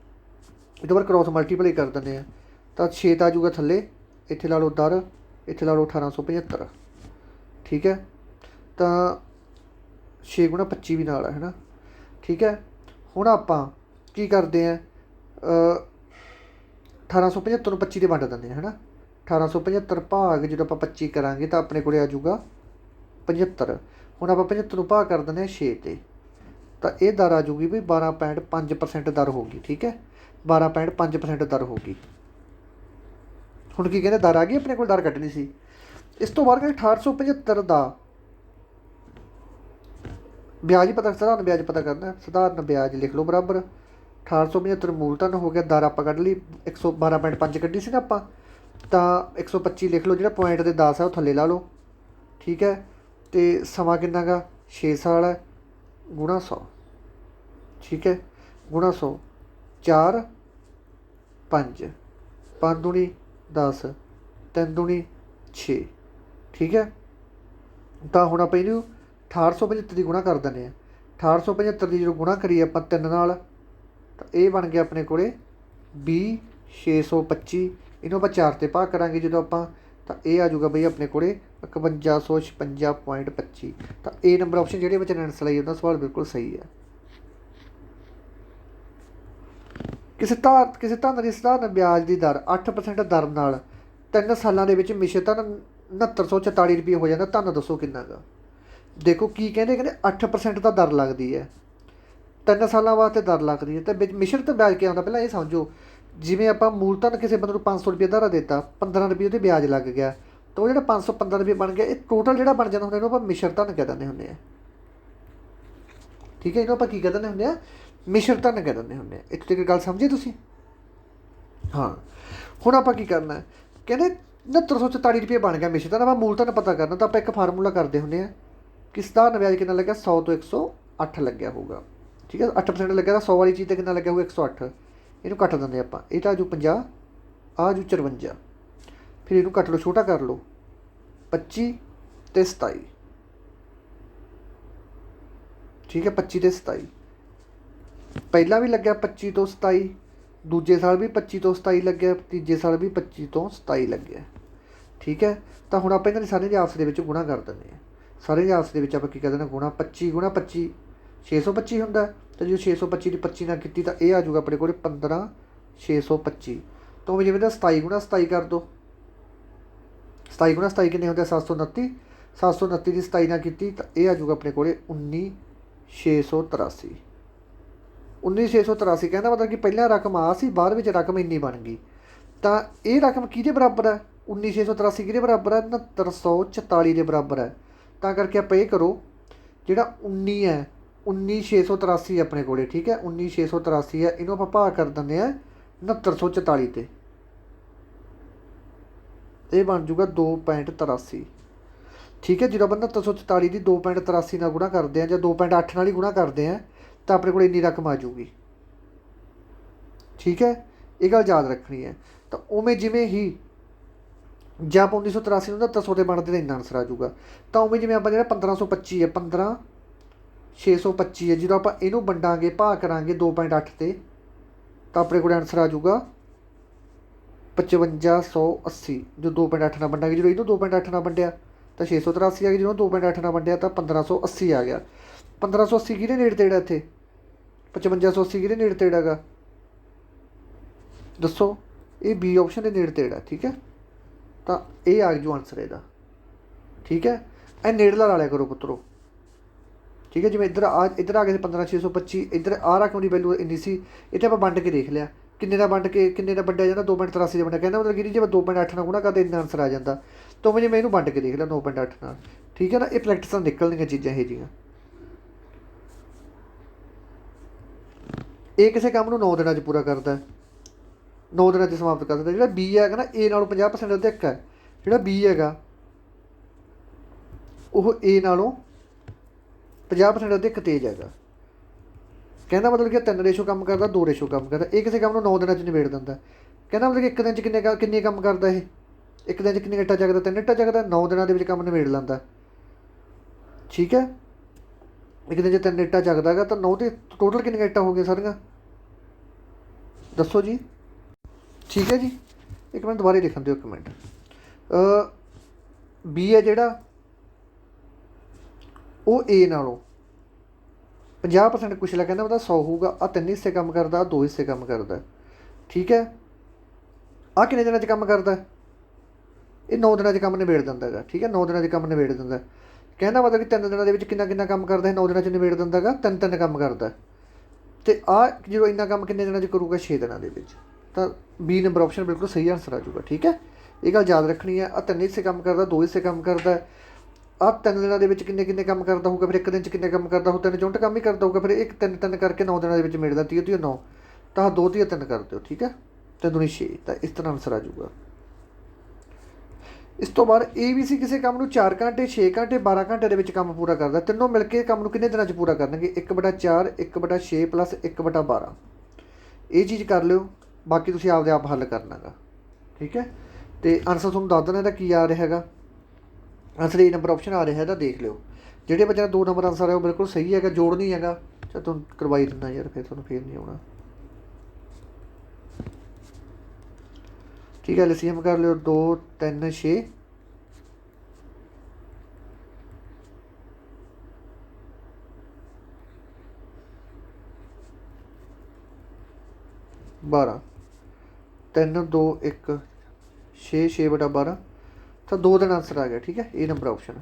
ਇਹ ਤੋਂ ਬਾਅਦ ਕ੍ਰੋਸ ਮਲਟੀਪਲਾਈ ਕਰ ਦਿੰਦੇ ਹਾਂ ਤਾਂ 6 ਤਾਂ ਆ ਜਾਊਗਾ ਥੱਲੇ। ਇੱਥੇ ਲਾ ਲਓ ਦਰ, ਇੱਥੇ ਲਾ ਲਓ 1875। ਠੀਕ ਹੈ, ਤਾਂ 6 ਗੁਣਾ 25 ਵੀ ਨਾਲ ਹੈ ਨਾ। ਠੀਕ ਹੈ, ਹੁਣ ਆਪਾਂ ਕੀ ਕਰਦੇ ਹਾਂ? 1875 ਨੂੰ 25 ਦੇ ਵੰਡ ਦਿੰਦੇ ਹਾਂ ਹੈ ਨਾ। 1875 ਭਾਗ ਜਦੋਂ ਆਪਾਂ 25 ਕਰਾਂਗੇ ਤਾਂ ਆਪਣੇ ਕੋਲ ਆ ਜਾਊਗਾ 75। ਹੁਣ ਆਪਾਂ 75 ਨੂੰ ਭਾਗ ਕਰ ਦਿੰਦੇ ਹਾਂ 6 'ਤੇ, ਤਾਂ ਇਹ ਦਰ ਆ ਜਾਊਗੀ ਵੀ 12.5% ਦਰ ਹੋ ਗਈ। ਠੀਕ ਹੈ, 12.5% ਦਰ ਹੋ ਗਈ। ਹੁਣ ਕੀ ਕਹਿੰਦੇ? ਦਰ ਆ ਗਈ ਆਪਣੇ ਕੋਲ, ਦਰ ਕੱਢਣੀ ਸੀ। ਇਸ ਤੋਂ ਬਾਅਦ ਕਹਿੰਦੇ 1875 ਦਾ ਵਿਆਜ ਪਤਾ, ਸਧਾਰਨ ਵਿਆਜ ਪਤਾ ਕਰਨਾ। ਸਧਾਰਨ ਵਿਆਜ ਲਿਖ ਲਓ ਬਰਾਬਰ 1875 ਮੂਲਧਨ ਹੋ ਗਿਆ। ਦਰ ਆਪਾਂ ਕੱਢ ਲਈ 112.5 ਕੱਢੀ ਸੀ ਨਾ ਆਪਾਂ, ਤਾਂ 125 ਲਿਖ ਲਓ। ਜਿਹੜਾ ਪੁਆਇੰਟ ਦੇ 10 ਹੈ ਉਹ ਥੱਲੇ ਲਾ ਲਓ। ਠੀਕ ਹੈ, ਅਤੇ ਸਮਾਂ ਕਿੰਨਾ ਗਾ? 6 ਸਾਲ ਹੈ, ਗੁਣਾ 100। ਠੀਕ ਹੈ, ਗੁਣਾ 100, 4 5 5 ਦੂਣੀ 10, 3 ਦੂਣੀ 6। ਠੀਕ ਹੈ, ਤਾਂ ਹੁਣ ਆਪਾਂ ਇਹਨੂੰ 1875 ਦੀ ਗੁਣਾ ਕਰ ਦਿੰਦੇ ਹਾਂ। 1875 ਦੀ ਜਦੋਂ ਗੁਣਾ ਕਰੀਏ ਆਪਾਂ 3 ਨਾਲ ਤਾਂ ਇਹ ਬਣ ਗਿਆ ਆਪਣੇ ਕੋਲ 20,625। ਇਹਨੂੰ ਆਪਾਂ 4 'ਤੇ ਭਾਗ ਕਰਾਂਗੇ ਜਦੋਂ ਆਪਾਂ, ਤਾਂ ਇਹ ਆ ਜਾਊਗਾ ਬਈ ਆਪਣੇ ਕੋਲ 5156.25। ਤਾਂ A ਨੰਬਰ ਆਪਸ਼ਨ ਜਿਹੜੇ ਬੱਚੇ ਨੇ ਆਨਸਰ ਲਾਈ ਉਹਦਾ ਸਵਾਲ ਬਿਲਕੁਲ ਸਹੀ ਹੈ। ਕਿਸੇ ਧਨ ਦੀ ਸਧਾਰਨ ਵਿਆਜ ਦੀ ਦਰ 8% ਦਰ ਨਾਲ 3 ਸਾਲਾਂ ਦੇ ਵਿੱਚ ਮਿਸ਼ਰਤ 6944 ਰੁਪਏ ਹੋ ਜਾਂਦਾ। ਧਨ ਦੱਸੋ ਕਿੰਨਾ ਗਾ? ਦੇਖੋ ਕੀ ਕਹਿੰਦੇ 8% ਦਾ ਦਰ ਲੱਗਦੀ ਹੈ, 3 ਸਾਲਾਂ ਵਾਸਤੇ ਦਰ ਲੱਗਦੀ ਹੈ। ਅਤੇ ਵਿੱਚ ਮਿਸ਼ਰਤ ਵਿਆਜ ਕੀ ਆਉਂਦਾ? ਪਹਿਲਾਂ ਇਹ ਸਮਝੋ, ਜਿਵੇਂ ਆਪਾਂ ਮੂਲਧਨ ਕਿਸੇ ਬੰਦੇ ਨੂੰ 500 ਰੁਪਏ ਦਾ ਦਿੱਤਾ, 15 ਰੁਪਏ ਉਹਦੇ ਵਿਆਜ ਲੱਗ ਗਿਆ, ਤਾਂ ਉਹ ਜਿਹੜਾ 515 ਰੁਪਏ ਬਣ ਗਿਆ, ਇਹ ਟੋਟਲ ਜਿਹੜਾ ਬਣ ਜਾਂਦਾ ਹੁੰਦਾ ਇਹਨੂੰ ਆਪਾਂ ਮਿਸ਼ਰਤ ਧਨ ਕਹਿ ਦਿੰਦੇ ਹੁੰਦੇ ਹਾਂ। ਠੀਕ ਹੈ, ਇਹਨੂੰ ਆਪਾਂ ਕੀ ਕਹਿ ਦਿੰਦੇ ਹੁੰਦੇ ਆ? ਮਿਸ਼ਰਤ ਧਨ ਕਹਿ ਦਿੰਦੇ ਹੁੰਦੇ ਆ। ਇੱਥੇ ਤੱਕ ਗੱਲ ਸਮਝੇ ਤੁਸੀਂ? ਹਾਂ, ਹੁਣ ਆਪਾਂ ਕੀ ਕਰਨਾ? ਕਹਿੰਦੇ 6944 ਰੁਪਏ ਬਣ ਗਿਆ ਮਿਸ਼ਰਤ ਧਨ। ਆਪਾਂ ਮੂਲਧਨ ਪਤਾ ਕਰਨਾ ਤਾਂ ਆਪਾਂ ਇੱਕ ਫਾਰਮੂਲਾ ਕਰਦੇ ਹੁੰਦੇ ਹਾਂ ਕਿ ਸਧਾਰਨ ਵਿਆਜ ਕਿੰਨਾ ਲੱਗਿਆ? 100 ਤੋਂ 108 ਲੱਗਿਆ ਹੋਊਗਾ। ਠੀਕ ਹੈ, 8% ਲੱਗਿਆ ਤਾਂ 100 ਵਾਲੀ ਚੀਜ਼ 'ਤੇ ਕਿੰਨਾ ਲੱਗਿਆ ਹੋਊਗਾ? 108। ਇਹਨੂੰ ਕੱਟ ਦਿੰਦੇ ਆਪਾਂ, ਇਹ ਤਾਂ ਆ ਜੂ 50, ਆ ਜੂ 54। ਫਿਰ ਇਹਨੂੰ ਕੱਟ ਲਓ, ਛੋਟਾ ਕਰ ਲਓ, 25 ਅਤੇ 27। ਠੀਕ ਹੈ, 25 ਅਤੇ 27 ਪਹਿਲਾਂ ਵੀ ਲੱਗਿਆ 25 ਤੋਂ 27, ਦੂਜੇ ਸਾਲ ਵੀ 25 ਤੋਂ 27 ਲੱਗਿਆ, ਤੀਜੇ ਸਾਲ ਵੀ 25 ਤੋਂ 27 ਲੱਗਿਆ। ਠੀਕ ਹੈ, ਤਾਂ ਹੁਣ ਆਪਾਂ ਇਹਨਾਂ ਦੇ ਸਾਰੇ ਦੇ ਆਪਸ ਦੇ ਵਿੱਚ ਗੁਣਾ ਕਰ ਦਿੰਦੇ ਹਾਂ। ਸਾਰੇ ਦੇ ਆਪਸ ਦੇ ਵਿੱਚ ਆਪਾਂ ਕੀ ਕਰ ਦਿੰਦੇ? ਗੁਣਾ 25 ਗੁਣਾ 25 625 ਹੁੰਦਾ। ਤਾਂ ਜੇ 625 ਦੀ 25 ਨਾਲ ਕੀਤੀ ਤਾਂ ਇਹ ਆ ਜਾਊਗਾ ਆਪਣੇ ਕੋਲ 15,625। ਤਾਂ ਜਿਵੇਂ ਦਾ 27 ਗੁਣਾ 27 ਕਰ ਦਿਓ। 27 ਗੁਣਾ 27 ਕਿੰਨੇ ਹੁੰਦੇ? 729। 729 ਦੀ 27 ਨਾਲ ਕੀਤੀ ਤਾਂ ਇਹ ਆ ਜਾਊਗਾ ਆਪਣੇ ਕੋਲ 19,683। 19,683 ਕਹਿੰਦਾ ਮਤਲਬ ਕਿ ਪਹਿਲਾਂ ਰਕਮ ਆ ਸੀ, ਬਾਅਦ ਵਿੱਚ ਰਕਮ ਇੰਨੀ ਬਣ ਗਈ। ਤਾਂ ਇਹ ਰਕਮ ਕਿਹਦੇ ਬਰਾਬਰ ਹੈ? 19,683 ਕਿਹਦੇ ਬਰਾਬਰ ਹੈ? 6944 ਦੇ ਬਰਾਬਰ ਹੈ। ਤਾਂ ਕਰਕੇ ਆਪਾਂ ਇਹ ਕਰੋ, ਜਿਹੜਾ 19 ਹੈ 19,683 ਆਪਣੇ ਕੋਲ। ਠੀਕ ਹੈ, 19,683 ਹੈ, ਇਹਨੂੰ ਆਪਾਂ ਭਾਗ ਕਰ ਦਿੰਦੇ ਹਾਂ 6944 'ਤੇ। ਇਹ ਬਣ ਜੂਗਾ 2.83। ਠੀਕ ਹੈ, ਜਦੋਂ ਆਪਾਂ 6944 ਦੀ 2.83 ਨਾਲ ਗੁਣਾ ਕਰਦੇ ਹਾਂ ਜਾਂ 2.8 ਨਾਲ ਹੀ ਗੁਣਾ ਕਰਦੇ ਹਾਂ ਤਾਂ ਆਪਣੇ ਕੋਲ ਇੰਨੀ ਰਕਮ ਆ ਜੂਗੀ। ਠੀਕ ਹੈ, ਇਹ ਗੱਲ ਯਾਦ ਰੱਖਣੀ ਹੈ। ਤਾਂ ਉਵੇਂ ਜਿਵੇਂ ਹੀ ਜਾਂ ਆਪਾਂ 1983 ਨੂੰ 6900 'ਤੇ ਬਣਦੇ ਤਾਂ ਇੰਨਾ ਆਨਸਰ ਆ ਜੂਗਾ। ਤਾਂ ਉਵੇਂ ਜਿਵੇਂ ਆਪਾਂ ਜਿਹੜਾ 1525 ਹੈ, 15,625 ਹੈ, ਜਦੋਂ ਆਪਾਂ ਇਹਨੂੰ ਵੰਡਾਂਗੇ, ਭਾਗ ਕਰਾਂਗੇ 2.8 'ਤੇ ਤਾਂ ਆਪਣੇ ਕੋਲ ਆਨਸਰ ਆ ਜੂਗਾ 5580। ਜੋ 2.8 ਨਾਲ ਵੰਡਾਂਗੇ, ਜਦੋਂ ਇਹਨੂੰ 2.8 ਨਾਲ ਵੰਡਿਆ ਤਾਂ 683 ਆ ਗਿਆ, ਜਦੋਂ 2.8 ਨਾਲ ਵੰਡਿਆ ਤਾਂ 1580 ਆ ਗਿਆ। 1580 ਕਿਹਦੇ ਨੇੜੇ ਤੇੜਾ? ਇੱਥੇ 5580 ਕਿਹਦੇ ਨੇੜੇ ਤੇੜਾ ਗਾ ਦੱਸੋ? ਇਹ ਬੀ ਆਪਸ਼ਨ ਦੇ ਨੇੜੇ ਤੇੜਾ, ਠੀਕ ਹੈ। ਤਾਂ ਇਹ ਆ ਜੂ ਆਨਸਰ ਇਹਦਾ, ਠੀਕ ਹੈ। ਇਹ ਨੇੜਲਾ ਲਾ ਲਿਆ ਕਰੋ ਪੁੱਤਰੋ, ਠੀਕ ਹੈ। ਜਿਵੇਂ ਇੱਧਰ ਆ ਗਏ 15625, ਇੱਧਰ ਆਹ ਰਕਮ ਦੀ ਵੈਲੂ ਇੰਨੀ ਸੀ, ਇੱਥੇ ਆਪਾਂ ਵੰਡ ਕੇ ਦੇਖ ਲਿਆ ਕਿੰਨੇ ਦਾ ਵੰਡ ਕੇ ਕਿੰਨੇ ਦਾ ਵੰਡਿਆ ਜਾਂਦਾ, 2.83 ਦਾ ਵੰਡਿਆ। ਕਹਿੰਦਾ ਮਤਲਬ ਕਿ ਜੇ ਮੈਂ 2.8 ਨਾਲ ਗੁਣਾ ਕਰਦਾ ਇੰਨਾ ਆਨਸਰ ਆ ਜਾਂਦਾ। ਤਾਂ ਜੇ ਮੈਂ ਇਹਨੂੰ ਵੰਡ ਕੇ ਦੇਖ ਲਿਆ 9.8 ਨਾਲ, ਠੀਕ ਹੈ ਨਾ। ਇਹ ਪ੍ਰੈਕਟਿਸ ਨਾਲ ਨਿਕਲਣੀਆਂ ਚੀਜ਼ਾਂ ਇਹ ਜਿਹੀਆਂ। ਇਹ ਕਿਸੇ ਕੰਮ ਨੂੰ 9 ਦਿਨਾਂ 'ਚ ਪੂਰਾ ਕਰਦਾ, 9 ਦਿਨਾਂ 'ਚ ਸਮਾਪਤ ਕਰ ਦਿੰਦਾ। ਜਿਹੜਾ ਬੀ ਹੈਗਾ ਨਾ ਏ ਨਾਲੋਂ 50% ਅਧਿਕ ਹੈ। ਜਿਹੜਾ ਬੀ ਹੈਗਾ ਉਹ ਏ ਨਾਲੋਂ 50% ਅਧਿਕ ਤੇਜ਼ ਹੈਗਾ। ਕਹਿੰਦਾ ਮਤਲਬ ਕਿ 3 ਰੇਸ਼ੋ ਕੰਮ ਕਰਦਾ, 2 ਰੇਸ਼ੋ ਕੰਮ ਕਰਦਾ। ਇਹ ਕਿਸੇ ਕੰਮ ਨੂੰ 9 ਦਿਨਾਂ 'ਚ ਨਿਬੇੜ ਦਿੰਦਾ। ਕਹਿੰਦਾ ਮਤਲਬ ਕਿ ਇੱਕ ਦਿਨ 'ਚ ਕਿੰਨੇ ਕੰਮ ਕਰਦਾ ਇਹ, ਇੱਕ ਦਿਨ 'ਚ ਕਿੰਨੇ ਇੱਟਾਂ ਚੱਕਦਾ, 3 ਇੱਟਾਂ ਚੱਕਦਾ। 9 ਦਿਨਾਂ ਦੇ ਵਿੱਚ ਕੰਮ ਨਿਬੇੜ ਲੈਂਦਾ, ਠੀਕ ਹੈ। ਇੱਕ ਦਿਨ 'ਚ 3 ਇੱਟਾਂ ਚੱਕਦਾ ਹੈਗਾ, ਤਾਂ 9 ਦੇ ਟੋਟਲ ਕਿੰਨੀਆਂ ਇੱਟਾਂ ਹੋ ਗਈਆਂ ਸਾਰੀਆਂ ਦੱਸੋ ਜੀ, ਠੀਕ ਹੈ ਜੀ। ਇੱਕ ਮਿੰਟ ਦੁਬਾਰਾ ਲਿਖਣ ਦਿਓ, ਇੱਕ ਮਿੰਟ। ਬੀ ਹੈ ਜਿਹੜਾ ਉਹ ਏ ਨਾਲੋਂ 50% ਕੁਛ ਕਹਿੰਦਾ ਉਹਦਾ 100 ਹੋਊਗਾ। ਆਹ 3 ਹਿੱਸੇ ਕੰਮ ਕਰਦਾ, ਆਹ 2 ਹਿੱਸੇ ਕੰਮ ਕਰਦਾ, ਠੀਕ ਹੈ। ਆਹ ਕਿੰਨੇ ਦਿਨਾਂ 'ਚ ਕੰਮ ਕਰਦਾ? ਇਹ 9 ਦਿਨਾਂ 'ਚ ਕੰਮ ਨਿਬੇੜ ਦਿੰਦਾ ਹੈਗਾ, ਠੀਕ ਹੈ। 9 ਦਿਨਾਂ 'ਚ ਕੰਮ ਨਿਬੇੜ ਦਿੰਦਾ। ਕਹਿੰਦਾ ਮਤਲਬ ਕਿ 3 ਦਿਨਾਂ ਦੇ ਵਿੱਚ ਕਿੰਨਾ ਕੰਮ ਕਰਦਾ ਹੈ, 9 ਦਿਨਾਂ 'ਚ ਨਿਬੇੜ ਦਿੰਦਾ ਹੈਗਾ। 3 ਕੰਮ ਕਰਦਾ। ਅਤੇ ਆਹ ਜਦੋਂ ਇੰਨਾ ਕੰਮ ਕਿੰਨੇ ਦਿਨਾਂ 'ਚ ਕਰੂਗਾ? 6 ਦਿਨਾਂ ਦੇ ਵਿੱਚ। ਤਾਂ ਬੀ ਨੰਬਰ ਆਪਸ਼ਨ ਬਿਲਕੁਲ ਸਹੀ ਆਨਸਰ ਆ ਜਾਊਗਾ, ਠੀਕ ਹੈ। ਇਹ ਗੱਲ ਯਾਦ ਰੱਖਣੀ ਹੈ। ਆਹ 3 ਹਿੱਸੇ ਕੰਮ ਕਰਦਾ, 2 ਹਿੱਸੇ ਕੰਮ ਕਰਦਾ। ਆਹ 3 ਦਿਨਾਂ ਦੇ ਵਿੱਚ ਕਿੰਨੇ ਕੰਮ ਕਰਦਾ ਹੋਊਗਾ? ਫਿਰ ਇੱਕ ਦਿਨ 'ਚ ਕਿੰਨੇ ਕੰਮ ਕਰਦਾ ਹੋਊ? 3 ਯੂਨਿਟ ਕੰਮ ਹੀ ਕਰਦਾ ਹੋਊਗਾ। ਫਿਰ ਇੱਕ 3 ਕਰਕੇ 9 ਦਿਨਾਂ ਦੇ ਵਿੱਚ ਮੇੜਦਾ। 30 9, ਤਾਂ 2 3 ਕਰ ਦਿਓ, ਠੀਕ ਹੈ। 3 ਦੂਣੀ 6, ਤਾਂ ਇਸ ਤਰ੍ਹਾਂ ਆਨਸਰ ਆ ਜਾਊਗਾ। ਇਸ ਤੋਂ ਬਾਅਦ ਇਹ ਵੀ ਸੀ ਕਿਸੇ ਕੰਮ ਨੂੰ 4 ਘੰਟੇ, 6 ਘੰਟੇ, 12 ਘੰਟੇ ਦੇ ਵਿੱਚ ਕੰਮ ਪੂਰਾ ਕਰਦਾ। ਤਿੰਨੋਂ ਮਿਲ ਕੇ ਕੰਮ ਨੂੰ ਕਿੰਨੇ ਦਿਨਾਂ 'ਚ ਪੂਰਾ ਕਰਨਗੇ? 1/4, 1/6 ਪਲੱਸ 1/12। ਇਹ ਚੀਜ਼ ਕਰ ਲਿਓ, ਬਾਕੀ ਤੁਸੀਂ ਆਪਦੇ ਆਪ ਹੱਲ ਕਰਨਾ ਗਾ, ਠੀਕ ਹੈ। ਅਤੇ ਆਨਸਰ ਤੁਹਾਨੂੰ ਦੱਸ ਦੇਣਾ ਇਹਦਾ ਕੀ ਆ ਰਿਹਾ ਹੈਗਾ। ਆਨਸਰ ਏ ਨੰਬਰ ਆਪਸ਼ਨ ਆ ਰਿਹਾ ਇਹਦਾ, ਦੇਖ ਲਿਓ। ਜਿਹੜੇ ਬੱਚਿਆਂ ਦਾ 2 ਨੰਬਰ ਆਨਸਰ ਹੈ ਉਹ ਬਿਲਕੁਲ ਸਹੀ ਹੈਗਾ, ਜੋੜ ਨਹੀਂ ਹੈਗਾ। ਚੱਲ ਤੁਹਾਨੂੰ ਕਰਵਾਈ ਦਿੰਦਾ ਯਾਰ, ਫਿਰ ਤੁਹਾਨੂੰ ਫੇਰ ਨਹੀਂ ਆਉਣਾ, ਠੀਕ ਹੈ। LCM ਕਰ ਲਿਓ 2 3 6 12, 3 2 1 6 6/12। ਤਾਂ 2 ਦਿਨ ਆਨਸਰ ਆ ਗਿਆ, ਠੀਕ ਹੈ। ਇਹ ਨੰਬਰ ਆਪਸ਼ਨ।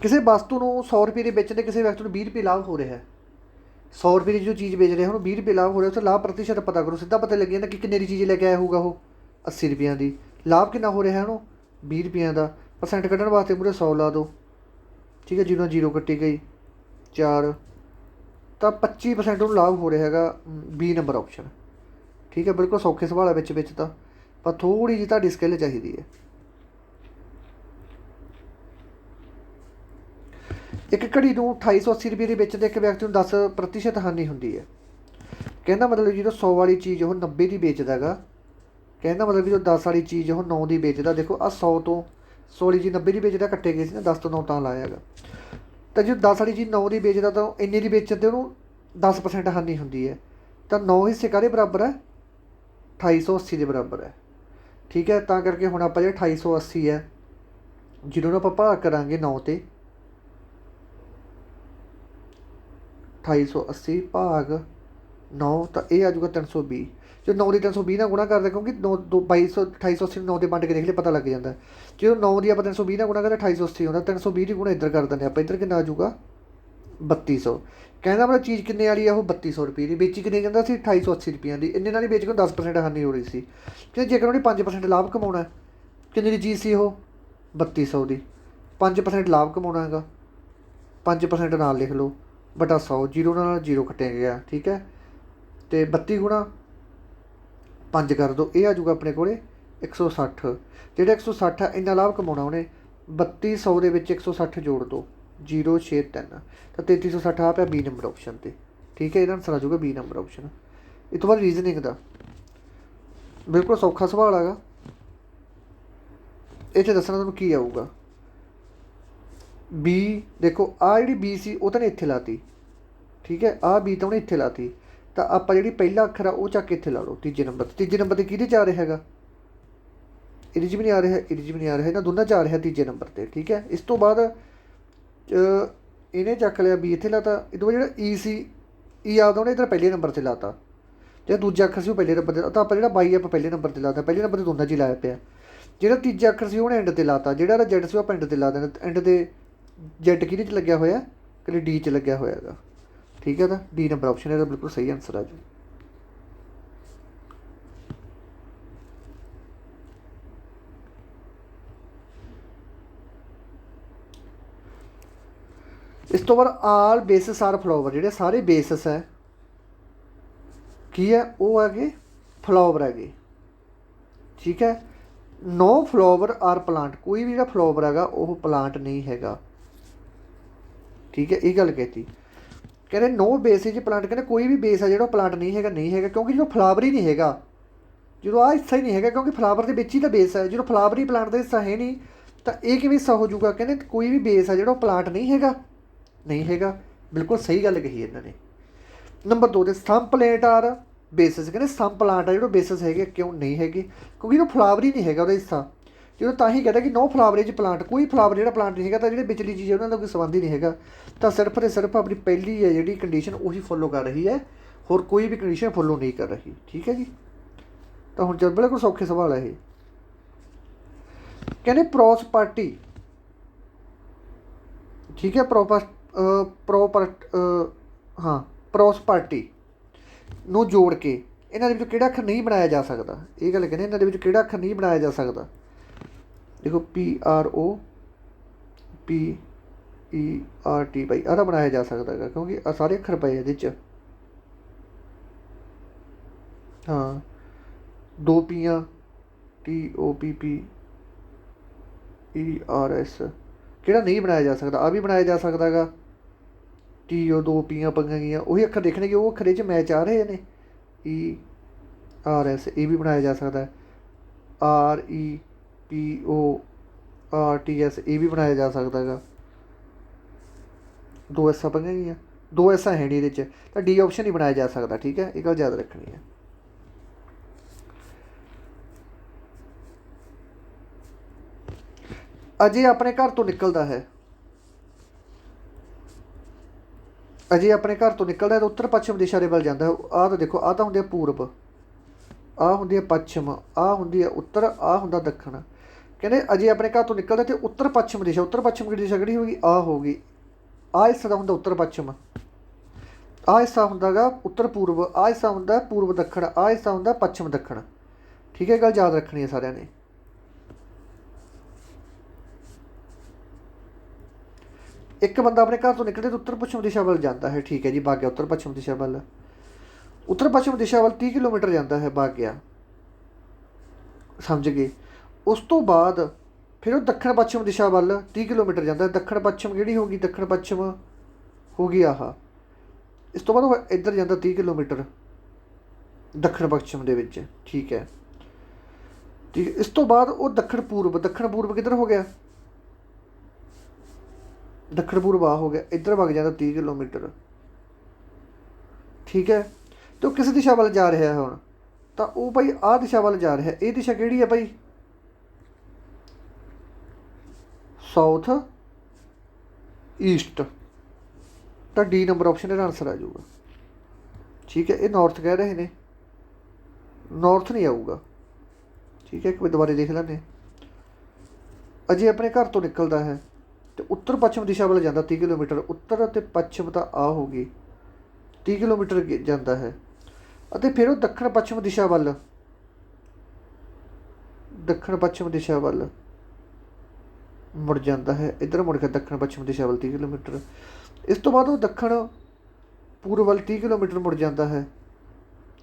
ਕਿਸੇ ਵਸਤੂ ਨੂੰ 100 ਰੁਪਏ ਦੇ ਵੇਚਣ ਦੇ ਕਿਸੇ ਵਿਅਕਤੀ ਨੂੰ 20 ਰੁਪਏ ਲਾਭ ਹੋ ਰਿਹਾ ਹੈ। 100 ਰੁਪਏ ਦੀ ਜੋ ਚੀਜ਼ ਵੇਚ ਰਿਹਾ ਉਹਨੂੰ 20 ਰੁਪਏ ਲਾਭ ਹੋ ਰਿਹਾ। ਉਸ ਲਾਭ ਪ੍ਰਤੀਸ਼ਤ ਪਤਾ ਕਰੋ। ਸਿੱਧਾ ਪਤਾ ਲੱਗ ਜਾਂਦਾ ਕਿ ਕਿੰਨੇ ਦੀ ਚੀਜ਼ ਲੈ ਕੇ ਆਇਆ ਹੋਊਗਾ ਉਹ, 80 ਰੁਪਈਆਂ ਦੀ। ਲਾਭ ਕਿੰਨਾ ਹੋ ਰਿਹਾ ਉਹਨੂੰ? 20 ਰੁਪਈਆਂ ਦਾ। ਪਰਸੈਂਟ ਕੱਢਣ ਵਾਸਤੇ ਮੂਹਰੇ 100 ਲਾ ਦਿਓ, ਠੀਕ ਹੈ। 0 ਕੱਟੀ ਗਈ 4, ਤਾਂ 25% ਉਹਨੂੰ ਲਾਭ ਹੋ ਰਿਹਾ ਹੈਗਾ। ਬੀ ਨੰਬਰ ਆਪਸ਼ਨ, ਠੀਕ ਹੈ। ਬਿਲਕੁਲ ਸੌਖੇ ਸਵਾਲ ਹੈ ਵਿੱਚ ਤਾਂ, ਪਰ ਥੋੜ੍ਹੀ ਜਿਹੀ ਤੁਹਾਡੀ ਸਕਿੱਲ ਚਾਹੀਦੀ ਹੈ। ਇੱਕ ਘੜੀ ਨੂੰ 2880 ਰੁਪਏ ਦੇ ਵੇਚਦੇ ਇੱਕ ਵਿਅਕਤੀ ਨੂੰ 10% ਹਾਨੀ ਹੁੰਦੀ ਹੈ। ਕਹਿੰਦਾ ਮਤਲਬ ਜਦੋਂ 100 ਵਾਲੀ ਚੀਜ਼ ਉਹ 90 ਦੀ ਵੇਚਦਾ ਹੈਗਾ। ਕਹਿੰਦਾ ਮਤਲਬ ਜਦੋਂ 10 ਵਾਲੀ ਚੀਜ਼ ਉਹ 9 ਦੀ ਵੇਚਦਾ। ਦੇਖੋ ਆਹ 100 ਤੋਂ 100 ਵਾਲੀ ਚੀਜ਼ 90 ਦੀ ਵੇਚਦਾ, ਕੱਟੇ ਗਏ ਸੀ ਨਾ, 10 ਤੋਂ 9 ਤਾਂ ਲਾਇਆ ਹੈਗਾ। ਤਾਂ ਜਦੋਂ 10 ਵਾਲੀ ਚੀਜ਼ 9 ਦੀ ਵੇਚਦਾ ਤਾਂ ਇੰਨੇ ਦੀ ਵੇਚਣ 'ਤੇ ਉਹਨੂੰ 10% ਹਾਨੀ ਹੁੰਦੀ ਹੈ। ਤਾਂ 9 ਹਿੱਸੇ ਕਾਹਦੇ ਬਰਾਬਰ ਹੈ? 2880 ਦੇ ਬਰਾਬਰ ਹੈ, ਠੀਕ ਹੈ। ਤਾਂ ਕਰਕੇ ਹੁਣ ਆਪਾਂ ਜਿਹੜਾ 2880 ਹੈ, ਜਿਹਨੂੰ ਆਪਾਂ ਭਾਗ ਕਰਾਂਗੇ 9 'ਤੇ, 2880 ਭਾਗ 9, ਤਾਂ ਇਹ ਆ ਜਾਊਗਾ 320। ਜੋ 9 ਦੀ 320 ਨਾਲ ਗੁਣਾ ਕਰਦੇ, ਕਿਉਂਕਿ 2880 ਨੂੰ 9 ਦੇ ਵੰਡ ਕੇ ਦੇਖ ਲਿਆ, ਪਤਾ ਲੱਗ ਜਾਂਦਾ। ਜਦੋਂ 9 ਦੀ ਆਪਾਂ 320 ਨਾਲ ਗੁਣਾ ਕਰਦੇ 2880 ਆਉਂਦਾ। 320 ਦੀ ਗੁਣਾ ਇੱਧਰ ਕਰ ਦਿੰਦੇ ਆਪਾਂ, ਇੱਧਰ ਕਿੰਨਾ ਆ ਜਾਊਗਾ? 3200। ਕਹਿੰਦਾ ਮਤਲਬ ਚੀਜ਼ ਕਿੰਨੇ ਵਾਲੀ ਆ ਉਹ? 3200 ਰੁਪਏ ਦੀ। ਵੇਚੀ ਕਿੰਨੇ ਜਾਂਦਾ ਸੀ? 2880 ਰੁਪਈਆਂ ਦੀ। ਇੰਨੇ ਨਾਲ ਹੀ ਵੇਚ ਕੇ 10% ਹਾਨੀ ਹੋ ਰਹੀ ਸੀ, ਕਿ ਜੇਕਰ ਉਹਨੇ 5% ਲਾਭ ਕਮਾਉਣਾ, ਕਿੰਨੇ ਦੀ ਚੀਜ਼ ਸੀ ਉਹ? 3200 ਦੀ। 5% ਲਾਭ ਕਮਾਉਣਾ ਹੈਗਾ, 5% ਨਾਲ ਲਿਖ ਲਓ, ਬਟਾ 100। 0 ਨਾਲ 0 ਕੱਟਿਆ ਗਿਆ, ਠੀਕ ਹੈ। ਅਤੇ 32 ਗੁਣਾ 5 ਕਰ ਦਿਓ, ਇਹ ਆ ਜਾਊਗਾ ਆਪਣੇ ਕੋਲ 160। ਜਿਹੜਾ 160 ਹੈ ਇੰਨਾ ਲਾਭ ਕਮਾਉਣਾ ਉਹਨੇ। 3200 ਦੇ ਵਿੱਚ 160 ਜੋੜ ਦਿਓ, 063, ਤਾਂ 3360 ਆ ਪਿਆ ਬੀ ਨੰਬਰ ਆਪਸ਼ਨ 'ਤੇ, ਠੀਕ ਹੈ। ਇਹਦਾ ਆਨਸਰ ਆ ਜਾਊਗਾ ਬੀ ਨੰਬਰ ਆਪਸ਼ਨ। ਇਸ ਤੋਂ ਬਾਅਦ ਰੀਜ਼ਨਿੰਗ ਦਾ ਬਿਲਕੁਲ ਸੌਖਾ ਸਵਾਲ ਹੈਗਾ। ਇਹ 'ਚ ਦੱਸਣਾ ਤੁਹਾਨੂੰ ਕੀ ਆਊਗਾ। ਬੀ ਦੇਖੋ, ਆਹ ਜਿਹੜੀ ਬੀ ਸੀ ਉਹ ਤਾਂ ਨੇ ਇੱਥੇ ਲਾਤੀ, ਠੀਕ ਹੈ। ਆਹ ਬੀ ਤਾਂ ਉਹਨੇ ਇੱਥੇ ਲਾਤੀ। ਤਾਂ ਆਪਾਂ ਜਿਹੜੀ ਪਹਿਲਾ ਅੱਖਰ ਆ ਉਹ ਚੱਕ ਕੇ ਇੱਥੇ ਲਾ ਲਓ ਤੀਜੇ ਨੰਬਰ 'ਤੇ। ਤੀਜੇ ਨੰਬਰ 'ਤੇ ਕਿਹਦੇ 'ਚ ਆ ਰਿਹਾ ਹੈਗਾ? ਇਹਦੇ 'ਚ ਵੀ ਨਹੀਂ ਆ ਰਿਹਾ, ਇਹਦੇ 'ਚ ਵੀ ਨਹੀਂ ਆ ਰਿਹਾ, ਇਹਨਾਂ ਦੋਨਾਂ 'ਚ ਆ ਰਿਹਾ ਤੀਜੇ ਨੰਬਰ 'ਤੇ, ਠੀਕ ਹੈ। ਇਸ ਤੋਂ ਬਾਅਦ ਇਹਨੇ ਚੱਕ ਲਿਆ ਬੀ ਇੱਥੇ ਲਾਤਾ, ਇਹ ਤੋਂ ਬਾਅਦ ਜਿਹੜਾ ਈ ਸੀ, ਈ ਆਪਦਾ ਉਹਨੇ ਇੱਧਰ ਪਹਿਲੇ ਨੰਬਰ 'ਤੇ ਲਾਤਾ, ਜਿਹੜਾ ਦੂਜਾ ਅੱਖਰ ਸੀ ਉਹ ਪਹਿਲੇ ਨੰਬਰ 'ਤੇ, ਤਾਂ ਆਪਾਂ ਜਿਹੜਾ ਬਾਈ ਆਪਾਂ ਪਹਿਲੇ ਨੰਬਰ 'ਤੇ ਲਾਤਾ, ਪਹਿਲੇ ਨੰਬਰ 'ਤੇ ਦੋਨਾਂ 'ਚ ਹੀ ਲਾਇਆ ਪਿਆ। ਜਿਹੜਾ ਤੀਜਾ ਅੱਖਰ ਸੀ ਉਹਨੇ ਐਂਡ 'ਤੇ ਲਾਤਾ, ਜਿਹੜਾ ਜੈਡ ਸੀ ਉਹ ਐਂਡ 'ਤੇ ਲਾ ਦੇਣਾ। ਐਂਡ 'ਤੇ ਜੈਡ ਕਿਹਦੇ 'ਚ ਲੱਗਿਆ ਹੋਇਆ, ਕਿ ਡੀ 'ਚ ਲੱਗਿਆ ਹੋਇਆ ਹੈਗਾ, ਠੀਕ ਹੈ। ਤਾਂ ਡੀ ਨੰਬਰ ਆਪਸ਼ਨ ਇਹਦਾ ਬਿਲਕੁਲ ਸਹੀ ਆਨਸਰ ਆ ਜੀ। ਇਸ ਤੋਂ ਬਾਅਦ ਆਲ ਬੇਸਿਸ ਆਰ ਫਲਾਵਰ, ਜਿਹੜੇ ਸਾਰੇ ਬੇਸਿਸ ਹੈ ਕੀ ਹੈ, ਉਹ ਹੈਗੇ ਫਲਾਵਰ ਹੈਗੇ, ਠੀਕ ਹੈ। ਨੋ ਫਲਾਵਰ ਆਰ ਪਲਾਂਟ, ਕੋਈ ਵੀ ਜਿਹੜਾ ਫਲਾਵਰ ਹੈਗਾ ਉਹ ਪਲਾਂਟ ਨਹੀਂ ਹੈਗਾ, ਠੀਕ ਹੈ। ਇਹ ਗੱਲ ਕਹਿਤੀ, ਕਹਿੰਦੇ ਨੋ ਬੇਸ ਇਜ ਪਲਾਂਟ, ਕਹਿੰਦੇ ਕੋਈ ਵੀ ਬੇਸ ਹੈ ਜਿਹੜਾ ਉਹ ਪਲਾਂਟ ਨਹੀਂ ਹੈਗਾ, ਨਹੀਂ ਹੈਗਾ ਕਿਉਂਕਿ ਜਦੋਂ ਫਲਾਵਰ ਹੀ ਨਹੀਂ ਹੈਗਾ, ਜਦੋਂ ਆਹ ਹਿੱਸਾ ਹੀ ਨਹੀਂ ਹੈਗਾ, ਕਿਉਂਕਿ ਫਲਾਵਰ ਦੇ ਵਿੱਚ ਹੀ ਤਾਂ ਬੇਸ ਹੈ। ਜਦੋਂ ਫਲਾਵਰ ਹੀ ਪਲਾਂਟ ਦਾ ਹਿੱਸਾ ਹੈ ਨਹੀਂ ਤਾਂ ਇਹ ਕਿਵੇਂ ਹਿੱਸਾ ਹੋ ਜਾਊਗਾ। ਕਹਿੰਦੇ ਕੋਈ ਵੀ ਬੇਸ ਹੈ ਜਿਹੜਾ ਉਹ ਪਲਾਂਟ ਨਹੀਂ ਹੈਗਾ, ਨਹੀਂ ਹੈਗਾ, ਬਿਲਕੁਲ ਸਹੀ ਗੱਲ ਕਹੀ ਇਹਨਾਂ ਨੇ। ਨੰਬਰ 2 ਦੇ ਸਮ ਪਲੇਟ ਆਰ ਬੇਸਿਸ, ਕਹਿੰਦੇ ਸਮ ਪਲਾਂਟ ਆ ਜਿਹੜੇ ਬੇਸਿਸ ਹੈਗੇ, ਕਿਉਂ ਨਹੀਂ ਹੈਗੇ, ਕਿਉਂਕਿ ਉਹ ਫਲਾਵਰ ਹੀ ਨਹੀਂ ਹੈਗਾ ਉਹਦਾ ਹਿੱਸਾ। ਜਦੋਂ ਤਾਂ ਹੀ ਕਹਿੰਦਾ ਕਿ ਨੋ ਫਲਾਵਰੇਜ ਪਲਾਂਟ, ਕੋਈ ਫਲਾਵਰ ਜਿਹੜਾ ਪਲਾਂਟ ਨਹੀਂ ਹੈਗਾ, ਤਾਂ ਜਿਹੜੇ ਵਿਚਲੀ ਚੀਜ਼ ਉਹਨਾਂ ਦਾ ਕੋਈ ਸੰਬੰਧ ਹੀ ਨਹੀਂ ਹੈਗਾ। ਤਾਂ ਸਿਰਫ ਅਤੇ ਸਿਰਫ ਆਪਣੀ ਪਹਿਲੀ ਹੈ ਜਿਹੜੀ ਕੰਡੀਸ਼ਨ ਉਹੀ ਫੋਲੋ ਕਰ ਰਹੀ ਹੈ, ਹੋਰ ਕੋਈ ਵੀ ਕੰਡੀਸ਼ਨ ਫੋਲੋ ਨਹੀਂ ਕਰ ਰਹੀ, ਠੀਕ ਹੈ ਜੀ। ਤਾਂ ਹੁਣ ਚੱਲ ਬਿਲਕੁਲ ਸੌਖੇ ਸਵਾਲ ਹੈ ਇਹ। ਕਹਿੰਦੇ ਪ੍ਰੋਸਪਰਟੀ, ਠੀਕ ਹੈ, ਪ੍ਰੋਸਪਰਟੀ ਨੂੰ ਜੋੜ ਕੇ ਇਹਨਾਂ ਦੇ ਵਿੱਚੋਂ ਕਿਹੜਾ ਅੱਖਰ ਨਹੀਂ ਬਣਾਇਆ ਜਾ ਸਕਦਾ। ਇਹ ਗੱਲ ਕਹਿੰਦੇ ਇਹਨਾਂ ਦੇ ਵਿੱਚ ਕਿਹੜਾ ਅੱਖਰ ਨਹੀਂ ਬਣਾਇਆ ਜਾ ਸਕਦਾ। ਦੇਖੋ PROPERT ਭਾਈ ਆਹ ਤਾਂ ਬਣਾਇਆ ਜਾ ਸਕਦਾ ਹੈਗਾ, ਕਿਉਂਕਿ ਆਹ ਸਾਰੇ ਅੱਖਰ ਪਏ ਇਹਦੇ 'ਚ। ਹਾਂ, 2 ਪੀਆਂ TOPPERS, ਕਿਹੜਾ ਨਹੀਂ ਬਣਾਇਆ ਜਾ ਸਕਦਾ, ਆ ਵੀ ਬਣਾਇਆ ਜਾ ਸਕਦਾ ਹੈਗਾ। TO 2 ਪੀਆਂ ਪੰਗੀਆਂ ਗਈਆਂ, ਉਹੀ ਅੱਖਰ ਦੇਖਣੇ ਕਿ ਉਹ ਅੱਖਰ 'ਚ ਮੈਚ ਆ ਰਹੇ ਨੇ। ERS ਇਹ ਵੀ ਬਣਾਇਆ ਜਾ ਸਕਦਾ ਹੈ। REPORTS ਇਹ ਵੀ ਬਣਾਇਆ ਜਾ ਸਕਦਾ ਹੈਗਾ। 2 ਐਸਾਂ ਪੰਗੀਆਂ ਗਈਆਂ, 2 ਐਸਾਂ ਹੈ ਨਹੀਂ ਇਹਦੇ 'ਚ, ਤਾਂ ਡੀ ਆਪਸ਼ਨ ਹੀ ਬਣਾਇਆ ਜਾ ਸਕਦਾ, ਠੀਕ ਹੈ। ਇਹ ਗੱਲ ਯਾਦ ਰੱਖਣੀ ਹੈ। ਅਜੇ ਆਪਣੇ ਘਰ ਤੋਂ ਨਿਕਲਦਾ ਹੈ, ਅਜੇ ਆਪਣੇ ਘਰ ਤੋਂ ਨਿਕਲਦਾ ਤਾਂ ਉੱਤਰ ਪੱਛਮ ਦਿਸ਼ਾ ਦੇ ਵੱਲ ਜਾਂਦਾ। ਆਹ ਤਾਂ ਦੇਖੋ, ਆਹ ਤਾਂ ਹੁੰਦੀ ਹੈ ਪੂਰਬ, ਆਹ ਹੁੰਦੀ ਹੈ ਪੱਛਮ, ਆਹ ਹੁੰਦੀ ਹੈ ਉੱਤਰ, ਆਹ ਹੁੰਦਾ ਦੱਖਣ। ਕਹਿੰਦੇ ਅਜੇ ਆਪਣੇ ਘਰ ਤੋਂ ਨਿਕਲਦਾ ਅਤੇ ਉੱਤਰ ਪੱਛਮ ਦਿਸ਼ਾ, ਉੱਤਰ ਪੱਛਮ ਦੀ ਦਿਸ਼ਾ ਕਿਹੜੀ ਹੋਗੀ, ਆਹ ਹੋ ਗਈ। ਆਹ ਹਿੱਸਾ ਦਾ ਹੁੰਦਾ ਉੱਤਰ ਪੱਛਮ, ਆਹ ਹਿੱਸਾ ਹੁੰਦਾ ਗਾ ਉੱਤਰ ਪੂਰਬ, ਆਹ ਹਿੱਸਾ ਹੁੰਦਾ ਪੂਰਬ ਦੱਖਣ, ਆਹ ਹਿੱਸਾ ਹੁੰਦਾ ਪੱਛਮ ਦੱਖਣ, ਠੀਕ ਹੈ। ਗੱਲ ਯਾਦ ਰੱਖਣੀ ਹੈ ਸਾਰਿਆਂ ਨੇ। ਇੱਕ ਬੰਦਾ ਆਪਣੇ ਘਰ ਤੋਂ ਨਿਕਲਦੇ ਤਾਂ ਉੱਤਰ ਪੱਛਮ ਦਿਸ਼ਾ ਵੱਲ ਜਾਂਦਾ ਹੈ, ਠੀਕ ਹੈ ਜੀ, ਭਾਗ ਗਿਆ ਉੱਤਰ ਪੱਛਮ ਦਿਸ਼ਾ ਵੱਲ। ਉੱਤਰ ਪੱਛਮ ਦਿਸ਼ਾ ਵੱਲ 30 ਕਿਲੋਮੀਟਰ ਜਾਂਦਾ ਹੈ, ਭਾਗ ਗਿਆ, ਸਮਝ ਗਏ। ਉਸ ਤੋਂ ਬਾਅਦ ਫਿਰ ਉਹ ਦੱਖਣ ਪੱਛਮ ਦਿਸ਼ਾ ਵੱਲ 30 ਕਿਲੋਮੀਟਰ ਜਾਂਦਾ। ਦੱਖਣ ਪੱਛਮ ਕਿਹੜੀ ਹੋ ਗਈ, ਦੱਖਣ ਪੱਛਮ ਹੋ ਗਈ ਆਹ। ਇਸ ਤੋਂ ਬਾਅਦ ਉਹ ਇੱਧਰ ਜਾਂਦਾ 30 ਕਿਲੋਮੀਟਰ ਦੱਖਣ ਪੱਛਮ ਦੇ ਵਿੱਚ, ਠੀਕ ਹੈ। ਠੀਕ, ਇਸ ਤੋਂ ਬਾਅਦ ਉਹ ਦੱਖਣ ਪੂਰਬ ਕਿੱਧਰ ਹੋ ਗਿਆ, ਦੱਖਣ ਪੂਰਬ ਆ ਹੋ ਗਿਆ, ਇੱਧਰ ਵਗ ਜਾਂਦਾ 30 ਕਿਲੋਮੀਟਰ, ਠੀਕ ਹੈ। ਅਤੇ ਉਹ ਕਿਸ ਦਿਸ਼ਾ ਵੱਲ ਜਾ ਰਿਹਾ ਹੈ ਹੁਣ, ਤਾਂ ਉਹ ਭਾਈ ਆਹ ਦਿਸ਼ਾ ਵੱਲ ਜਾ ਰਿਹਾ। ਇਹ ਦਿਸ਼ਾ ਕਿਹੜੀ ਹੈ ਭਾਈ, ਸਾਊਥ ਈਸਟ, ਤਾਂ ਡੀ ਨੰਬਰ ਆਪਸ਼ਨ ਇਹਦਾ ਆਨਸਰ ਆ ਜਾਊਗਾ, ਠੀਕ ਹੈ। ਇਹ ਨੌਰਥ ਕਹਿ ਰਹੇ ਨੇ, ਨੌਰਥ ਨਹੀਂ ਆਊਗਾ, ਠੀਕ ਹੈ। ਇੱਕ ਵਾਰ ਦੁਬਾਰੇ ਦੇਖ ਲੈਂਦੇ। ਅਜੇ ਆਪਣੇ ਘਰ ਤੋਂ ਨਿਕਲਦਾ ਹੈ ਅਤੇ ਉੱਤਰ ਪੱਛਮ ਦਿਸ਼ਾ ਵੱਲ ਜਾਂਦਾ 30 ਕਿਲੋਮੀਟਰ, ਉੱਤਰ ਅਤੇ ਪੱਛਮ ਤਾਂ ਆ ਹੋ ਗਈ 30 ਕਿਲੋਮੀਟਰ ਜਾਂਦਾ ਹੈ। ਅਤੇ ਫਿਰ ਉਹ ਦੱਖਣ ਪੱਛਮ ਦਿਸ਼ਾ ਵੱਲ ਮੁੜ ਜਾਂਦਾ ਹੈ, ਇੱਧਰ ਮੁੜ ਕੇ ਦੱਖਣ ਪੱਛਮ ਦਿਸ਼ਾ ਵੱਲ 30 ਕਿਲੋਮੀਟਰ। ਇਸ ਤੋਂ ਬਾਅਦ ਉਹ ਦੱਖਣ ਪੂਰਬ ਵੱਲ 30 ਕਿਲੋਮੀਟਰ ਮੁੜ ਜਾਂਦਾ ਹੈ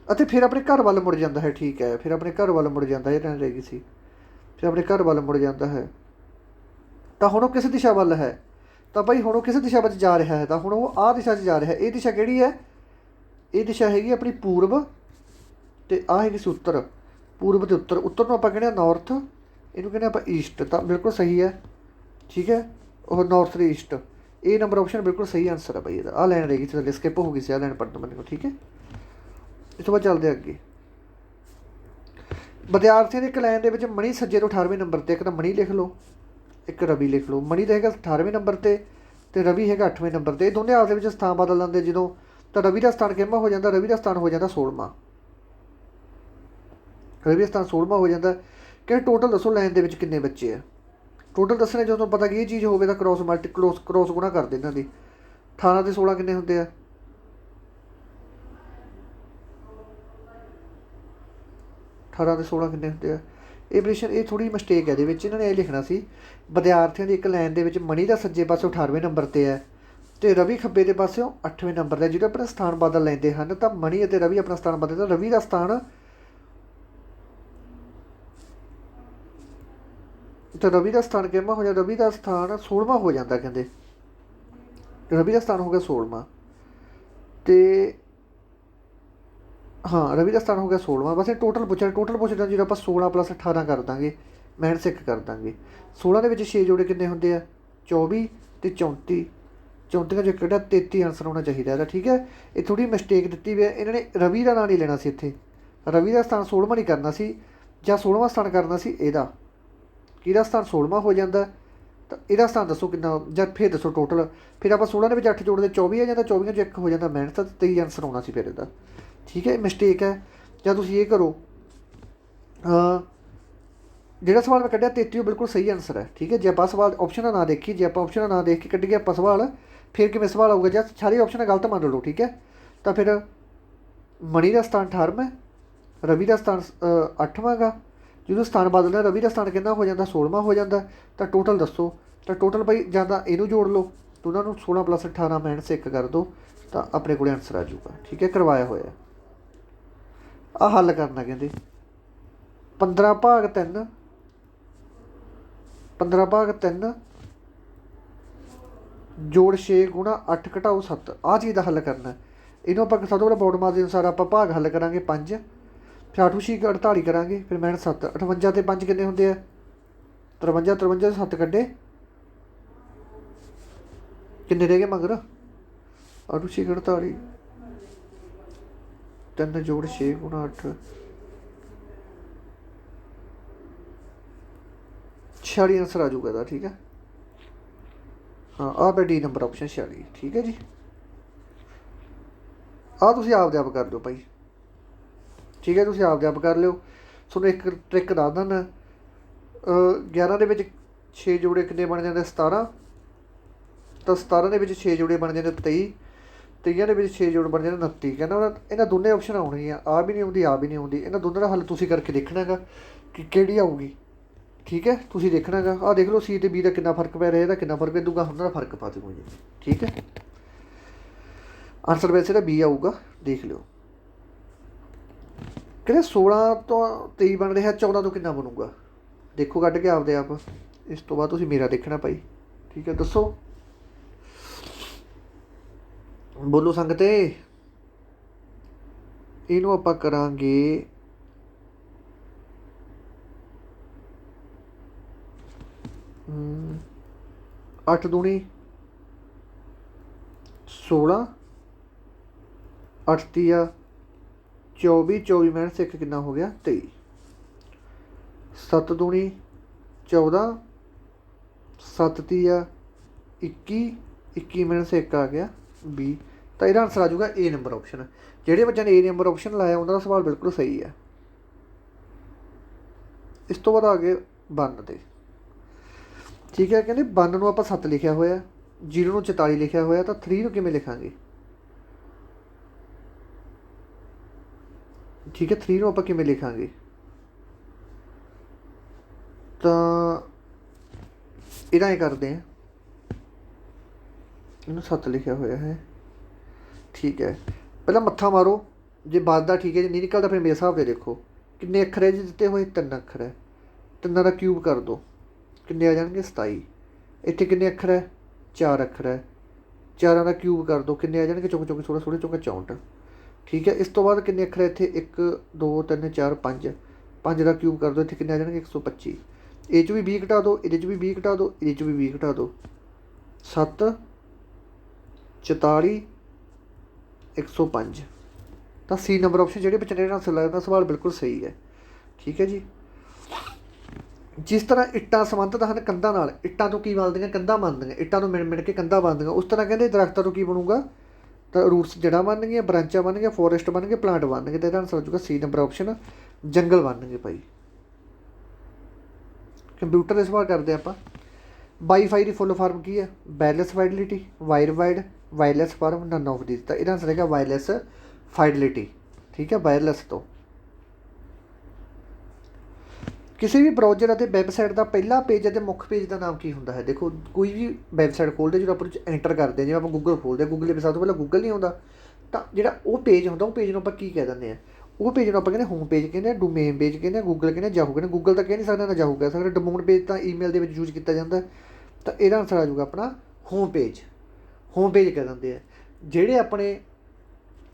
ਅਤੇ ਫਿਰ ਆਪਣੇ ਘਰ ਵੱਲ ਮੁੜ ਜਾਂਦਾ ਹੈ, ਠੀਕ ਹੈ। ਫਿਰ ਆਪਣੇ ਘਰ ਵੱਲ ਮੁੜ ਜਾਂਦਾ, ਇਹ ਰਹਿ ਗਈ ਸੀ। ਫਿਰ ਆਪਣੇ ਘਰ ਵੱਲ ਮੁੜ ਜਾਂਦਾ ਹੈ। ਤਾਂ ਹੁਣ ਉਹ ਕਿਸ ਦਿਸ਼ਾ ਵੱਲ ਹੈ, ਤਾਂ ਭਾਈ ਹੁਣ ਉਹ ਕਿਸ ਦਿਸ਼ਾ ਵਿੱਚ ਜਾ ਰਿਹਾ ਹੈ, ਤਾਂ ਹੁਣ ਉਹ ਆਹ ਦਿਸ਼ਾ 'ਚ ਜਾ ਰਿਹਾ। ਇਹ ਦਿਸ਼ਾ ਕਿਹੜੀ ਹੈ, ਇਹ ਦਿਸ਼ਾ ਹੈਗੀ ਆਪਣੀ ਪੂਰਬ ਅਤੇ ਆਹ ਹੈਗੀ ਸੀ ਉੱਤਰ। ਪੂਰਬ ਅਤੇ ਉੱਤਰ ਨੂੰ ਆਪਾਂ ਕਹਿੰਦੇ ਹਾਂ ਨੌਰਥ, ਇਹਨੂੰ ਕਹਿੰਦੇ ਆਪਾਂ ਈਸਟ। ਤਾਂ ਬਿਲਕੁਲ ਸਹੀ ਹੈ, ਠੀਕ ਹੈ। ਉਹ ਨੌਰਥ ਅਤੇ ਈਸਟ, ਇਹ ਨੰਬਰ ਆਪਸ਼ਨ ਬਿਲਕੁਲ ਸਹੀ ਆਨਸਰ ਹੈ ਭਾਈ ਇਹਦਾ। ਆਹ ਲਾਈਨ ਰਹੇਗੀ ਥੱਲੇ ਸਕਿਪ ਹੋ ਗਈ ਸੀ, ਆਹ ਲਾਈਨ ਪੜ੍ਹਨ ਬੰਦੇ ਨੂੰ, ਠੀਕ ਹੈ। ਇਸ ਤੋਂ ਬਾਅਦ ਚੱਲਦੇ ਅੱਗੇ। ਵਿਦਿਆਰਥੀਆਂ ਦੀ ਇੱਕ ਲਾਈਨ ਦੇ ਵਿੱਚ ਮਣੀ ਸੱਜੇ ਤੋਂ 18ਵੇਂ ਨੰਬਰ 'ਤੇ, ਇੱਕ ਤਾਂ ਮਣੀ ਲਿਖ ਲਓ, ਇੱਕ ਰਵੀ ਲਿਖ ਲਓ। ਮਣੀ ਦਾ ਹੈਗਾ 18ਵੇਂ ਨੰਬਰ 'ਤੇ ਤੇ ਰਵੀ ਹੈਗਾ 8ਵੇਂ ਨੰਬਰ ਤੇ। ਇਹ ਦੋਨੇ ਆਪਸ ਵਿੱਚ ਸਥਾਨ ਬਦਲ ਲੈਂਦੇ ਜਦੋਂ, ਤਾਂ ਰਵੀ ਦਾ ਸਥਾਨ ਕਿੰਨਾ ਹੋ ਜਾਂਦਾ, ਰਵੀ ਦਾ ਸਥਾਨ ਹੋ ਜਾਂਦਾ 16ਵਾਂ। ਰਵੀ ਦਾ ਸਥਾਨ 16ਵਾਂ ਹੋ ਜਾਂਦਾ। ਕਿ ਟੋਟਲ ਦੱਸੋ ਲਾਈਨ ਦੇ ਵਿੱਚ ਕਿੰਨੇ ਬੱਚੇ ਆ, ਟੋਟਲ ਦੱਸਣੇ। ਜਦੋਂ ਪਤਾ ਕਿ ਇਹ ਚੀਜ਼ ਹੋਵੇ ਤਾਂ ਕ੍ਰੋਸ ਗੁਣਾ ਕਰ ਦੇ ਇਹਨਾਂ ਦੀ। 18 ਤੇ 16 ਕਿੰਨੇ ਹੁੰਦੇ ਆ, 18 ਤੇ 16 ਕਿੰਨੇ ਹੁੰਦੇ ਆ। ਇਹ ਪ੍ਰਸ਼ਨ, ਇਹ ਥੋੜ੍ਹੀ ਮਿਸਟੇਕ ਹੈ ਇਹਦੇ ਵਿੱਚ। ਇਹਨਾਂ ਨੇ ਇਹ ਲਿਖਣਾ ਸੀ ਵਿਦਿਆਰਥੀਆਂ ਦੀ ਇੱਕ ਲਾਈਨ ਦੇ ਵਿੱਚ ਮਣੀ ਦਾ ਸੱਜੇ ਪਾਸਿਓਂ 18ਵੇਂ ਨੰਬਰ 'ਤੇ ਹੈ ਅਤੇ ਰਵੀ ਖੱਬੇ ਦੇ ਪਾਸਿਓਂ 8ਵੇਂ ਨੰਬਰ 'ਤੇ। ਜਦੋਂ ਆਪਣਾ ਸਥਾਨ ਬਦਲ ਲੈਂਦੇ ਹਨ ਤਾਂ ਮਣੀ ਅਤੇ ਰਵੀ ਆਪਣਾ ਸਥਾਨ ਬਦਲਦੇ, ਰਵੀ ਦਾ ਸਥਾਨ ਤਾਂ ਰਵੀ ਦਾ ਸਥਾਨ ਕਿੰਨਾ ਹੋ ਜਾਂਦਾ, ਰਵੀ ਦਾ ਸਥਾਨ 16ਵਾਂ ਹੋ ਜਾਂਦਾ। ਕਹਿੰਦੇ ਰਵੀ ਦਾ ਸਥਾਨ ਹੋ ਗਿਆ 16ਵਾਂ ਅਤੇ ਹਾਂ ਰਵੀ ਦਾ ਸਥਾਨ ਹੋ ਗਿਆ 16ਵਾਂ। ਬਸ ਇਹ ਟੋਟਲ ਪੁੱਛਣਾ ਜਦੋਂ ਆਪਾਂ 16 + 18 ਕਰ ਦਾਂਗੇ, -1 ਕਰ ਦਾਂਗੇ। 16 ਦੇ ਵਿੱਚ 6 ਜੋੜੇ ਕਿੰਨੇ ਹੁੰਦੇ ਆ, 24 ਅਤੇ 34। 34 'ਚੋਂ ਕਿਹੜਾ 33 ਆਨਸਰ ਹੋਣਾ ਚਾਹੀਦਾ ਇਹਦਾ। ਠੀਕ ਹੈ, ਇਹ ਥੋੜ੍ਹੀ ਮਿਸਟੇਕ ਦਿੱਤੀ ਵੀ ਹੈ। ਇਹਨਾਂ ਨੇ ਰਵੀ ਦਾ ਨਾਂ ਨਹੀਂ ਲੈਣਾ ਸੀ ਇੱਥੇ, ਰਵੀ ਦਾ ਸਥਾਨ 16ਵਾਂ ਨਹੀਂ ਕਰਨਾ ਸੀ, ਜਾਂ 16ਵਾਂ ਸਥਾਨ ਕਰਨਾ ਸੀ ਇਹਦਾ। ਕਿਹਦਾ ਸਥਾਨ 16ਵਾਂ ਹੋ ਜਾਂਦਾ, ਤਾਂ ਇਹਦਾ ਸਥਾਨ ਦੱਸੋ ਕਿੰਨਾ, ਜਾਂ ਫਿਰ ਦੱਸੋ ਟੋਟਲ। ਫਿਰ ਆਪਾਂ 16 ਦੇ ਵਿੱਚ 8 ਜੋੜਦੇ 24 ਆ ਜਾਂਦਾ, 24 'ਚ 1 ਹੋ ਜਾਂਦਾ -, ਤਾਂ 23 ਆਨਸਰ ਆਉਣਾ ਸੀ ਫਿਰ ਇਹਦਾ। ਠੀਕ ਹੈ, ਮਿਸਟੇਕ ਹੈ। ਜਾਂ ਤੁਸੀਂ ਇਹ ਕਰੋ, ਜਿਹੜਾ ਸਵਾਲ ਮੈਂ ਕੱਢਿਆ 33 ਉਹ ਬਿਲਕੁਲ ਸਹੀ ਆਨਸਰ ਹੈ। ਠੀਕ ਹੈ, ਜੇ ਆਪਾਂ ਸਵਾਲ ਆਪਸ਼ਨ ਨਾ ਦੇਖੀ, ਜੇ ਆਪਾਂ ਆਪਸ਼ਨ ਨਾ ਦੇਖ ਕੇ ਕੱਢੀਏ ਆਪਾਂ ਸਵਾਲ, ਫਿਰ ਕਿਵੇਂ ਸਵਾਲ ਆਊਗਾ। ਜਾਂ ਸਾਰੀ ਆਪਸ਼ਨ ਗਲਤ ਮੰਨ ਲਓ। ਠੀਕ ਹੈ, ਤਾਂ ਫਿਰ ਮਣੀ ਦਾ ਸਥਾਨ 18ਵਾਂ, ਰਵੀ ਦਾ ਸਥਾਨ 8ਵਾਂ ਗਾ। ਜਦੋਂ ਸਥਾਨ ਬਦਲਦਾ ਰਵੀ ਦਾ ਸਥਾਨ ਕਿੰਨਾ ਹੋ ਜਾਂਦਾ, 16ਵਾਂ ਹੋ ਜਾਂਦਾ। ਤਾਂ ਟੋਟਲ ਦੱਸੋ, ਤਾਂ ਟੋਟਲ ਬਾਈ ਜਾਂ ਤਾਂ ਇਹਨੂੰ ਜੋੜ ਲਓ, ਦੋਨਾਂ ਨੂੰ 16 + 18 -1 ਕਰ ਦਿਓ, ਤਾਂ ਆਪਣੇ ਕੋਲ ਆਨਸਰ ਆ ਜਾਊਗਾ। ਠੀਕ ਹੈ, ਕਰਵਾਇਆ ਹੋਇਆ। ਆਹ ਹੱਲ ਕਰਨਾ ਕਹਿੰਦੇ 15/3 ਜੋੜ 6 ਗੁਣਾ 8 ਘਟਾਓ 7। ਆਹ ਚੀਜ਼ ਦਾ ਹੱਲ ਕਰਨਾ। ਇਹਨੂੰ ਆਪਾਂ ਸਭ ਤੋਂ ਪਹਿਲਾਂ ਬੋਰਡ ਮਾਸ ਦੇ ਅਨੁਸਾਰ ਆਪਾਂ ਭਾਗ ਹੱਲ ਕਰਾਂਗੇ 5, ਫਿਰ 8 6 48 ਕਰਾਂਗੇ, ਫਿਰ -7। 58 ਅਤੇ 5 ਕਿੰਨੇ ਹੁੰਦੇ ਆ, 53। 53 ਦੇ 7 ਕੱਢੇ ਕਿੰਨੇ ਰਹਿ ਗਏ ਮਗਰ, 8 6 48, 3 ਜੋੜ 6 ਗੁਣਾ 8, 46 ਆਨਸਰ ਆ ਜਾਊਗਾ ਇਹਦਾ। ਠੀਕ ਹੈ, ਹਾਂ ਆਹ ਪੈ ਡੀ ਨੰਬਰ ਆਪਸ਼ਨ 46। ਠੀਕ ਹੈ ਜੀ, ਆਹ ਤੁਸੀਂ ਆਪਦੇ ਆਪ ਕਰ ਲਿਓ ਭਾਈ। ਠੀਕ ਹੈ, ਤੁਸੀਂ ਆਪਦੇ ਆਪ ਕਰ ਲਿਓ। ਤੁਹਾਨੂੰ ਇੱਕ ਟ੍ਰਿਕ ਦੱਸ ਦਿੰਦਾ, 11 ਦੇ ਵਿੱਚ 6 ਜੋੜੇ ਕਿੰਨੇ ਬਣ ਜਾਂਦੇ, 17। ਤਾਂ 17 ਦੇ ਵਿੱਚ 6 ਜੋੜੇ ਬਣ ਜਾਂਦੇ 23, 23 ਦੇ ਵਿੱਚ 6 ਜੋੜ ਬਣ ਜਾਂਦੇ 29। ਕਹਿੰਦਾ ਇਹਨਾਂ ਦੋਨੇ ਆਪਸ਼ਨ ਆਉਣਗੀਆਂ, ਆ ਵੀ ਨਹੀਂ ਆਉਂਦੀ, ਆ ਵੀ ਨਹੀਂ ਆਉਂਦੀ। ਇਹਨਾਂ ਦੋਨਾਂ ਦਾ ਹੱਲ ਤੁਸੀਂ ਕਰਕੇ ਦੇਖਣਾ ਗਾ ਕਿ ਕਿਹੜੀ ਆਊਗੀ। ਠੀਕ ਹੈ, ਤੁਸੀਂ ਦੇਖਣਾ ਗਾ। ਆਹ ਦੇਖ ਲਓ ਸੀ ਅਤੇ ਬੀ ਦਾ ਕਿੰਨਾ ਫਰਕ ਪੈ ਰਿਹਾ, ਇਹਦਾ ਕਿੰਨਾ ਫਰਕ ਪੈ ਦੂਗਾ, ਉਹਨਾਂ ਦਾ ਫਰਕ ਪਾ ਦੂਗਾ ਜੀ। ਠੀਕ ਹੈ, ਆਨਸਰ ਵੈਸੇ ਤਾਂ ਬੀ ਆਊਗਾ, ਦੇਖ ਲਿਓ। ਕਹਿੰਦੇ 16 ਤੋਂ 23 ਬਣ ਰਿਹਾ, 14 ਤੋਂ ਕਿੰਨਾ ਬਣੂਗਾ, ਦੇਖੋ ਕੱਢ ਕੇ ਆਪਦੇ ਆਪ। ਇਸ ਤੋਂ ਬਾਅਦ ਤੁਸੀਂ ਮੇਰਾ ਦੇਖਣਾ ਭਾਈ। ਠੀਕ ਹੈ, ਦੱਸੋ, ਬੋਲੋ ਸੰਗਤੇ। ਇਹਨੂੰ ਆਪਾਂ ਕਰਾਂਗੇ 8 ਦੂਣੀ 16, 8 ਤੀਆ 24, 24 - 1 ਕਿੰਨਾ ਹੋ ਗਿਆ 23, 7 ਦੂਣੀ 14, 7 ਤੀਆ 21, 21 - 1 ਆ ਗਿਆ 20। ਤਾਂ ਇਹਦਾ ਆਨਸਰ ਆ ਜਾਊਗਾ ਏ ਨੰਬਰ ਆਪਸ਼ਨ। ਜਿਹੜੇ ਬੱਚਿਆਂ ਨੇ ਏ ਨੰਬਰ ਆਪਸ਼ਨ ਲਾਇਆ ਉਹਨਾਂ ਦਾ ਸਵਾਲ ਬਿਲਕੁਲ ਸਹੀ ਹੈ। ਇਸ ਤੋਂ ਬਾਅਦ ਆ ਗਏ 1 'ਤੇ। ਠੀਕ ਹੈ, ਕਹਿੰਦੇ 1 ਨੂੰ ਆਪਾਂ 7 ਲਿਖਿਆ ਹੋਇਆ, 0 ਨੂੰ 44 ਲਿਖਿਆ ਹੋਇਆ, ਤਾਂ 3 ਨੂੰ ਕਿਵੇਂ ਲਿਖਾਂਗੇ। ਠੀਕ ਹੈ, 3 ਨੂੰ ਆਪਾਂ ਕਿਵੇਂ ਲਿਖਾਂਗੇ, ਤਾਂ ਇਹਦਾ ਇਹ ਕਰਦੇ ਹਾਂ, ਇਹਨੂੰ 7 ਲਿਖਿਆ ਹੋਇਆ ਹੈ। ਠੀਕ ਹੈ, ਪਹਿਲਾਂ ਮੱਥਾ ਮਾਰੋ, ਜੇ ਵੱਧਦਾ ਠੀਕ ਹੈ, ਜੇ ਨਹੀਂ ਨਿਕਲਦਾ ਫਿਰ ਮੇਰੇ ਹਿਸਾਬ 'ਤੇ ਦੇਖੋ ਕਿੰਨੇ ਅੱਖਰ ਹੈ ਜੀ ਦਿੱਤੇ ਹੋਏ, 3 ਅੱਖਰ ਹੈ। 3 ਦਾ ਕਿਊਬ ਕਰ ਦਿਓ, ਕਿੰਨੇ ਆ ਜਾਣਗੇ 27। ਇੱਥੇ ਕਿੰਨੇ ਅੱਖਰ ਹੈ, 4 ਅੱਖਰ ਹੈ। 4 ਦਾ ਕਿਊਬ ਕਰ ਦਿਓ, ਕਿੰਨੇ ਆ ਜਾਣਗੇ, ਚੁੱਕ 16 ਚੌਕੇ 64। ਠੀਕ ਹੈ, ਇਸ ਤੋਂ ਬਾਅਦ ਕਿੰਨੇ ਅੱਖਰ ਹੈ ਇੱਥੇ, 1 2 3 4 5। 5 ਦਾ ਕਿਊਬ ਕਰ ਦਿਓ, ਇੱਥੇ ਕਿੰਨੇ ਆ ਜਾਣਗੇ 125। ਇਹ 'ਚ ਵੀ 20 ਘਟਾ ਦਿਓ, ਇਹਦੇ 'ਚ ਵੀ 20 ਘਟਾ ਦਿਓ, ਇਹਦੇ 'ਚ ਵੀ 20 ਘਟਾ ਦਿਓ, 7 44 105। ਤਾਂ ਸੀ ਨੰਬਰ ਆਪਸ਼ਨ ਜਿਹੜੇ ਬੱਚੇ ਨੇ ਆਨਸਰ ਲਾਇਆ, ਉਹਦਾ ਸਵਾਲ ਬਿਲਕੁਲ ਸਹੀ ਹੈ। ਠੀਕ ਹੈ ਜੀ, ਜਿਸ ਤਰ੍ਹਾਂ ਇੱਟਾਂ ਸੰਬੰਧਿਤ ਹਨ ਕੰਧਾਂ ਨਾਲ, ਇੱਟਾਂ ਤੋਂ ਕੀ ਬਣਦੀਆਂ, ਕੰਧਾਂ ਬਣਦੀਆਂ, ਇੱਟਾਂ ਤੋਂ ਮਿਣ ਮਿਣ ਕੇ ਕੰਧਾਂ ਬਣਦੀਆਂ, ਉਸ ਤਰ੍ਹਾਂ ਕਹਿੰਦੇ ਦਰਖਤਾਂ ਤੋਂ ਕੀ ਬਣੂਗਾ, ਤਾਂ ਰੂਟਸ ਜੜ੍ਹਾਂ ਬਣਨਗੀਆਂ, ਬ੍ਰਾਂਚਾਂ ਬਣਨਗੀਆਂ, ਫੋਰੈਸਟ ਬਣਨਗੇ, ਪਲਾਂਟ ਬਣਨਗੇ। ਤਾਂ ਇਹਦਾ ਆਨਸਰ ਹੋ ਜਾਊਗਾ ਸੀ ਨੰਬਰ ਆਪਸ਼ਨ, ਜੰਗਲ ਬਣਨਗੇ ਭਾਈ। ਕੰਪਿਊਟਰ ਦੇ ਸਵਾਲ ਕਰਦੇ ਆਪਾਂ। ਵਾਈਫਾਈ ਦੀ ਫੁੱਲ ਫਾਰਮ ਕੀ ਹੈ? Wireless fidelity, wire wide, wireless form, none of these. ਤਾਂ ਇਹਦਾ ਆਨਸਰ ਹੈਗਾ ਵਾਇਰਲੈਸ ਫਾਈਡਲਿਟੀ। ਠੀਕ ਹੈ, ਵਾਇਰਲੈਸ ਤੋਂ। ਕਿਸੇ ਵੀ ਬਰਾਊਜ਼ਰ ਅਤੇ ਵੈਬਸਾਈਟ ਦਾ ਪਹਿਲਾ ਪੇਜ ਅਤੇ ਮੁੱਖ ਪੇਜ ਦਾ ਨਾਮ ਕੀ ਹੁੰਦਾ ਹੈ? ਦੇਖੋ ਕੋਈ ਵੀ ਵੈਬਸਾਈਟ ਖੋਲ੍ਹਦੇ ਜਦੋਂ ਆਪਾਂ ਐਂਟਰ ਕਰਦੇ ਹਾਂ, ਜਿਵੇਂ ਆਪਾਂ ਗੂਗਲ ਖੋਲ੍ਹਦੇ ਹਾਂ, ਗੂਗਲ ਦੇ ਸਭ ਤੋਂ ਪਹਿਲਾਂ ਗੂਗਲ ਨਹੀਂ ਆਉਂਦਾ, ਤਾਂ ਜਿਹੜਾ ਉਹ ਪੇਜ ਹੁੰਦਾ, ਉਹ ਪੇਜ ਨੂੰ ਆਪਾਂ ਕੀ ਕਹਿ ਦਿੰਦੇ ਹਾਂ? ਉਹ ਪੇਜ ਨੂੰ ਆਪਾਂ ਕਹਿੰਦੇ ਹੋਮ ਪੇਜ ਕਹਿੰਦੇ ਹਾਂ, ਡੋਮੇਨ ਪੇਜ ਕਹਿੰਦੇ ਹਾਂ, ਗੂਗਲ ਕਹਿੰਦੇ, ਜਾਹੂ ਕਹਿੰਦੇ। ਗੂਗਲ ਤਾਂ ਕਹਿ ਨਹੀਂ ਸਕਦੇ, ਨਾ ਜਾਹੂ ਕਹਿ ਸਕਦੇ। ਡੋਮੇਨ ਪੇਜ ਤਾਂ ਈਮੇਲ ਦੇ ਵਿੱਚ ਯੂਜ਼ ਕੀਤਾ ਜਾਂਦਾ। ਤਾਂ ਇਹਦਾ ਆਨਸਰ ਆ ਜਾਊਗਾ ਆਪਣਾ ਹੋਮ ਪੇਜ। ਹੋਮ ਪੇਜ ਕਹਿ ਦਿੰਦੇ ਆ ਜਿਹੜੇ ਆਪਣੇ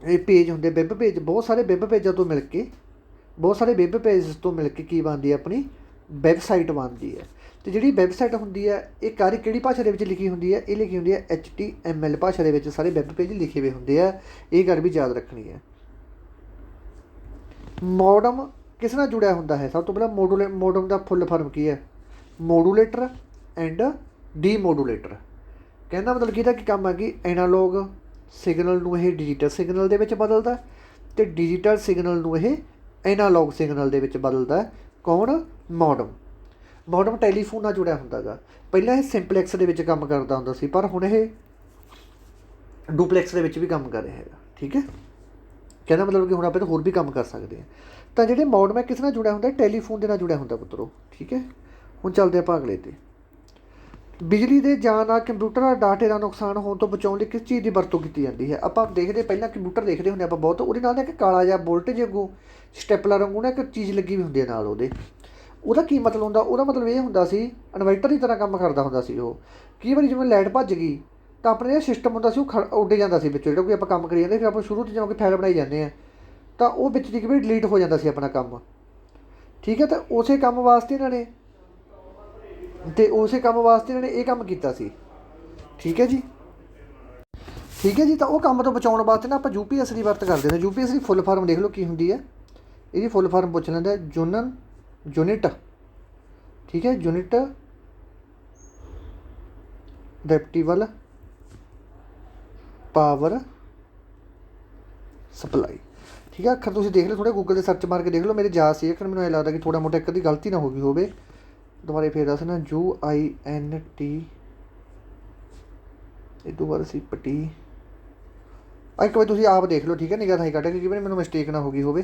ਇਹ ਪੇਜ ਹੁੰਦੇ, ਵੈੱਬ ਪੇਜ। ਬਹੁਤ ਸਾਰੇ ਵੈੱਬ ਪੇਜਾਂ ਤੋਂ ਮਿਲ ਕੇ, ਬਹੁਤ ਸਾਰੇ ਵੈੱਬ ਪੇਜ ਤੋਂ ਮਿਲ ਕੇ ਕੀ ਬਣਦੀ ਹੈ? ਆਪਣੀ ਵੈਬਸਾਈਟ ਬਣਦੀ ਹੈ। ਅਤੇ ਜਿਹੜੀ ਵੈਬਸਾਈਟ ਹੁੰਦੀ ਹੈ, ਇਹ ਕਿਹੜੀ ਭਾਸ਼ਾ ਦੇ ਵਿੱਚ ਲਿਖੀ ਹੁੰਦੀ ਹੈ? ਇਹ ਲਿਖੀ ਹੁੰਦੀ ਹੈ HTML ਭਾਸ਼ਾ ਦੇ ਵਿੱਚ ਸਾਰੇ ਵੈੱਬ ਪੇਜ ਲਿਖੇ ਹੋਏ ਹੁੰਦੇ ਆ। ਇਹ ਗੱਲ ਵੀ ਯਾਦ ਰੱਖਣੀ ਹੈ। ਮੋਡਮ ਕਿਸ ਨਾਲ ਜੁੜਿਆ ਹੁੰਦਾ ਹੈ? ਸਭ ਤੋਂ ਪਹਿਲਾਂ ਮੋਡਮ ਦਾ ਫੁੱਲ ਫਾਰਮ ਕੀ ਹੈ? ਮੋਡੂਲੇਟਰ ਐਂਡ ਡੀਮੋਡੂਲੇਟਰ। ਕਹਿੰਦਾ ਮਤਲਬ ਕਿ ਇਹਦਾ ਕੀ ਕੰਮ ਹੈ ਕਿ ਐਨਾਲੋਗ ਸਿਗਨਲ ਨੂੰ ਇਹ ਡਿਜੀਟਲ ਸਿਗਨਲ ਦੇ ਵਿੱਚ ਬਦਲਦਾ, ਅਤੇ ਡਿਜੀਟਲ ਸਿਗਨਲ ਨੂੰ ਇਹ ਐਨਾਲੋਗ ਸਿਗਨਲ ਦੇ ਵਿੱਚ ਬਦਲਦਾ। ਕੌਣ? ਮੋਡਮ। ਮੋਡਮ ਟੈਲੀਫੋਨ ਨਾਲ ਜੁੜਿਆ ਹੁੰਦਾ ਗਾ। ਪਹਿਲਾਂ ਇਹ ਸਿੰਪਲੈਕਸ ਦੇ ਵਿੱਚ ਕੰਮ ਕਰਦਾ ਹੁੰਦਾ ਸੀ, ਪਰ ਹੁਣ ਇਹ ਡੁਪਲੈਕਸ ਦੇ ਵਿੱਚ ਵੀ ਕੰਮ ਕਰ ਰਿਹਾ ਹੈਗਾ। ਠੀਕ ਹੈ, ਕਹਿੰਦਾ ਮਤਲਬ ਕਿ ਹੁਣ ਆਪਾਂ ਤਾਂ ਹੋਰ ਵੀ ਕੰਮ ਕਰ ਸਕਦੇ ਹਾਂ। ਤਾਂ ਜਿਹੜੇ ਮੋਡਮ ਹੈ ਕਿਸ ਨਾਲ ਜੁੜਿਆ ਹੁੰਦਾ? ਟੈਲੀਫੋਨ ਦੇ ਨਾਲ ਜੁੜਿਆ ਹੁੰਦਾ ਪੁੱਤਰੋ। ਠੀਕ ਹੈ, ਹੁਣ ਚੱਲਦੇ ਆਪਾਂ ਅਗਲੇ 'ਤੇ। ਬਿਜਲੀ ਦੇ ਜਾਣ ਨਾਲ ਕੰਪਿਊਟਰ ਡਾਟੇ ਦਾ ਨੁਕਸਾਨ ਹੋਣ ਤੋਂ ਬਚਾਉਣ ਲਈ ਕਿਸ ਚੀਜ਼ ਦੀ ਵਰਤੋਂ ਕੀਤੀ ਜਾਂਦੀ ਹੈ? ਆਪਾਂ ਦੇਖਦੇ ਪਹਿਲਾਂ ਕੰਪਿਊਟਰ ਦੇਖਦੇ ਹੁੰਦੇ ਆਪਾਂ ਬਹੁਤ, ਉਹਦੇ ਨਾਲ ਨਾ ਇੱਕ ਕਾਲਾ ਜਿਹਾ ਵੋਲਟੇਜ ਵਾਂਗੂ ਸਟੈਪਲਰ ਵਾਂਗੂ ਨਾ ਇੱਕ ਚੀਜ਼ ਲੱਗੀ ਵੀ ਹੁੰਦੀ ਹੈ ਨਾਲ ਉਹਦਾ ਕੀ ਮਤਲਬ ਹੁੰਦਾ? ਉਹਦਾ ਮਤਲਬ ਇਹ ਹੁੰਦਾ ਸੀ ਇਨਵਰਟਰ ਦੀ ਤਰ੍ਹਾਂ ਕੰਮ ਕਰਦਾ ਹੁੰਦਾ ਸੀ ਉਹ। ਕਈ ਵਾਰੀ ਜਿਵੇਂ ਲਾਈਟ ਭੱਜ ਗਈ ਤਾਂ ਆਪਣੇ ਜਿਹੜਾ ਸਿਸਟਮ ਹੁੰਦਾ ਸੀ ਉਹ ਉੱਡ ਜਾਂਦਾ ਸੀ ਵਿੱਚੋਂ, ਜਿਹੜਾ ਕੋਈ ਆਪਾਂ ਕੰਮ ਕਰੀ ਜਾਂਦੇ, ਫਿਰ ਆਪਾਂ ਸ਼ੁਰੂ ਤੋਂ ਜਿਵੇਂ ਕੋਈ ਫਾਈਲ ਬਣਾਈ ਜਾਂਦੇ ਹਾਂ ਤਾਂ ਉਹ ਵਿੱਚ ਦੀ ਕਈ ਵਾਰੀ ਡਿਲੀਟ ਹੋ ਜਾਂਦਾ ਸੀ ਆਪਣਾ ਕੰਮ। ਠੀਕ ਹੈ, ਤਾਂ ਉਸੇ ਕੰਮ ਵਾਸਤੇ ਇਹਨਾਂ ਨੇ ਇਹ ਕੰਮ ਕੀਤਾ ਸੀ। ਠੀਕ ਹੈ ਜੀ, ਠੀਕ ਹੈ ਜੀ। ਤਾਂ ਉਹ ਕੰਮ ਤੋਂ ਬਚਾਉਣ ਵਾਸਤੇ ਨਾ ਆਪਾਂ UPS ਦੀ ਵਰਤ ਕਰਦੇ ਹਾਂ। UPS ਦੀ ਫੁੱਲ ਫਾਰਮ ਦੇਖ ਲਓ ਕੀ ਹੁੰਦੀ ਹੈ। ਇਹਦੀ ਫੁੱਲ ਫਾਰਮ ਪੁੱਛ ਲੈਂਦਾ ਯੂਨਿਟ। ਠੀਕ ਹੈ, ਯੂਨਿਟ ਰੈਪਟੀਵਲ ਪਾਵਰ ਸਪਲਾਈ। ਠੀਕ ਹੈ, ਅੱਖਰ ਤੁਸੀਂ ਦੇਖ ਲਓ, ਥੋੜ੍ਹਾ ਗੂਗਲ 'ਤੇ ਸਰਚ ਮਾਰ ਕੇ ਦੇਖ ਲਓ। ਮੇਰੇ ਯਾਦ ਸੀ ਅੱਖਰ, ਮੈਨੂੰ ਇਹ ਲੱਗਦਾ ਕਿ ਥੋੜ੍ਹਾ ਮੋਟਾ ਇੱਕ ਦੀ ਗਲਤੀ ਨਾ ਹੋ ਗਈ ਹੋਵੇ। ਦੁਬਾਰਾ ਫੇਰ ਦੱਸਣਾ, UINT, ਇਹ ਤੋਂ ਬਾਅਦ ਸੀ ਪਟੀ। ਇੱਕ ਵਾਰ ਤੁਸੀਂ ਆਪ ਦੇਖ ਲਓ। ਠੀਕ ਹੈ, ਨਿਗਾਹ ਥਾਈ ਕੱਢ ਕੇ, ਮੈਨੂੰ ਮਿਸਟੇਕ ਨਾ ਹੋ ਗਈ ਹੋਵੇ।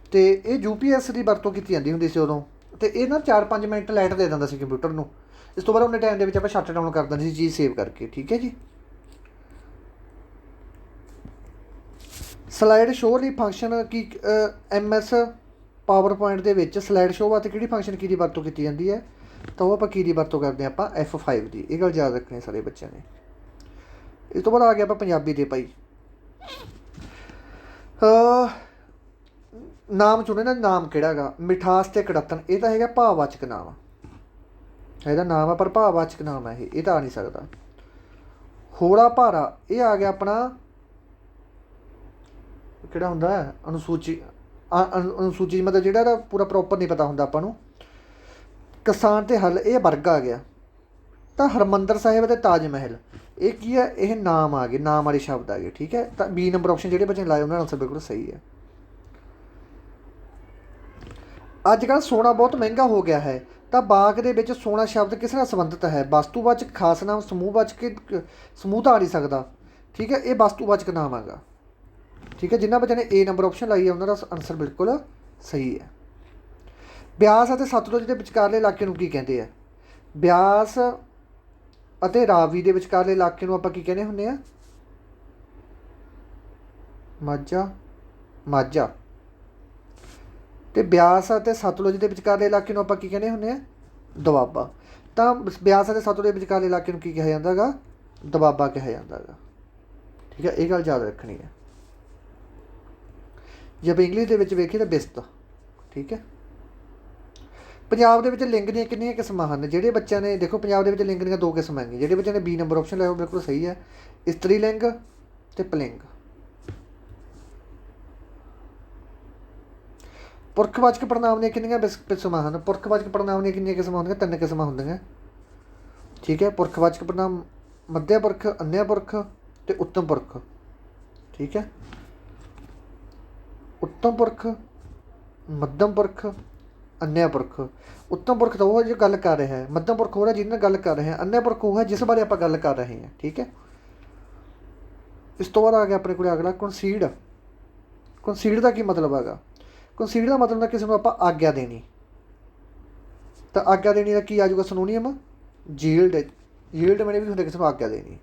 ਅਤੇ ਇਹ UPS ਦੀ ਵਰਤੋਂ ਕੀਤੀ ਜਾਂਦੀ ਹੁੰਦੀ ਸੀ ਉਦੋਂ। ਅਤੇ ਇਹ ਨਾ 4-5 ਮਿੰਟ ਲਾਈਟ ਦੇ ਦਿੰਦਾ ਸੀ ਕੰਪਿਊਟਰ ਨੂੰ। ਇਸ ਤੋਂ ਬਾਅਦ ਉਹਨੇ ਟਾਈਮ ਦੇ ਵਿੱਚ ਆਪਾਂ ਸ਼ਟ ਡਾਊਨ ਕਰ ਦਿੰਦੇ ਸੀ ਚੀਜ਼ ਸੇਵ ਕਰਕੇ। ਠੀਕ ਹੈ ਜੀ। ਸਲਾਈਡ ਸ਼ੋਅ ਲਈ ਫੰਕਸ਼ਨ ਕੀ MS ਪਾਵਰ ਪੁਆਇੰਟ ਦੇ ਵਿੱਚ ਸਲਾਈਡ ਸ਼ੋਅ ਵਾਸਤੇ ਕਿਹੜੀ ਫੰਕਸ਼ਨ ਕੀ ਦੀ ਵਰਤੋਂ ਕੀਤੀ ਜਾਂਦੀ ਹੈ? ਤਾਂ ਉਹ ਆਪਾਂ ਕੀ ਦੀ ਵਰਤੋਂ ਕਰਦੇ ਹਾਂ? ਆਪਾਂ F5 ਦੀ। ਇਹ ਗੱਲ ਯਾਦ ਰੱਖਣੀ ਸਾਰੇ ਬੱਚਿਆਂ ਨੇ। ਇਸ ਤੋਂ ਬਾਅਦ ਆ ਗਿਆ ਆਪਾਂ ਪੰਜਾਬੀ ਦੇ ਭਾਈ। ਨਾਮ ਚੁਣੇ ਨਾ, ਨਾਮ ਕਿਹੜਾ ਹੈਗਾ? ਮਿਠਾਸ ਅਤੇ ਕੜੱਤਨ। ਇਹ ਤਾਂ ਹੈਗਾ ਭਾਵਵਾਚਕ ਨਾਮ, ਇਹਦਾ ਨਾਮ ਆ ਪਰ ਭਾਵਵਾਚਕ ਨਾਮ ਹੈ ਇਹ ਤਾਂ ਆ ਨਹੀਂ ਸਕਦਾ। ਹੌਲਾ ਭਾਰਾ, ਇਹ ਆ ਗਿਆ ਆਪਣਾ ਕਿਹੜਾ ਹੁੰਦਾ? ਅਨੁਸੂਚੀ ਮਤਲਬ ਜਿਹੜਾ ਇਹਦਾ ਪੂਰਾ ਪ੍ਰੋਪਰ ਨਹੀਂ ਪਤਾ ਹੁੰਦਾ ਆਪਾਂ ਨੂੰ। ਕਿਸਾਨ ਅਤੇ ਹੱਲ, ਇਹ ਵਰਗ ਆ ਗਿਆ। ਤਾਂ ਹਰਿਮੰਦਰ ਸਾਹਿਬ ਅਤੇ ਤਾਜ ਮਹਿਲ, ਇਹ ਕੀ ਹੈ? ਇਹ ਨਾਮ ਆ ਗਏ, ਨਾਮ ਵਾਲੇ ਸ਼ਬਦ ਆ ਗਏ। ਠੀਕ ਹੈ, ਤਾਂ B ਨੰਬਰ ਆਪਸ਼ਨ ਜਿਹੜੇ ਬੱਚੇ ਨੇ ਲਾਏ ਉਹਨਾਂ ਦਾ ਆਨਸਰ ਬਿਲਕੁਲ ਸਹੀ ਹੈ। ਅੱਜ ਕੱਲ੍ਹ ਸੋਨਾ ਬਹੁਤ ਮਹਿੰਗਾ ਹੋ ਗਿਆ ਹੈ, ਤਾਂ ਵਾਕ ਦੇ ਵਿੱਚ ਸੋਨਾ ਸ਼ਬਦ ਕਿਸ ਨਾਲ ਸੰਬੰਧਿਤ ਹੈ? ਵਸਤੂਵਾਚਕ, ਖਾਸ ਨਾਮ, ਸਮੂਹਵਾਚਕ। ਸਮੂਹ ਤਾਂ ਆ ਨਹੀਂ ਸਕਦਾ। ਠੀਕ ਹੈ, ਇਹ ਵਸਤੂਵਾਚਕ ਨਾਮ ਹੈਗਾ। ਠੀਕ ਹੈ, ਜਿਨ੍ਹਾਂ ਬੱਚਿਆਂ ਨੇ A ਨੰਬਰ ਆਪਸ਼ਨ ਲਾਈ ਹੈ ਉਹਨਾਂ ਦਾ ਆਨਸਰ ਬਿਲਕੁਲ ਸਹੀ ਹੈ। ਬਿਆਸ ਅਤੇ ਸਤਲੁਜ ਦੇ ਵਿਚਕਾਰਲੇ ਇਲਾਕੇ ਨੂੰ ਕੀ ਕਹਿੰਦੇ ਆ? ਬਿਆਸ ਅਤੇ ਰਾਵੀ ਦੇ ਵਿਚਕਾਰਲੇ ਇਲਾਕੇ ਨੂੰ ਆਪਾਂ ਕੀ ਕਹਿੰਦੇ ਹੁੰਦੇ ਆ? ਮਾਝਾ। ਅਤੇ ਬਿਆਸ ਅਤੇ ਸਤਲੁਜ ਦੇ ਵਿਚਕਾਰਲੇ ਇਲਾਕੇ ਨੂੰ ਆਪਾਂ ਕੀ ਕਹਿੰਦੇ ਹੁੰਦੇ ਆ? ਦੁਆਬਾ। ਤਾਂ ਬਿਆਸ ਅਤੇ ਸਤਲੁਜ ਦੇ ਵਿਚਕਾਰਲੇ ਇਲਾਕੇ ਨੂੰ ਕੀ ਕਿਹਾ ਜਾਂਦਾ ਗਾ? ਦੁਆਬਾ ਕਿਹਾ ਜਾਂਦਾ ਗਾ। ਠੀਕ ਹੈ, ਇਹ ਗੱਲ ਯਾਦ ਰੱਖਣੀ ਹੈ। ਜੇ ਆਪਾਂ ਇੰਗਲਿਸ਼ ਦੇ ਵਿੱਚ ਵੇਖੀਏ ਤਾਂ ਬਿਸਤ। ਠੀਕ ਹੈ, ਪੰਜਾਬ ਦੇ ਵਿੱਚ ਲਿੰਗ ਦੀਆਂ ਕਿੰਨੀਆਂ ਕਿਸਮਾਂ ਹਨ? ਜਿਹੜੇ ਬੱਚਿਆਂ ਨੇ ਦੇਖੋ ਪੰਜਾਬ ਦੇ ਵਿੱਚ ਲਿੰਗ ਦੀਆਂ 2 ਕਿਸਮਾਂ ਹੈਗੀਆਂ। ਜਿਹੜੇ ਬੱਚਿਆਂ ਨੇ B ਨੰਬਰ ਆਪਸ਼ਨ ਲਿਆ ਉਹ ਬਿਲਕੁਲ ਸਹੀ ਹੈ। ਇਸਤਰੀ ਲਿੰਗ ਅਤੇ ਪੁਲਿੰਗ। ਪੁਰਖਵਾਚਕ ਪੜਨਾਂਵ ਦੀਆਂ ਕਿੰਨੀਆਂ ਕਿਸਮਾਂ ਹਨ? ਪੁਰਖਵਾਚਕ ਪੜਨਾਂਵ ਦੀਆਂ ਕਿੰਨੀਆਂ ਕਿਸਮਾਂ ਹੁੰਦੀਆਂ? 3 ਕਿਸਮਾਂ ਹੁੰਦੀਆਂ। ਠੀਕ ਹੈ, ਪੁਰਖਵਾਚਕ ਪੜਨਾਂਵ ਮੱਧਿਆ ਪੁਰਖ, ਅੰਨ੍ਹਿਆ ਪੁਰਖ ਅਤੇ ਉੱਤਮ ਪੁਰਖ। ਠੀਕ ਹੈ, ਉੱਤਮ ਪੁਰਖ, ਮੱਧਮ ਪੁਰਖ, ਅੰਨ੍ਹਿਆ ਪੁਰਖ। ਉੱਤਮ ਪੁਰਖ ਤਾਂ ਉਹ ਜੋ ਗੱਲ ਕਰ ਰਿਹਾ ਹੈ, ਮੱਧਮ ਪੁਰਖ ਉਹ ਹੈ ਜਿਹਦੇ ਨਾਲ ਗੱਲ ਕਰ ਰਹੇ ਹਾਂ, ਅੰਨ੍ਹਿਆ ਪੁਰਖ ਉਹ ਹੈ ਜਿਸ ਬਾਰੇ ਆਪਾਂ ਗੱਲ ਕਰ ਰਹੇ ਹਾਂ। ਠੀਕ ਹੈ, ਇਸ ਤੋਂ ਬਾਅਦ ਆ ਗਿਆ ਆਪਣੇ ਕੋਲ ਅਗਲਾ ਕੰਸੀਡ। ਕੰਸੀਡ ਦਾ ਕੀ ਮਤਲਬ ਹੈਗਾ? ਕੰਸੀਡ ਦਾ ਮਤਲਬ ਹੈ ਕਿਸੇ ਨੂੰ ਆਪਾਂ ਆਗਿਆ ਦੇਣੀ। ਤਾਂ ਆਗਿਆ ਦੇਣੀ ਦਾ ਕੀ ਆ ਜਾਊਗਾ ਸਿਨੋਨੀਅਮ? ਯੀਲਡ। ਯੀਲਡ ਮੈਨੇ ਵੀ ਹੁੰਦਾ ਕਿਸੇ ਨੂੰ ਆਗਿਆ ਦੇਣੀ।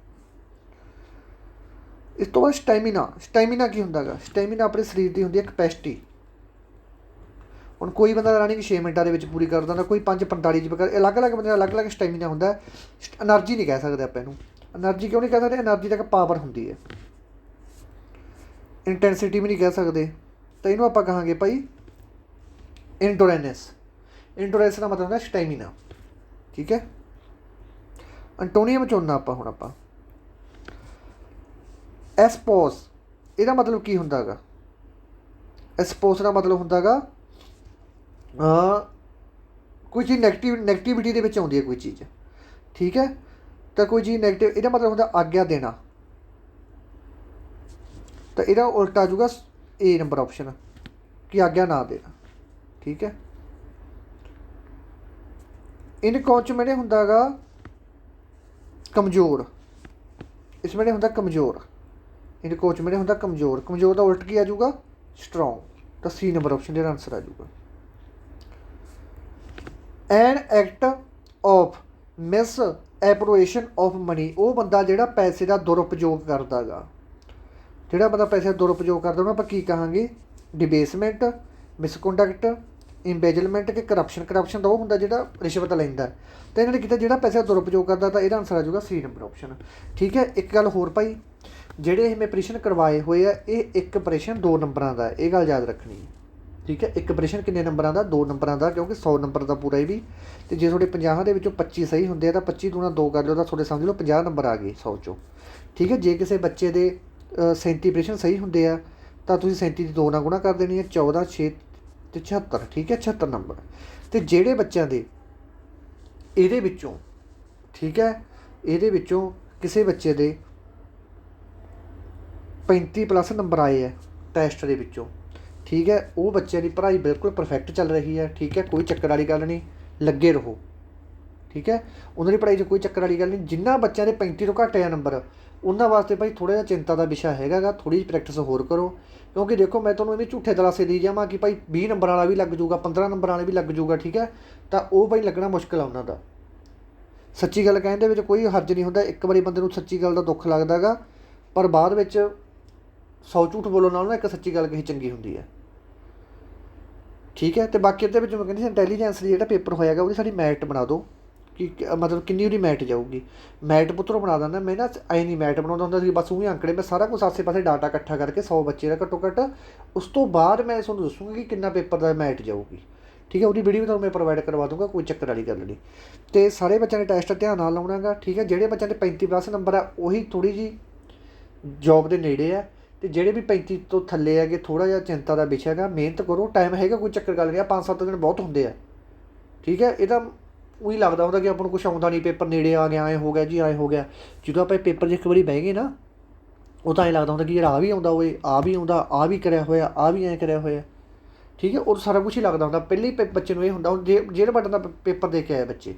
ਇਸ ਤੋਂ ਬਾਅਦ ਸਟੈਮੀਨਾ। ਸਟੈਮੀਨਾ ਕੀ ਹੁੰਦਾ ਹੈਗਾ? ਸਟੈਮੀਨਾ ਆਪਣੇ ਸਰੀਰ ਦੀ ਹੁੰਦੀ ਹੈ ਕਪੈਸਿਟੀ। ਹੁਣ ਕੋਈ ਬੰਦਾ ਰਨਿੰਗ 6 ਮਿੰਟਾਂ ਦੇ ਵਿੱਚ ਪੂਰੀ ਕਰ ਦਿੰਦਾ, ਕੋਈ 5:45 'ਚ ਕਰ, ਅਲੱਗ ਅਲੱਗ ਬੰਦੇ ਦਾ ਅਲੱਗ ਅਲੱਗ ਸਟੈਮੀਨਾ ਹੁੰਦਾ। ਐਨਰਜੀ ਨਹੀਂ ਕਹਿ ਸਕਦੇ ਆਪਾਂ ਇਹਨੂੰ। ਐਨਰਜੀ ਕਿਉਂ ਨਹੀਂ ਕਹਿ ਸਕਦੇ? ਐਨਰਜੀ ਤੱਕ ਪਾਵਰ ਹੁੰਦੀ ਹੈ, ਇੰਟੈਂਸਿਟੀ ਵੀ ਨਹੀਂ ਕਹਿ ਸਕਦੇ। ਤਾਂ ਇਹਨੂੰ ਆਪਾਂ ਕਹਾਂਗੇ ਭਾਈ ਇੰਡੋਰੈਂਸ। ਇੰਡੋਰੈਂਸ ਦਾ ਮਤਲਬ ਹੁੰਦਾ ਸਟੈਮੀਨਾ। ਠੀਕ ਹੈ, ਐਂਟੋਨੀਅਮ ਚੁਣਨਾ ਆਪਾਂ ਹੁਣ ਆਪਾਂ। ਐਸਪੋਸ, ਇਹਦਾ ਮਤਲਬ ਕੀ ਹੁੰਦਾ ਹੈਗਾ? ਐਸਪੋਸ ਦਾ ਮਤਲਬ ਹੁੰਦਾ ਹੈਗਾ ਕੋਈ ਚੀਜ਼ ਨੈਗੇਟਿਵਿਟੀ ਦੇ ਵਿੱਚ ਆਉਂਦੀ ਹੈ ਕੋਈ ਚੀਜ਼। ਠੀਕ ਹੈ, ਤਾਂ ਕੋਈ ਚੀਜ਼ ਨੈਗੇਟਿਵ, ਇਹਦਾ ਮਤਲਬ ਹੁੰਦਾ ਆਗਿਆ ਦੇਣਾ। ਤਾਂ ਇਹਦਾ ਉਲਟਾ ਆ ਜਾਊਗਾ A ਨੰਬਰ ਆਪਸ਼ਨ, ਕਿ ਆਗਿਆ ਨਾ ਦੇਣਾ। ਠੀਕ ਹੈ, ਇਨਕੌਚ ਮੈਨੇ ਹੁੰਦਾ ਹੈਗਾ ਕਮਜ਼ੋਰ। ਇਸ ਮੈਨੇ ਹੁੰਦਾ ਕਮਜ਼ੋਰ। ਇਨਕੌਚ ਮੈਨੇ ਹੁੰਦਾ ਕਮਜ਼ੋਰ। ਕਮਜ਼ੋਰ ਦਾ ਉਲਟ ਕੀ ਆ ਜਾਊਗਾ? ਸਟਰੋਂਗ। ਤਾਂ C ਨੰਬਰ ਆਪਸ਼ਨ ਜਿਹੜਾ ਆਨਸਰ ਆ ਜਾਊਗਾ। An act of misappropriation of money, ਉਹ ਬੰਦਾ ਜਿਹੜਾ ਪੈਸੇ ਦਾ ਦੁਰਉਪਯੋਗ ਕਰਦਾ ਗਾ। ਜਿਹੜਾ ਬੰਦਾ ਪੈਸੇ ਦਾ ਦੁਰਉਪਯੋਗ ਕਰਦਾ ਉਹਨੂੰ ਆਪਾਂ ਕੀ ਕਹਾਂਗੇ? ਡਿਬੇਸਮੈਂਟ, ਮਿਸਕੰਡਕਟ, ਇੰਬੈਜਲਮੈਂਟ ਕਿ ਕਰਪਸ਼ਨ। ਕਰਪਸ਼ਨ ਤਾਂ ਉਹ ਹੁੰਦਾ ਜਿਹੜਾ ਰਿਸ਼ਵਤ ਲੈਂਦਾ। ਤਾਂ ਇਹਨਾਂ ਨੇ ਕੀਤਾ ਜਿਹੜਾ ਪੈਸੇ ਦਾ ਦੁਰਉਪਯੋਗ ਕਰਦਾ, ਤਾਂ ਇਹਦਾ ਆਨਸਰ ਆ ਜਾਊਗਾ C ਨੰਬਰ ਆਪਸ਼ਨ। ਠੀਕ ਹੈ, ਇੱਕ ਗੱਲ ਹੋਰ ਭਾਈ, ਜਿਹੜੇ ਇਹ ਮੈਂ ਪ੍ਰਸ਼ਨ ਕਰਵਾਏ ਹੋਏ ਆ, ਇਹ ਇੱਕ ਪ੍ਰਸ਼ਨ 2 ਨੰਬਰਾਂ ਦਾ, ਇਹ ਗੱਲ ਯਾਦ ਰੱਖਣੀ ਹੈ। ਠੀਕ ਹੈ, ਇੱਕ ਪ੍ਰਸ਼ਨ ਕਿੰਨੇ ਨੰਬਰਾਂ ਦਾ? 2 ਨੰਬਰਾਂ ਦਾ, ਕਿਉਂਕਿ 100 ਨੰਬਰ ਦਾ ਪੂਰਾ ਇਹ ਵੀ। ਅਤੇ ਜੇ ਤੁਹਾਡੇ 50 ਦੇ ਵਿੱਚੋਂ 25 ਸਹੀ ਹੁੰਦੇ ਆ ਤਾਂ 25 ਦੂਣਾ 2 ਕਰ ਲਿਓ, ਤਾਂ ਤੁਹਾਡੇ ਸਮਝ ਲਓ 50 ਨੰਬਰ ਆ ਗਏ 100 ਚੋਂ। ਠੀਕ ਹੈ, ਜੇ ਕਿਸੇ ਬੱਚੇ ਦੇ 37 ਪ੍ਰਸ਼ਨ ਸਹੀ ਹੁੰਦੇ ਆ ਤਾਂ ਤੁਸੀਂ 37 ਦੀ 2 ਨਾਲ ਗੁਣਾ ਕਰ ਦੇਣੀ ਹੈ, 14, 6 ਅਤੇ 76। ਠੀਕ ਹੈ, 76 ਨੰਬਰ। ਅਤੇ ਜਿਹੜੇ ਬੱਚਿਆਂ ਦੇ ਇਹਦੇ ਵਿੱਚੋਂ, ਠੀਕ ਹੈ, ਇਹਦੇ ਵਿੱਚੋਂ ਕਿਸੇ ਬੱਚੇ ਦੇ 35+ ਨੰਬਰ ਆਏ ਹੈ ਟੈਸਟ ਦੇ ਵਿੱਚੋਂ, ਠੀਕ ਹੈ, ਉਹ ਬੱਚਿਆਂ ਦੀ ਪੜ੍ਹਾਈ ਬਿਲਕੁਲ ਪਰਫੈਕਟ ਚੱਲ ਰਹੀ ਹੈ। ਠੀਕ ਹੈ, ਕੋਈ ਚੱਕਰ ਵਾਲੀ ਗੱਲ ਨਹੀਂ, ਲੱਗੇ ਰਹੋ। ਠੀਕ ਹੈ, ਉਹਨਾਂ ਦੀ ਪੜ੍ਹਾਈ 'ਚ ਕੋਈ ਚੱਕਰ ਵਾਲੀ ਗੱਲ ਨਹੀਂ। ਜਿਨ੍ਹਾਂ ਬੱਚਿਆਂ ਦੇ 35 ਤੋਂ ਘੱਟ ਆ ਨੰਬਰ, ਉਹਨਾਂ ਵਾਸਤੇ ਭਾਈ ਥੋੜ੍ਹਾ ਜਿਹਾ ਚਿੰਤਾ ਦਾ ਵਿਸ਼ਾ ਹੈਗਾ ਗਾ। ਥੋੜ੍ਹੀ ਜਿਹੀ ਪ੍ਰੈਕਟਿਸ ਹੋਰ ਕਰੋ, ਕਿਉਂਕਿ ਦੇਖੋ ਮੈਂ ਤੁਹਾਨੂੰ ਇਹਦੇ ਝੂਠੇ ਦਲਾਸੇ ਦੇਈ ਜਾਵਾਂ ਕਿ ਭਾਈ 20 ਨੰਬਰਾਂ ਵਾਲਾ ਵੀ ਲੱਗ ਜੂਗਾ, 15 ਨੰਬਰਾਂ ਵਾਲੇ ਵੀ ਲੱਗ ਜੂਗਾ। ਠੀਕ ਹੈ, ਤਾਂ ਉਹ ਭਾਈ ਲੱਗਣਾ ਮੁਸ਼ਕਿਲ ਆ ਉਹਨਾਂ ਦਾ। ਸੱਚੀ ਗੱਲ ਕਹਿਣ ਦੇ ਵਿੱਚ ਕੋਈ ਹਰਜ ਨਹੀਂ ਹੁੰਦਾ। ਇੱਕ ਵਾਰੀ ਬੰਦੇ ਨੂੰ ਸੱਚੀ ਗੱਲ ਦਾ ਦੁੱਖ ਲੱਗਦਾ ਗਾ, ਪਰ ਬਾਅਦ ਵਿੱਚ 100 ਝੂਠ ਬੋਲਣ ਨਾਲ ਨਾ ਇੱਕ ਸੱਚੀ ਗੱਲ ਕਹੀ ਚੰਗੀ ਹੁੰਦੀ ਹੈ। ਠੀਕ ਹੈ, ਅਤੇ ਬਾਕੀ ਇਹਦੇ ਵਿੱਚ ਮੈਂ ਕਹਿੰਦੀ ਸੀ ਇੰਟੈਲੀਜੈਂਸ ਦੀ ਜਿਹੜਾ ਪੇਪਰ ਹੋਏਗਾ ਉਹਦੀ ਸਾਡੀ ਮੈਰਿਟ ਬਣਾ ਦਿਓ, ਕਿ ਮਤਲਬ ਕਿੰਨੀ ਉਹਦੀ ਮੈਰਿਟ ਜਾਊਗੀ। ਮੈਰਿਟ ਪੁੱਤਰੋਂ ਬਣਾ ਦਿੰਦਾ ਮੈਂ ਨਾ, ਐਂ ਨਹੀਂ ਮੈਰਿਟ ਬਣਾਉਂਦਾ ਹੁੰਦਾ ਸੀ ਬਸ ਉਹੀ ਅੰਕੜੇ। ਮੈਂ ਸਾਰਾ ਕੁਛ ਆਸੇ ਪਾਸੇ ਡਾਟਾ ਇਕੱਠਾ ਕਰਕੇ 100 ਬੱਚੇ ਦਾ ਘੱਟੋ ਘੱਟ, ਉਸ ਤੋਂ ਬਾਅਦ ਮੈਂ ਤੁਹਾਨੂੰ ਦੱਸੂੰਗਾ ਕਿ ਕਿੰਨਾ ਪੇਪਰ ਦਾ ਮੈਰਿਟ ਜਾਊਗੀ। ਠੀਕ ਹੈ, ਉਹਦੀ ਵੀਡੀਓ ਵੀ ਤੁਹਾਨੂੰ ਮੈਂ ਪ੍ਰੋਵਾਈਡ ਕਰਵਾ ਦੂੰਗਾ, ਕੋਈ ਚੱਕਰ ਵਾਲੀ ਗੱਲ ਨਹੀਂ। ਅਤੇ ਸਾਰੇ ਬੱਚਿਆਂ ਦੇ ਟੈਸਟ ਧਿਆਨ ਨਾਲ ਲਾਉਣਾ ਗਾ। ਠੀਕ ਹੈ, ਜਿਹੜੇ ਬੱਚਿਆਂ ਦੇ 35+ ਨੰਬਰ ਆ ਉਹੀ ਥੋੜ੍ਹੀ ਜਿਹੀ ਜੋਬ ਦੇ ਨੇੜੇ ਆ, ਅਤੇ ਜਿਹੜੇ ਵੀ 35 ਤੋਂ ਥੱਲੇ ਹੈਗੇ ਥੋੜ੍ਹਾ ਜਿਹਾ ਚਿੰਤਾ ਦਾ ਵਿਸ਼ਾ ਹੈਗਾ। ਮਿਹਨਤ ਕਰੋ, ਟਾਈਮ ਹੈਗਾ, ਕੋਈ ਚੱਕਰ ਗੱਲ ਨਹੀਂ ਆ। 5-7 ਦਿਨ ਬਹੁਤ ਹੁੰਦੇ ਆ। ਠੀਕ ਹੈ, ਇਹ ਤਾਂ ਉਹੀ ਲੱਗਦਾ ਹੁੰਦਾ ਕਿ ਆਪਾਂ ਨੂੰ ਕੁਛ ਆਉਂਦਾ ਨਹੀਂ, ਪੇਪਰ ਨੇੜੇ ਆ ਗਿਆ, ਐਂ ਹੋ ਗਿਆ ਜੀ, ਐਂ ਹੋ ਗਿਆ। ਜਦੋਂ ਆਪਾਂ ਪੇਪਰ 'ਚ ਇੱਕ ਵਾਰੀ ਬਹਿ ਗਏ ਨਾ, ਉਹ ਤਾਂ ਐਂ ਲੱਗਦਾ ਹੁੰਦਾ ਕਿ ਯਾਰ ਆਹ ਵੀ ਆਉਂਦਾ ਹੋਏ, ਆਹ ਵੀ ਆਉਂਦਾ, ਆਹ ਵੀ ਕਰਿਆ ਹੋਇਆ, ਆਹ ਵੀ ਐਂ ਕਰਿਆ ਹੋਇਆ। ਠੀਕ ਹੈ, ਉਹ ਸਾਰਾ ਕੁਛ ਹੀ ਲੱਗਦਾ ਹੁੰਦਾ। ਪਹਿਲੇ ਹੀ ਬੱਚੇ ਨੂੰ ਇਹ ਹੁੰਦਾ, ਹੁਣ ਜਿਹੜੇ ਬਟਨ ਦਾ ਪੇਪਰ ਦੇ ਕੇ ਆਏ ਬੱਚੇ,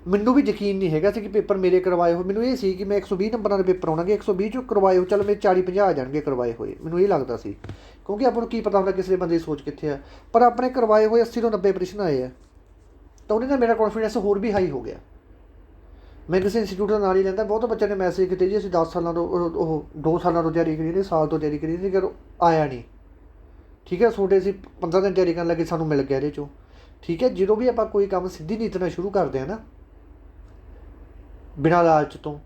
ਮੈਨੂੰ ਵੀ ਯਕੀਨ ਨਹੀਂ ਹੈਗਾ ਸੀ ਕਿ ਪੇਪਰ ਮੇਰੇ ਕਰਵਾਏ ਹੋਏ। ਮੈਨੂੰ ਇਹ ਸੀ ਕਿ ਮੈਂ 120 ਨੰਬਰਾਂ ਦੇ ਪੇਪਰ ਆਉਣਗੇ, 120 ਚੋਂ ਕਰਵਾਏ ਹੋਏ, ਚਲੋ ਮੇਰੇ 40-50 ਆ ਜਾਣਗੇ ਕਰਵਾਏ ਹੋਏ। ਮੈਨੂੰ ਇਹ ਲੱਗਦਾ ਸੀ, ਕਿਉਂਕਿ ਆਪਾਂ ਨੂੰ ਕੀ ਪਤਾ ਹੁੰਦਾ ਕਿਸੇ ਬੰਦੇ ਦੀ ਸੋਚ ਕਿੱਥੇ ਆ। ਪਰ ਆਪਣੇ ਕਰਵਾਏ ਹੋਏ 80 ਤੋਂ 90 ਪ੍ਰਸ਼ਨ ਆਏ ਆ, ਤਾਂ ਉਹਦੇ ਨਾਲ ਮੇਰਾ ਕੌਨਫੀਡੈਂਸ ਹੋਰ ਵੀ ਹਾਈ ਹੋ ਗਿਆ। ਮੈਂ ਕਿਸੇ ਇੰਸਟੀਟਿਊਟ ਦਾ ਨਾਲ ਹੀ ਲੈਂਦਾ, ਬਹੁਤ ਬੱਚਿਆਂ ਨੇ ਮੈਸੇਜ ਕੀਤੇ ਜੀ ਅਸੀਂ 10 ਸਾਲਾਂ ਤੋਂ, ਉਹ 2 ਸਾਲਾਂ ਤੋਂ ਤਿਆਰੀ ਕਰੀ, ਸਾਲ ਤੋਂ ਤਿਆਰੀ ਕਰੀ ਸੀ, ਪਰ ਆਇਆ ਨਹੀਂ। ਠੀਕ ਹੈ, ਤੁਹਾਡੇ ਅਸੀਂ 15 ਦਿਨ ਤਿਆਰੀ ਕਰਨ ਲੱਗੇ, ਸਾਨੂੰ ਮਿਲ ਗਿਆ ਇਹਦੇ 'ਚੋਂ। ਠੀਕ ਹੈ, ਜਦੋਂ ਵੀ ਆਪਾਂ ਕੋਈ ਕੰਮ ਸਿੱਧੀ ਨੀਤ ਨਾਲ ਸ਼ੁਰੂ ਕਰਦੇ ਹਾਂ ਨਾ, ਬਿਨਾਂ ਲਾਲਚ ਤੋਂ,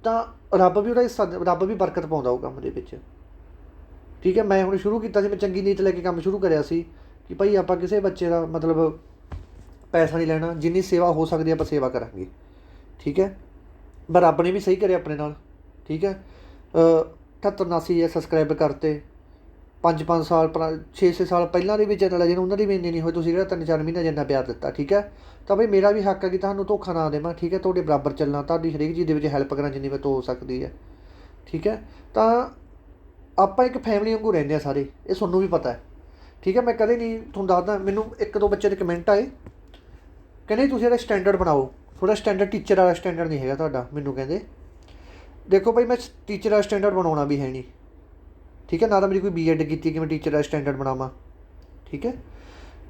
ਤਾਂ ਰੱਬ ਵੀ ਉਹਦਾ ਹਿੱਸਾ, ਰੱਬ ਵੀ ਬਰਕਤ ਪਾਉਂਦਾ ਉਹ ਕੰਮ ਦੇ ਵਿੱਚ। ਠੀਕ ਹੈ, ਮੈਂ ਹੁਣ ਸ਼ੁਰੂ ਕੀਤਾ ਸੀ, ਮੈਂ ਚੰਗੀ ਨੀਤ ਲੈ ਕੇ ਕੰਮ ਸ਼ੁਰੂ ਕਰਿਆ ਸੀ ਕਿ ਭਾਈ ਆਪਾਂ ਕਿਸੇ ਬੱਚੇ ਦਾ ਮਤਲਬ ਪੈਸਾ ਨਹੀਂ ਲੈਣਾ, ਜਿੰਨੀ ਸੇਵਾ ਹੋ ਸਕਦੀ ਆਪਾਂ ਸੇਵਾ ਕਰਾਂਗੇ। ਠੀਕ ਹੈ, ਪਰ ਰੱਬ ਨੇ ਵੀ ਸਹੀ ਕਰਿਆ ਆਪਣੇ ਨਾਲ। ਠੀਕ ਹੈ, 78-79 ਸਬਸਕ੍ਰਾਈਬ ਕਰਤੇ, 5-5 ਸਾਲ 6-6 ਸਾਲ ਪਹਿਲਾਂ ਦੇ ਵੀ ਚੈਨਲ ਆ ਜਿਹਨੂੰ ਉਹਨਾਂ ਦੀ ਵੀ ਇੰਨੀ ਨਹੀਂ ਹੋਈ, ਤੁਸੀਂ ਜਿਹੜਾ 3-4 ਮਹੀਨੇ ਜਿੰਨਾ ਪਿਆਰ ਦਿੱਤਾ, ਠੀਕ ਹੈ। ਤਾਂ ਬਈ ਮੇਰਾ ਵੀ ਹੱਕ ਹੈ ਕਿ ਤੁਹਾਨੂੰ ਧੋਖਾ ਨਾ ਦੇਵਾਂ, ਠੀਕ ਹੈ। ਤੁਹਾਡੇ ਬਰਾਬਰ ਚੱਲਣਾ, ਤੁਹਾਡੀ ਹਰੇਕ ਚੀਜ਼ ਦੇ ਵਿੱਚ ਹੈਲਪ ਕਰਾਂ ਜਿੰਨੀ ਮੇਰੇ ਤੋਂ ਹੋ ਸਕਦੀ ਹੈ, ਠੀਕ ਹੈ। ਤਾਂ ਆਪਾਂ ਇੱਕ ਫੈਮਿਲੀ ਵਾਂਗੂ ਰਹਿੰਦੇ ਹਾਂ ਸਾਰੇ, ਇਹ ਤੁਹਾਨੂੰ ਵੀ ਪਤਾ ਹੈ, ਠੀਕ ਹੈ। ਮੈਂ ਕਦੇ ਨਹੀਂ ਤੁਹਾਨੂੰ ਦੱਸਦਾ, ਮੈਨੂੰ 1-2 ਬੱਚੇ ਦੇ ਕਮੈਂਟ ਆਏ, ਕਹਿੰਦੇ ਤੁਸੀਂ ਇਹਦਾ ਸਟੈਂਡਰਡ ਬਣਾਓ, ਥੋੜ੍ਹਾ ਸਟੈਂਡਰਡ ਟੀਚਰ ਵਾਲਾ ਸਟੈਂਡਰਡ ਨਹੀਂ ਹੈਗਾ ਤੁਹਾਡਾ। ਮੈਨੂੰ ਕਹਿੰਦੇ ਦੇਖੋ ਭਾਈ, ਮੈਂ ਟੀਚਰ ਵਾਲਾ ਸਟੈਂਡਰਡ ਬਣਾਉਣਾ ਵੀ ਹੈ ਨਹੀਂ, ਠੀਕ ਹੈ। ਨਾ ਤਾਂ ਮੇਰੀ ਕੋਈ ਬੀਐਡ ਕੀਤੀ ਕਿ ਮੈਂ ਟੀਚਰ ਦਾ ਸਟੈਂਡਰਡ ਬਣਾਵਾਂ, ਠੀਕ ਹੈ।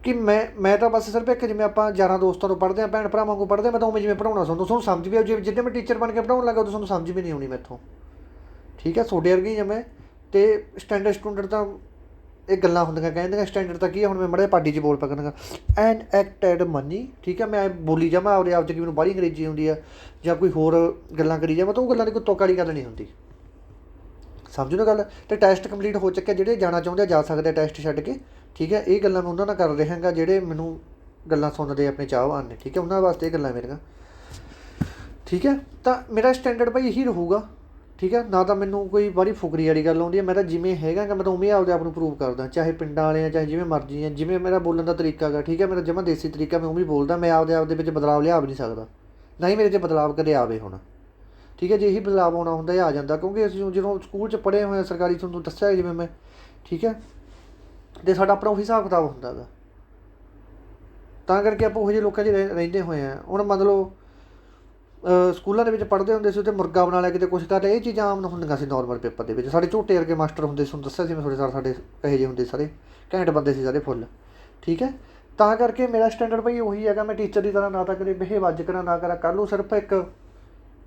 ਕਿ ਮੈਂ ਤਾਂ ਬਸ ਸਿਰਫ ਇੱਕ, ਜਿਵੇਂ ਆਪਾਂ ਯਾਰਾਂ ਦੋਸਤਾਂ ਤੋਂ ਪੜ੍ਹਦੇ ਹਾਂ, ਭੈਣ ਭਰਾਵਾਂ ਕੋਲ ਪੜ੍ਹਦੇ ਹਾਂ, ਮੈਂ ਤਾਂ ਉਵੇਂ ਜਿਵੇਂ ਪੜ੍ਹਾਉਣਾ ਤੁਹਾਨੂੰ ਸਮਝ ਵੀ ਆਉ। ਜਿੱਦਾਂ ਮੈਂ ਟੀਚਰ ਬਣ ਕੇ ਪੜ੍ਹਾਉਣ ਲੱਗਾ ਉਦੋਂ ਤੁਹਾਨੂੰ ਸਮਝ ਵੀ ਨਹੀਂ ਆਉਣੀ ਮੈਥੋਂ, ਠੀਕ ਹੈ। ਤੁਹਾਡੇ ਵਰਗੀ ਹਾਂ ਮੈਂ। ਅਤੇ ਸਟੈਂਡਰਡ ਸਟੂਡੈਂਟ ਤਾਂ ਇਹ ਗੱਲਾਂ ਹੁੰਦੀਆਂ, ਕਹਿੰਦੀਆਂ ਸਟੈਂਡਰਡ ਤਾਂ ਕੀ ਹੈ। ਹੁਣ ਮੈਂ ਮਾੜਾ ਜਿਹਾ ਪਾਰਟੀ 'ਚ ਬੋਲ ਪਕਾਂਗਾ, ਐਂਡ ਐਕਟਡ ਮਨੀ, ਠੀਕ ਹੈ। ਮੈਂ ਬੋਲੀ ਜਾਵਾਂ ਆਪਦੇ ਆਪ 'ਚ ਕਿ ਮੈਨੂੰ ਬਾਹਲੀ ਅੰਗਰੇਜ਼ੀ ਆਉਂਦੀ ਆ, ਜਾਂ ਕੋਈ ਹੋਰ ਗੱਲਾਂ ਕਰੀ ਜਾਵਾਂ, ਤਾਂ ਉਹ ਗੱਲਾਂ ਦੀ ਕੋਈ ਤੁੱਕ ਵਾਲੀ ਗੱਲ ਨਹੀਂ ਹੁੰਦੀ, ਸਮਝੋ ਨਾ ਗੱਲ। ਅਤੇ ਟੈਸਟ ਕੰਪਲੀਟ ਹੋ ਚੁੱਕਿਆ, ਜਿਹੜੇ ਜਾਣਾ ਚਾਹੁੰਦੇ ਜਾ ਸਕਦੇ ਟੈਸਟ ਛੱਡ ਕੇ, ਠੀਕ ਹੈ। ਇਹ ਗੱਲਾਂ ਮੈਂ ਉਹਨਾਂ ਨਾਲ ਕਰ ਰਿਹਾ ਹੈਗਾ ਜਿਹੜੇ ਮੈਨੂੰ ਗੱਲਾਂ ਸੁਣਦੇ ਆਪਣੇ ਚਾਹਵਾਨ ਨੇ, ਠੀਕ ਹੈ। ਉਹਨਾਂ ਵਾਸਤੇ ਇਹ ਗੱਲਾਂ ਮੇਰੀਆਂ, ਠੀਕ ਹੈ। ਤਾਂ ਮੇਰਾ ਸਟੈਂਡਰਡ ਭਾਈ ਇਹੀ ਰਹੂਗਾ, ਠੀਕ ਹੈ। ਨਾ ਤਾਂ ਮੈਨੂੰ ਕੋਈ ਬੜੀ ਫੁਕਰੀ ਵਾਲੀ ਗੱਲ ਆਉਂਦੀ ਹੈ, ਮੈਂ ਤਾਂ ਜਿਵੇਂ ਹੈਗਾ ਗਾ ਮੈਂ ਤਾਂ ਉਵੇਂ ਆਪਦੇ ਆਪ ਨੂੰ ਪ੍ਰੂਵ ਕਰਦਾ, ਚਾਹੇ ਪਿੰਡਾਂ ਵਾਲੇ ਆ ਚਾਹੇ ਜਿਵੇਂ ਮਰਜ਼ੀ ਆ। ਜਿਵੇਂ ਮੇਰਾ ਬੋਲਣ ਦਾ ਤਰੀਕਾ ਗਾ, ਠੀਕ ਹੈ, ਮੇਰਾ ਜਮਾਂ ਦੇਸੀ ਤਰੀਕਾ, ਮੈਂ ਉਵੇਂ ਬੋਲਦਾ। ਮੈਂ ਆਪਦੇ ਆਪ ਦੇ ਵਿੱਚ ਬਦਲਾਵ ਲਿਆ ਵੀ ਨਹੀਂ ਸਕਦਾ, ਨਾ ਹੀ ਮੇਰੇ 'ਚ ਬਦਲਾਵ ਕਦੇ ਆਵੇ ਹੁਣ, ਠੀਕ ਹੈ। ਜੇ ਇਹੀ ਬਦਲਾਵ ਆਉਣਾ ਹੁੰਦਾ ਇਹ ਆ ਜਾਂਦਾ, ਕਿਉਂਕਿ ਅਸੀਂ ਜਦੋਂ ਸਕੂਲ 'ਚ ਪੜ੍ਹੇ ਹੋਏ ਹਾਂ ਸਰਕਾਰੀ, ਤੁਹਾਨੂੰ ਦੱਸਿਆ ਜਿਵੇਂ ਮੈਂ, ਠੀਕ ਹੈ। ਅਤੇ ਸਾਡਾ ਆਪਣਾ ਉਹੀ ਹਿਸਾਬ ਕਿਤਾਬ ਹੁੰਦਾ ਗਾ, ਤਾਂ ਕਰਕੇ ਆਪਾਂ ਉਹੋ ਜਿਹੇ ਲੋਕਾਂ 'ਚ ਰਹਿੰਦੇ ਹੋਏ ਹਾਂ। ਹੁਣ ਮੰਨ ਲਓ ਸਕੂਲਾਂ ਦੇ ਵਿੱਚ ਪੜ੍ਹਦੇ ਹੁੰਦੇ ਸੀ, ਉੱਥੇ ਮੁਰਗਾ ਬਣਾ ਲਿਆ, ਕਿਤੇ ਕੁਛ ਕਰ ਲਿਆ, ਇਹ ਚੀਜ਼ਾਂ ਆਮ ਹੁੰਦੀਆਂ ਸੀ ਨੋਰਮਲ ਪੇਪਰ ਦੇ ਵਿੱਚ। ਸਾਡੇ ਝੋਟੇ ਵਰਗੇ ਮਾਸਟਰ ਹੁੰਦੇ ਸੀ, ਤੁਹਾਨੂੰ ਦੱਸਿਆ ਸੀ ਮੈਂ ਤੁਹਾਡੇ ਸਾਰ, ਸਾਡੇ ਇਹੋ ਜਿਹੇ ਹੁੰਦੇ ਸਾਰੇ ਘੈਂਟ ਬੰਦੇ ਸੀ ਸਾਰੇ ਫੁੱਲ, ਠੀਕ ਹੈ। ਤਾਂ ਕਰਕੇ ਮੇਰਾ ਸਟੈਂਡਰਡ ਭਾਈ ਉਹੀ ਹੈਗਾ, ਮੈਂ ਟੀਚਰ ਦੀ ਤਰ੍ਹਾਂ ਨਾ ਤਾਂ ਕਦੇ ਬਿਹੇਵ ਅੱਜ ਕਰਾਂ ਨਾ ਕਰਾਂ ਕੱਲ੍ਹ ਨੂੰ, ਸਿਰਫ ਇੱਕ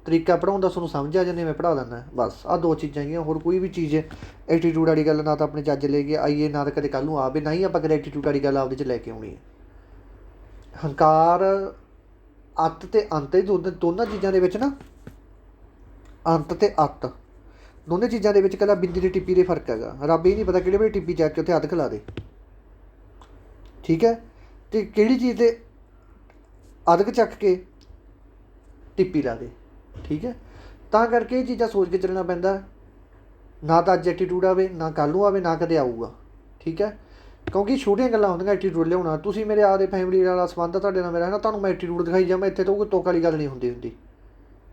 ਤਰੀਕਾ ਪੜ੍ਹਾਉਣ ਦਾ ਤੁਹਾਨੂੰ ਸਮਝ ਆ ਜਾਂਦੀ, ਮੈਂ ਪੜ੍ਹਾ ਦਿੰਦਾ ਬਸ। ਆਹ 2 ਚੀਜ਼ਾਂ ਹੈਗੀਆਂ, ਹੋਰ ਕੋਈ ਵੀ ਚੀਜ਼ ਐਟੀਟਿਊਡ ਵਾਲੀ ਗੱਲ ਨਾ ਤਾਂ ਆਪਣੇ ਚੱਜ ਲੈ ਕੇ ਆਈਏ, ਨਾ ਤਾਂ ਕਦੇ ਕੱਲ੍ਹ ਨੂੰ ਆਵੇ, ਨਾ ਹੀ ਆਪਾਂ ਕਦੇ ਐਟੀਟਿਊਡ ਵਾਲੀ ਗੱਲ ਆਪਦੇ 'ਚ ਲੈ ਕੇ ਆਉਣੀ ਹੈ। ਹੰਕਾਰ, ਅੱਤ ਅਤੇ ਅੰਤ, ਇਹ ਦੋਨਾਂ ਚੀਜ਼ਾਂ ਦੇ ਵਿੱਚ ਨਾ, ਅੰਤ ਅਤੇ ਅੱਤ ਦੋਨੇ ਚੀਜ਼ਾਂ ਦੇ ਵਿੱਚ ਇਕੱਲਾ ਬਿੰਦੀ ਦੀ ਟਿੱਪੀ ਦੇ ਫਰਕ ਹੈਗਾ। ਰੱਬ ਇਹ ਨਹੀਂ ਪਤਾ ਕਿਹੜੇ ਵੇਲੇ ਟਿੱਪੀ ਚੱਕ ਕੇ ਉੱਥੇ ਅੱਧ ਖਿਲਾ ਦੇ, ਠੀਕ ਹੈ। ਅਤੇ ਕਿਹੜੀ ਚੀਜ਼ 'ਤੇ ਅੱਧ ਚੱਕ ਕੇ ਟਿੱਪੀ ਲਾ ਦੇ, ਠੀਕ ਹੈ। ਤਾਂ ਕਰਕੇ ਇਹ ਚੀਜ਼ਾਂ ਸੋਚ ਕੇ ਚੱਲਣਾ ਪੈਂਦਾ, ਨਾ ਤਾਂ ਅੱਜ ਐਟੀਟਿਊਡ ਆਵੇ, ਨਾ ਕੱਲ੍ਹ ਨੂੰ ਆਵੇ, ਨਾ ਕਦੇ ਆਊਗਾ, ਠੀਕ ਹੈ। ਕਿਉਂਕਿ ਛੋਟੀਆਂ ਗੱਲਾਂ ਹੁੰਦੀਆਂ ਐਟੀਟਿਊਡ ਲਿਆਉਣਾ। ਤੁਸੀਂ ਮੇਰੇ ਆਪਦੇ ਫੈਮਿਲੀ ਵਾਲਾ ਸੰਬੰਧ ਤੁਹਾਡੇ ਨਾਲ ਮੇਰਾ ਹੈ ਨਾ, ਤੁਹਾਨੂੰ ਮੈਂ ਐਟੀਟਿਊਡ ਦਿਖਾਈ ਜਾਵਾਂ ਇੱਥੇ, ਤਾਂ ਕੋਈ ਤੁੱਕ ਵਾਲੀ ਗੱਲ ਨਹੀਂ ਹੁੰਦੀ,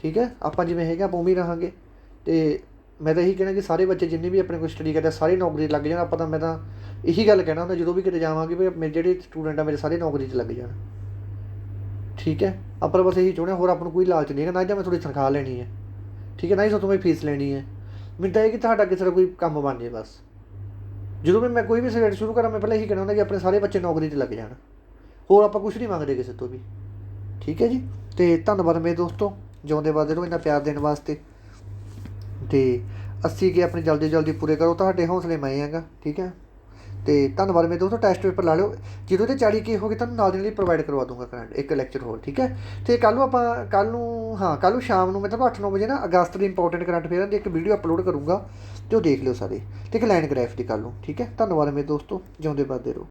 ਠੀਕ ਹੈ। ਆਪਾਂ ਜਿਵੇਂ ਹੈਗੇ ਆਪਾਂ ਉਵੇਂ ਹੀ ਰਹਾਂਗੇ। ਅਤੇ ਮੈਂ ਤਾਂ ਇਹੀ ਕਹਿਣਾ ਕਿ ਸਾਰੇ ਬੱਚੇ ਜਿੰਨੇ ਵੀ ਆਪਣੇ ਕੋਲ ਸਟੱਡੀ ਕਰਦੇ ਸਾਰੇ ਨੌਕਰੀ ਲੱਗ ਜਾਣ। ਆਪਾਂ ਤਾਂ ਮੈਂ ਤਾਂ ਇਹੀ ਗੱਲ ਕਹਿਣਾ ਹੁੰਦਾ ਜਦੋਂ ਵੀ ਕਿਤੇ ਜਾਵਾਂਗੇ, ਵੀ ਮੇਰੇ ਜਿਹੜੇ ਸਟੂਡੈਂਟ ਆ ਮੇਰੇ ਸਾਰੇ ਨੌਕਰੀ 'ਚ ਲੱਗ ਜਾਣ, ਠੀਕ ਹੈ। ਆਪਾਂ ਬਸ ਇਹੀ ਚਾਹੁੰਦੇ, ਹੋਰ ਆਪਾਂ ਨੂੰ ਕੋਈ ਲਾਲਚ ਨਹੀਂ ਹੈਗਾ, ਨਾ ਜਾਂ ਮੈਂ ਥੋੜ੍ਹੀ ਤਨਖਾਹ ਲੈਣੀ ਹੈ, ਠੀਕ ਹੈ, ਨਾ ਹੀ ਤੁਹਾਡੇ ਤੋਂ ਮੈਂ ਫੀਸ ਲੈਣੀ ਹੈ। ਮੈਨੂੰ ਤਾਂ ਇਹ ਕਿ ਤੁਹਾਡਾ ਕਿਸੇ ਦਾ ਕੋਈ ਕੰਮ ਬਣ ਜਾਵੇ ਬਸ। ਜਦੋਂ ਵੀ ਮੈਂ ਕੋਈ ਵੀ ਸਬਜੈਕਟ ਸ਼ੁਰੂ ਕਰਾਂ, ਮੈਂ ਪਹਿਲਾਂ ਇਹੀ ਕਹਿਣਾ ਹੁੰਦਾ ਕਿ ਆਪਣੇ ਸਾਰੇ ਬੱਚੇ ਨੌਕਰੀ 'ਚ ਲੱਗ ਜਾਣ, ਹੋਰ ਆਪਾਂ ਕੁਛ ਨਹੀਂ ਮੰਗਦੇ ਕਿਸੇ ਤੋਂ ਵੀ, ਠੀਕ ਹੈ ਜੀ। ਅਤੇ ਧੰਨਵਾਦ ਮੇਰੇ ਦੋਸਤੋ, ਜਿਉਂਦੇ ਵੱਸਦੇ ਰਹੋ, ਇੰਨਾ ਪਿਆਰ ਦੇਣ ਵਾਸਤੇ। ਅਤੇ 80 ਕੇ ਆਪਣੀ ਜਲਦੀ ਜਲਦੀ ਪੂਰੇ ਕਰੋ, ਤੁਹਾਡੇ ਹੌਸਲੇ ਮੈਂ ਹੈਗਾ, ਠੀਕ ਹੈ। ਅਤੇ ਧੰਨਵਾਦ ਮੇਰੇ ਦੋਸਤੋ, ਟੈਸਟ ਪੇਪਰ ਲਾ ਲਿਓ, ਜਦੋਂ ਇਹਦੇ 40 ਕੇ ਹੋ ਗਏ ਤੁਹਾਨੂੰ ਨਾਲ ਦੀ ਨਾਲ ਹੀ ਪ੍ਰੋਵਾਈਡ ਕਰਵਾ ਦੂੰਗਾ ਕਰੰਟ ਇੱਕ ਲੈਕਚਰ ਹੋਰ, ਠੀਕ ਹੈ। ਅਤੇ ਕੱਲ੍ਹ ਨੂੰ ਸ਼ਾਮ ਨੂੰ ਮੈਂ ਤੁਹਾਨੂੰ 8-9 ਵਜੇ ਨਾ ਅਗਸਤ ਦੀ ਇੰਪੋਰਟੈਂਟ ਕਰੰਟ ਅਫੇਅਰਾਂ ਦੀ ਇੱਕ ਵੀਡੀਓ ਅਪਲੋਡ ਕਰੂੰਗਾ, ਅਤੇ ਉਹ ਦੇਖ ਲਿਓ ਸਾਰੇ, ਅਤੇ ਇੱਕ ਲਾਈਨ ਗ੍ਰਾਫ ਦੀ ਕੱਲ੍ਹ ਨੂੰ, ਠੀਕ ਹੈ। ਧੰਨਵਾਦ ਮੇਰੇ ਦੋਸਤੋ, ਜਿਉਂਦੇ ਵੱਸਦੇ ਰਹੋ।